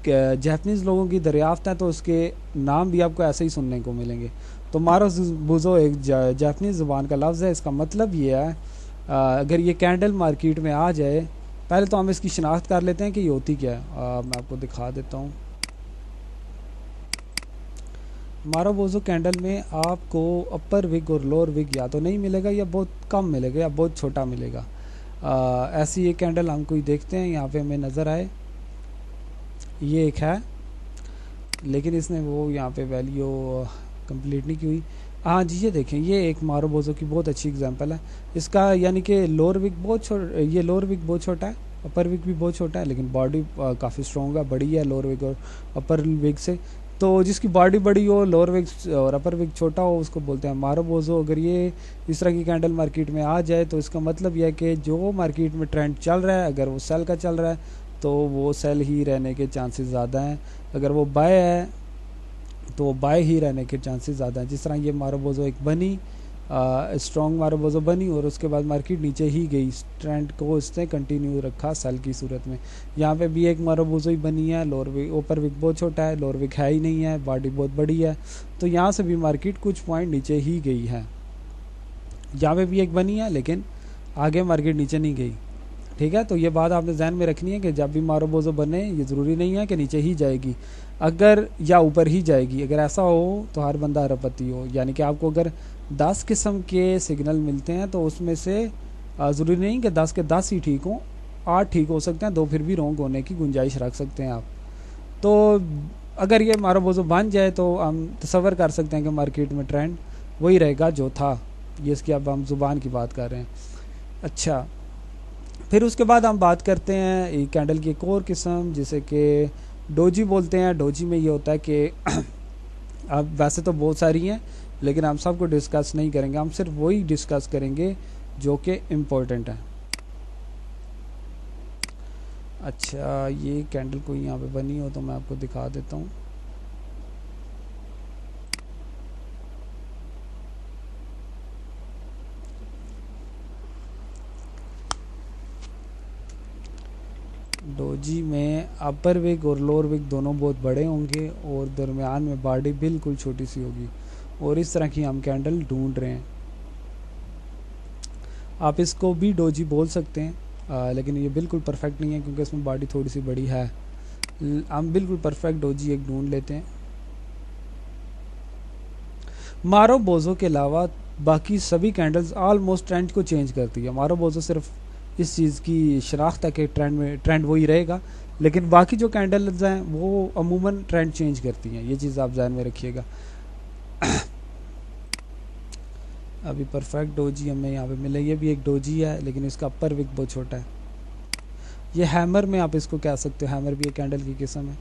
जापानीज़ लोगों की दरियाफ्त है, तो उसके नाम भी आपको ऐसे ही सुनने को मिलेंगे। तो मारो बोजो एक जापानीज़ ज़ुबान का लफ्ज़ है। इसका मतलब ये है, अगर ये कैंडल मार्केट में आ जाए, पहले तो हम इसकी शिनाख्त कर लेते हैं कि ये होती क्या है। मैं आपको दिखा देता हूँ। मारो बोजो कैंडल में आपको अपर विग और लोअर विग या तो नहीं मिलेगा या बहुत कम मिलेगा या बहुत छोटा मिलेगा। ऐसी एक कैंडल हम कोई देखते हैं यहाँ पे हमें नज़र आए, ये एक है, लेकिन इसने वो यहाँ पे वैल्यू कंप्लीट नहीं की हुई। हाँ जी, ये देखें, ये एक मारोबोजो की बहुत अच्छी एग्जांपल है इसका, यानी कि लोअर विक बहुत छोटा, ये लोअर विक बहुत छोटा है, अपर विक भी बहुत छोटा है, लेकिन बॉडी काफ़ी स्ट्रॉन्ग है, बड़ी है लोअर विक और अपर विक से। तो जिसकी बॉडी बड़ी हो, लोअर विक और अपर विक छोटा हो, उसको बोलते हैं मारोबोजो। अगर ये इस तरह की कैंडल मार्केट में आ जाए तो इसका मतलब यह है कि जो मार्केट में ट्रेंड चल रहा है, अगर वो सेल का चल रहा है तो वो सेल ही रहने के चांसेस ज़्यादा हैं, अगर वो बाय है तो बाय ही रहने के चांसेस ज़्यादा हैं। जिस तरह ये मारोबोजो एक बनी, स्ट्रॉन्ग मारोबोजो बनी और उसके बाद मार्केट नीचे ही गई, ट्रेंड को इसने कंटिन्यू रखा सेल की सूरत में। यहाँ पे भी एक मारोबोजो ही बनी है, लोअर विक, ऊपर विक बहुत छोटा है, लोअर विक है ही नहीं है, बॉडी बहुत बड़ी है, तो यहाँ से भी मार्केट कुछ पॉइंट नीचे ही गई है। यहाँ पे भी एक बनी है लेकिन आगे मार्केट नीचे नहीं गई, ठीक है। तो ये बात आपने ध्यान में रखनी है कि जब भी मारोबोजो बने, ये ज़रूरी नहीं है कि नीचे ही जाएगी, अगर या ऊपर ही जाएगी। अगर ऐसा हो तो हर बंदा अरबपति हो, यानी कि आपको अगर 10 किस्म के सिग्नल मिलते हैं तो उसमें से ज़रूरी नहीं कि 10 के 10 ही ठीक हों, 8 ठीक हो सकते हैं, 2 फिर भी रॉन्ग होने की गुंजाइश रख सकते हैं आप। तो अगर ये मारोबोजो बन जाए तो हम तसव्वुर कर सकते हैं कि मार्केट में ट्रेंड वही रहेगा जो था। ये इसकी अब हम ज़ुबान की बात कर रहे हैं। अच्छा, फिर उसके बाद हम बात करते हैं एक कैंडल की एक और किस्म जिसे कि डोजी बोलते हैं। डोजी में ये होता है कि अब वैसे तो बहुत सारी हैं लेकिन हम सबको डिस्कस नहीं करेंगे, हम सिर्फ वही डिस्कस करेंगे जो कि इम्पोर्टेंट है। अच्छा, ये कैंडल कोई यहाँ पे बनी हो तो मैं आपको दिखा देता हूँ। डोजी में अपर विक और लोअर विक दोनों बहुत बड़े होंगे और दरमियान में बॉडी बिल्कुल छोटी सी होगी, और इस तरह की हम कैंडल ढूंढ रहे हैं। आप इसको भी डोजी बोल सकते हैं, लेकिन ये बिल्कुल परफेक्ट नहीं है क्योंकि इसमें बॉडी थोड़ी सी बड़ी है। हम बिल्कुल परफेक्ट डोजी एक ढूंढ लेते हैं। मारोबोजो के अलावा बाकी सभी कैंडल्स ऑलमोस्ट ट्रेंड को चेंज करती है। मारोबोजो सिर्फ इस चीज़ की शनाख्त है कि ट्रेंड वही रहेगा, लेकिन बाकी जो कैंडल्स हैं वो अमूमन ट्रेंड चेंज करती हैं। ये चीज़ आप ध्यान में रखिएगा। अभी परफेक्ट डोजी हमें यहाँ पे मिले, ये भी एक डोजी है लेकिन इसका अपर विक बहुत छोटा है। ये हैमर में आप इसको कह सकते हो, हैमर भी एक कैंडल की किस्म है।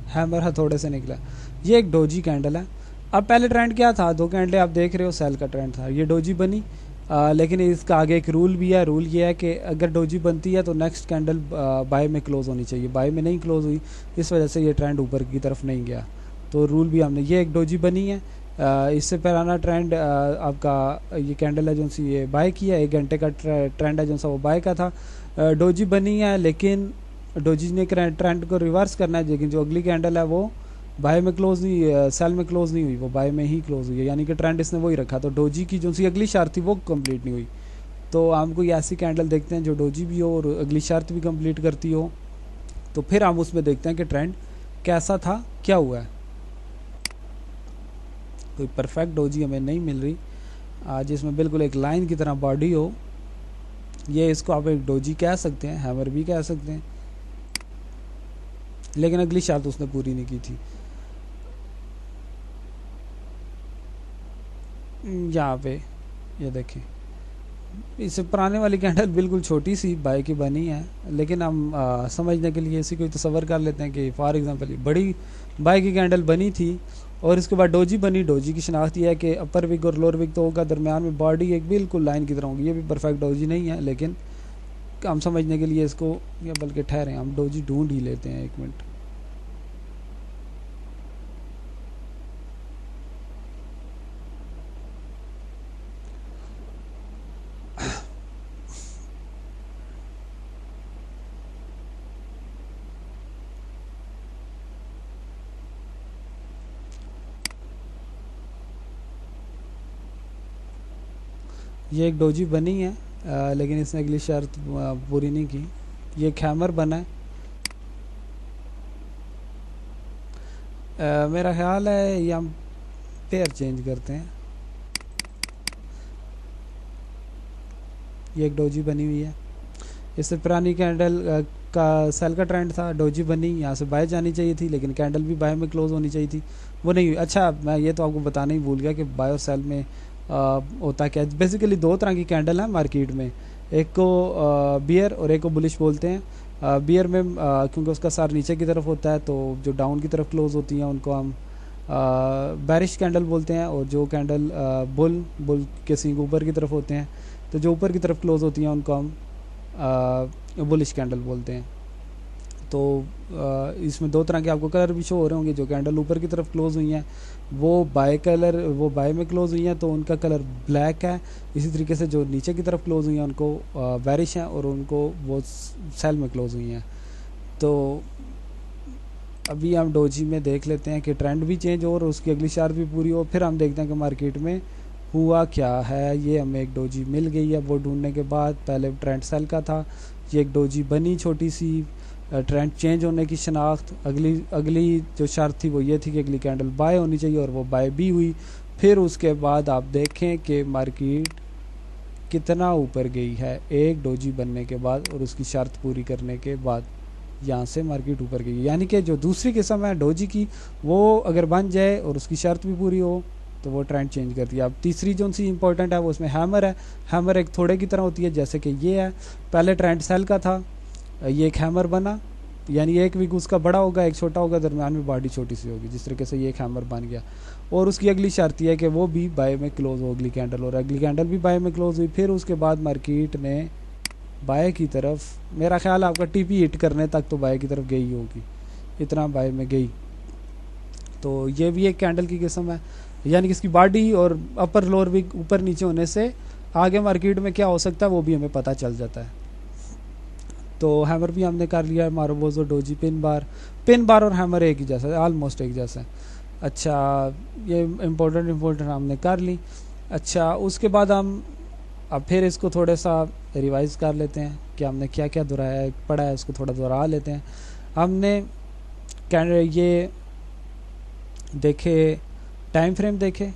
हैमर हथौड़े से निकला, ये एक डोजी कैंडल है। अब पहले ट्रेंड क्या था, 2 कैंडले आप देख रहे हो, सेल का ट्रेंड था, ये डोजी बनी, लेकिन इसका आगे एक रूल भी है। रूल ये है कि अगर डोजी बनती है तो नेक्स्ट कैंडल बाय में क्लोज होनी चाहिए, बाय में नहीं क्लोज हुई, इस वजह से ये ट्रेंड ऊपर की तरफ नहीं गया। तो रूल भी हमने, ये एक डोजी बनी है। इससे पुराना ट्रेंड आपका ये कैंडल है जो सी ये बाय किया, 1 घंटे का ट्रेंड है जो सा वो बाय का था। डोजी बनी है लेकिन डोजी ने ट्रेंड को रिवर्स करना है, लेकिन जो अगली कैंडल है वो बाय में क्लोज नहीं, सेल में क्लोज नहीं हुई, वो बाय में ही क्लोज हुई है, यानी कि ट्रेंड इसने वही रखा। तो डोजी की जो सी अगली शर्त थी वो कंप्लीट नहीं हुई। तो हम कोई ऐसी कैंडल देखते हैं जो डोजी भी हो और अगली शर्त भी कंप्लीट करती हो, तो फिर हम उसमें देखते हैं कि ट्रेंड कैसा था, क्या हुआ है। कोई परफेक्ट डोजी हमें नहीं मिल रही जिसमें बिल्कुल एक लाइन की तरह बॉडी हो। ये इसको आप एक डोजी कह सकते हैं, हैमर भी कह सकते हैं, लेकिन अगली शर्त उसने पूरी नहीं की थी। यहाँ पे ये देखें, इससे पुराने वाली कैंडल बिल्कुल छोटी सी बाय की बनी है, लेकिन हम समझने के लिए इसी को तसव्वुर कर लेते हैं कि फॉर एग्जांपल बड़ी बाय की कैंडल बनी थी और इसके बाद डोजी बनी। डोजी की शनाख्त यह है कि अपर विक और लोअर विक तो होगा, दरमियान में बॉडी एक बिल्कुल लाइन की तरह होगी। ये भी परफेक्ट डोजी नहीं है, लेकिन हम समझने के लिए इसको, या बल्कि ठहरें हम डोजी ढूंढ ही लेते हैं, 1 मिनट। ये एक डोजी बनी है लेकिन इसने अगली शर्त पूरी नहीं की। ये एक हैमर बना है। मेरा ख्याल है ये हम पेयर चेंज करते हैं। ये एक डोजी बनी हुई है। इससे पुरानी कैंडल का सेल का ट्रेंड था, डोजी बनी, यहाँ से बाय जानी चाहिए थी, लेकिन कैंडल भी बाय में क्लोज होनी चाहिए थी, वो नहीं हुई। अच्छा, मैं ये तो आपको बताना ही भूल गया कि बाय और सेल में होता क्या है। बेसिकली दो तरह की कैंडल है मार्केट में, एक को बियर और एक को बुलिश बोलते हैं। बियर में क्योंकि उसका सार नीचे की तरफ होता है, तो जो डाउन की तरफ क्लोज होती हैं उनको हम बैरिश कैंडल बोलते हैं, और जो कैंडल बुल के सींग ऊपर की तरफ होते हैं, तो जो ऊपर की तरफ क्लोज होती हैं उनको हम बुलिश कैंडल बोलते हैं। तो इसमें दो तरह के आपको कलर भी शो हो रहे होंगे। जो कैंडल ऊपर की तरफ क्लोज हुई हैं वो बाय में क्लोज हुई हैं, तो उनका कलर ब्लैक है। इसी तरीके से जो नीचे की तरफ क्लोज हुई हैं उनको बैरिश हैं, और उनको वो सेल में क्लोज हुई हैं। तो अभी हम डोजी में देख लेते हैं कि ट्रेंड भी चेंज हो और उसकी अगली शार्प भी पूरी हो, फिर हम देखते हैं कि मार्केट में हुआ क्या है। ये हमें एक डोजी मिल गई है। वो ढूंढने के बाद पहले ट्रेंड सेल का था, ये एक डोजी बनी छोटी सी, ट्रेंड चेंज होने की शनाख्त। अगली जो शर्त थी वो ये थी कि अगली कैंडल बाय होनी चाहिए, और वो बाय भी हुई। फिर उसके बाद आप देखें कि मार्केट कितना ऊपर गई है एक डोजी बनने के बाद, और उसकी शर्त पूरी करने के बाद यहाँ से मार्केट ऊपर गई। यानी कि जो दूसरी किस्म है डोजी की, वो अगर बन जाए और उसकी शर्त भी पूरी हो तो वो ट्रेंड चेंज करती है। अब तीसरी जो सी इंपॉर्टेंट है वो उसमें हैमर है। हैमर एक थोड़े की तरह होती है, जैसे कि ये है, पहले ट्रेंड सेल का था, ये एक हैमर बना, यानी एक विग उसका बड़ा होगा, एक छोटा होगा, दरम्यान में बॉडी छोटी सी होगी, जिस तरीके से ये एक हैमर बन गया। और उसकी अगली शर्त यह है कि वो भी बाय में क्लोज हो अगली कैंडल, और अगली कैंडल भी बाय में क्लोज हुई। फिर उसके बाद मार्केट ने बाय की तरफ, मेरा ख्याल आपका टीपी हिट करने तक तो बाय की तरफ गई होगी, इतना बाय में गई। तो ये भी एक कैंडल की किस्म है, यानी कि इसकी बॉडी और अपर लोअर भी ऊपर नीचे होने से आगे मार्केट में क्या हो सकता है वो भी हमें पता चल जाता है। तो हैमर भी हमने कर लिया है, मारोबोजो, डोजी, पिन बार और हैमर एक ही जैसा है, ऑलमोस्ट एक जैसा है। अच्छा, ये इम्पोर्टेंट हमने कर ली। अच्छा, उसके बाद हम अब फिर इसको थोड़ा सा रिवाइज कर लेते हैं कि हमने क्या क्या दोहराया पढ़ा है, उसको थोड़ा दोहरा लेते हैं। हमने ये देखे, टाइम फ्रेम देखे,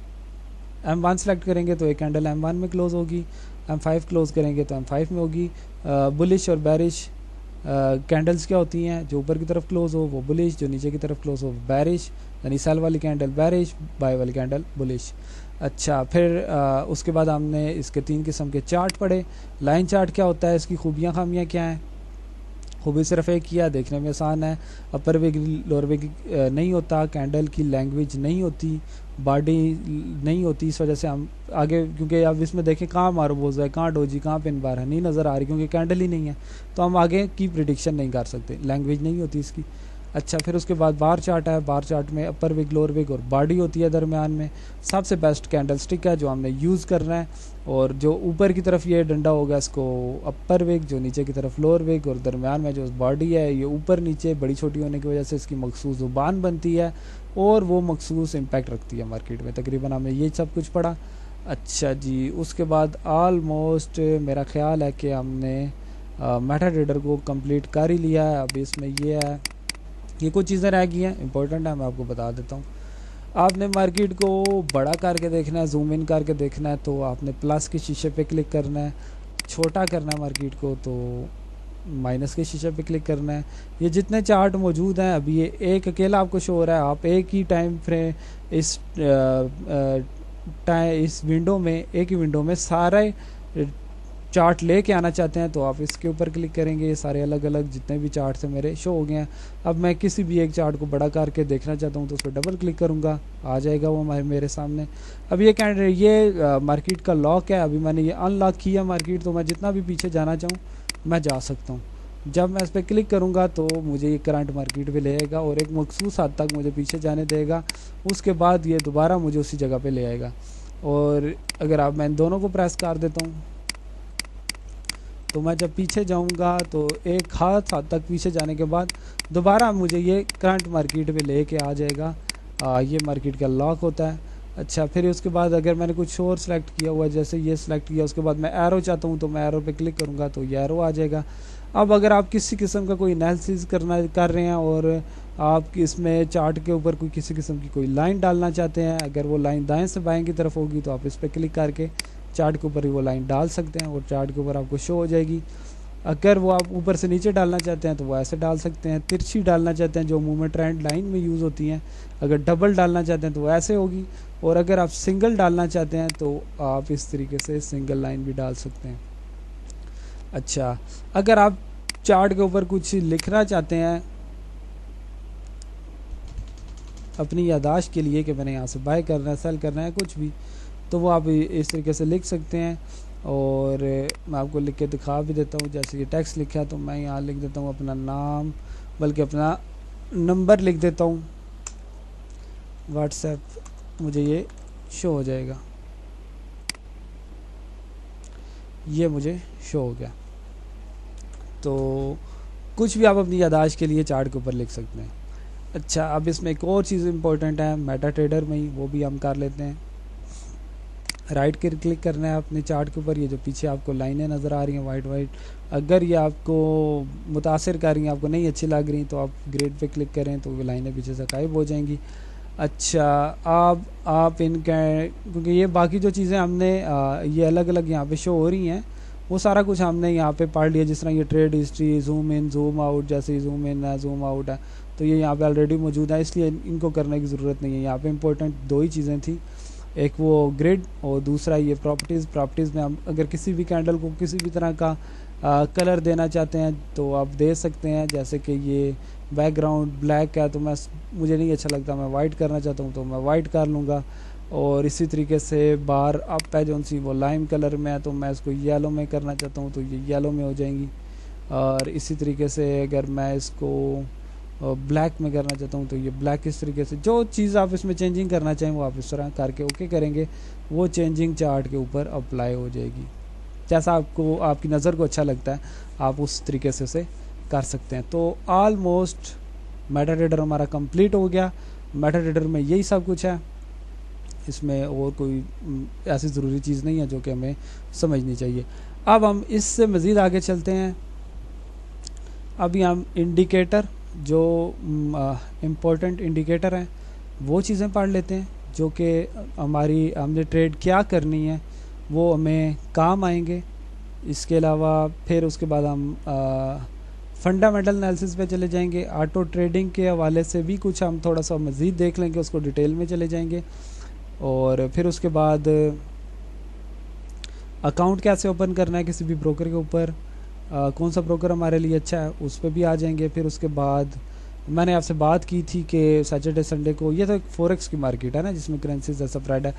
M1 सेलेक्ट करेंगे तो एक कैंडल M1 में क्लोज होगी, M5 क्लोज करेंगे तो M5 में होगी। बुलिश और बैरिश कैंडल्स क्या होती हैं, जो ऊपर की तरफ क्लोज हो वो बुलिश, जो नीचे की तरफ क्लोज हो बैरिश, यानी सेल वाली कैंडल बैरिश, बाय वाली कैंडल बुलिश। अच्छा, फिर उसके बाद हमने इसके 3 किस्म के चार्ट पढ़े। लाइन चार्ट क्या होता है, इसकी खूबियाँ खामियाँ क्या हैं। खूबी सिर्फ एक किया, देखने में आसान है, अपर विग लोअर विग नहीं होता, कैंडल की लैंग्वेज नहीं होती, बॉडी नहीं होती, इस वजह से हम आगे, क्योंकि अब इसमें देखें कहाँ मारोबोज है, कहाँ डोजी, कहाँ पिन बार है, नहीं नज़र आ रही क्योंकि कैंडल ही नहीं है, तो हम आगे की प्रिडिक्शन नहीं कर सकते, लैंग्वेज नहीं होती इसकी। अच्छा, फिर उसके बाद बार चार्ट है। बार चार्ट में अपर विग, लोअर विग और बॉडी होती है दरमियान में। सबसे बेस्ट कैंडल स्टिक है जो हमने यूज़ करना है, और जो ऊपर की तरफ ये डंडा होगा इसको अपर विग, जो नीचे की तरफ लोअर विग, और दरमियान में जो बॉडी है ये ऊपर नीचे बड़ी छोटी होने की वजह से इसकी मखसूस ज़ुबान बनती है, और वो मखसूस इम्पैक्ट रखती है मार्केट में। तकरीबन हमने ये सब कुछ पढ़ा। अच्छा जी, उसके बाद ऑलमोस्ट मेरा ख्याल है कि हमने मेटा ट्रेडर को कंप्लीट कर ही लिया है। अब इसमें ये है, ये कुछ चीज़ें रह गई हैं इंपॉर्टेंट है, मैं आपको बता देता हूँ। आपने मार्केट को बड़ा करके देखना है, जूम इन करके देखना है, तो आपने प्लस के शीशे पे क्लिक करना है। छोटा करना है मार्केट को तो माइनस के शीशे पे क्लिक करना है। ये जितने चार्ट मौजूद हैं, अभी ये एक अकेला आपको शो हो रहा है, आप एक ही टाइम फ्रेम इस विंडो में, एक ही विंडो में सारे चार्ट लेके आना चाहते हैं तो आप इसके ऊपर क्लिक करेंगे। ये सारे अलग अलग जितने भी चार्ट हैं मेरे शो हो गए हैं। अब मैं किसी भी एक चार्ट को बड़ा करके देखना चाहता हूँ तो उस पर डबल क्लिक करूँगा, आ जाएगा वो मेरे सामने। अब ये मार्केट का लॉक है, अभी मैंने ये अनलॉक किया मार्केट, तो मैं जितना भी पीछे जाना चाहूँ मैं जा सकता हूँ। जब मैं इस पर क्लिक करूँगा तो मुझे ये करंट मार्केट पे ले आएगा और एक मखसूस हद तक मुझे पीछे जाने देगा। उसके बाद ये दोबारा मुझे उसी जगह पे ले आएगा। और अगर आप मैं इन दोनों को प्रेस कर देता हूँ तो मैं जब पीछे जाऊंगा तो एक खास हद तक पीछे जाने के बाद दोबारा मुझे ये करंट मार्केट पे लेके आ जाएगा। ये मार्केट का लॉक होता है। अच्छा, फिर उसके बाद अगर मैंने कुछ और सेलेक्ट किया हुआ है, जैसे ये सिलेक्ट किया, उसके बाद मैं एरो चाहता हूँ तो मैं एरो पे क्लिक करूँगा तो ये एरो आ जाएगा। अब अगर आप किसी किस्म का कोई एनालिसिस कर रहे हैं और आप इसमें चार्ट के ऊपर कोई किसी किस्म की कोई लाइन डालना चाहते हैं, अगर वो लाइन दाएं से बाएं की तरफ होगी तो आप इस पर क्लिक करके चार्ट के ऊपर ही वो लाइन डाल सकते हैं और चार्ट के ऊपर आपको शो हो जाएगी। अगर वो आप ऊपर से नीचे डालना चाहते हैं तो वो ऐसे डाल सकते हैं। तिरछी डालना चाहते हैं जो मूवमेंट ट्रेंड लाइन में यूज़ होती हैं, अगर डबल डालना चाहते हैं तो वो ऐसे होगी। और अगर आप सिंगल डालना चाहते हैं तो आप इस तरीके से सिंगल लाइन भी डाल सकते हैं। अच्छा, अगर आप चार्ट के ऊपर कुछ लिखना चाहते हैं अपनी यादाश्त के लिए कि मैंने यहाँ से बाय करना है, सेल करना है, कुछ भी, तो वो आप इस तरीके से लिख सकते हैं। और मैं आपको लिख के दिखा भी देता हूँ। जैसे कि टेक्स्ट लिखा है तो मैं यहाँ लिख देता हूँ अपना नाम, बल्कि अपना नंबर लिख देता हूँ, व्हाट्सएप, मुझे ये शो हो जाएगा, ये मुझे शो हो गया। तो कुछ भी आप अपनी यादाश्त के लिए चार्ट के ऊपर लिख सकते हैं। अच्छा, अब इसमें एक और चीज़ इंपॉर्टेंट है मेटा ट्रेडर में ही, वो भी हम कर लेते हैं। राइट क्लिक करना है अपने चार्ट के ऊपर। ये जो पीछे आपको लाइनें नज़र आ रही हैं वाइट वाइट, अगर ये आपको मुतासिर कर रही हैं, आपको नहीं अच्छी लग रही, तो आप ग्रेड पे क्लिक करें तो वो लाइनें पीछे से गायब हो जाएंगी। अच्छा, आप इनका, क्योंकि ये बाकी जो चीज़ें हमने ये अलग अलग यहाँ पे शो हो रही हैं, वो सारा कुछ हमने यहाँ पे पढ़ लिया। जिस तरह ये trade history, zoom in zoom out, जैसे जूम इन है जूम आउट है, तो ये यहाँ पे ऑलरेडी मौजूद है, इसलिए इनको करने की ज़रूरत नहीं है। यहाँ पे इंपॉर्टेंट दो ही चीज़ें थी, एक वो ग्रिड और दूसरा ये प्रॉपर्टीज़ में हम अगर किसी भी कैंडल को किसी भी तरह का कलर देना चाहते हैं तो आप दे सकते हैं। जैसे कि ये बैकग्राउंड ब्लैक है तो मुझे नहीं अच्छा लगता, मैं वाइट करना चाहता हूँ तो मैं वाइट कर लूँगा। और इसी तरीके से बार अप है जो सी वो लाइम कलर में है, तो मैं इसको येलो में करना चाहता हूँ तो ये येलो में हो जाएंगी। और इसी तरीके से अगर मैं इसको ब्लैक में करना चाहता हूँ तो ये ब्लैक, इस तरीके से जो चीज़ आप इसमें चेंजिंग करना चाहें वो आप इस तरह करके ओके करेंगे, वो चेंजिंग चार्ट के ऊपर अप्लाई हो जाएगी। जैसा आपको आपकी नज़र को अच्छा लगता है आप उस तरीके से उसे कर सकते हैं। तो ऑलमोस्ट मेटा ट्रेडर हमारा कंप्लीट हो गया। मेटा ट्रेडर में यही सब कुछ है, इसमें और कोई ऐसी ज़रूरी चीज़ नहीं है जो कि हमें समझनी चाहिए। अब हम इससे मज़ीद आगे चलते हैं। अभी हम इंडिकेटर, जो इम्पोर्टेंट इंडिकेटर हैं वो चीज़ें पढ़ लेते हैं, जो कि हमने ट्रेड क्या करनी है वो हमें काम आएंगे। इसके अलावा फिर उसके बाद हम फंडामेंटल एनालिसिस पे चले जाएंगे। ऑटो ट्रेडिंग के हवाले से भी कुछ हम थोड़ा सा मज़ीद देख लेंगे, उसको डिटेल में चले जाएंगे। और फिर उसके बाद अकाउंट कैसे ओपन करना है किसी भी ब्रोकर के ऊपर, कौन सा ब्रोकर हमारे लिए अच्छा है उस पर भी आ जाएंगे। फिर उसके बाद मैंने आपसे बात की थी कि सैटरडे संडे को, ये तो एक फॉरेक्स की मार्केट है ना जिसमें करेंसीज ऐसा फ्राइड है,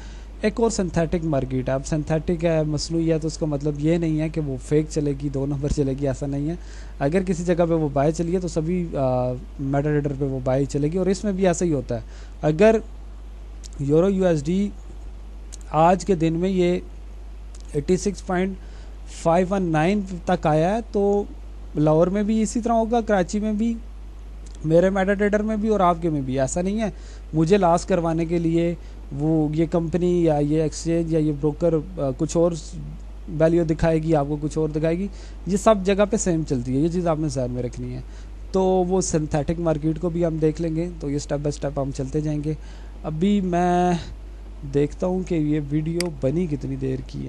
एक और सिंथेटिक मार्केट है। अब सिंथेटिक है, मसनूई है, तो उसका मतलब ये नहीं है कि वो फेक चलेगी, 2 नंबर चलेगी, ऐसा नहीं है। अगर किसी जगह पे वो बाय चली है तो सभी मेटा ट्रेडर पे वो बाय चलेगी। और इसमें भी ऐसा ही होता है। अगर यूरो यूएसडी आज के दिन में ये 86.519 तक आया है, तो लाहौर में भी इसी तरह होगा, कराची में भी, मेरे मेटा ट्रेडर में भी और आपके में भी। ऐसा नहीं है मुझे लॉस करवाने के लिए वो ये कंपनी या ये एक्सचेंज या ये ब्रोकर कुछ और वैल्यू दिखाएगी, आपको कुछ और दिखाएगी। ये सब जगह पे सेम चलती है, ये चीज़ आपने ध्यान में रखनी है। तो वो सिंथेटिक मार्केट को भी हम देख लेंगे, तो ये स्टेप बाय स्टेप हम चलते जाएंगे। अभी मैं देखता हूँ कि ये वीडियो बनी कितनी देर की है।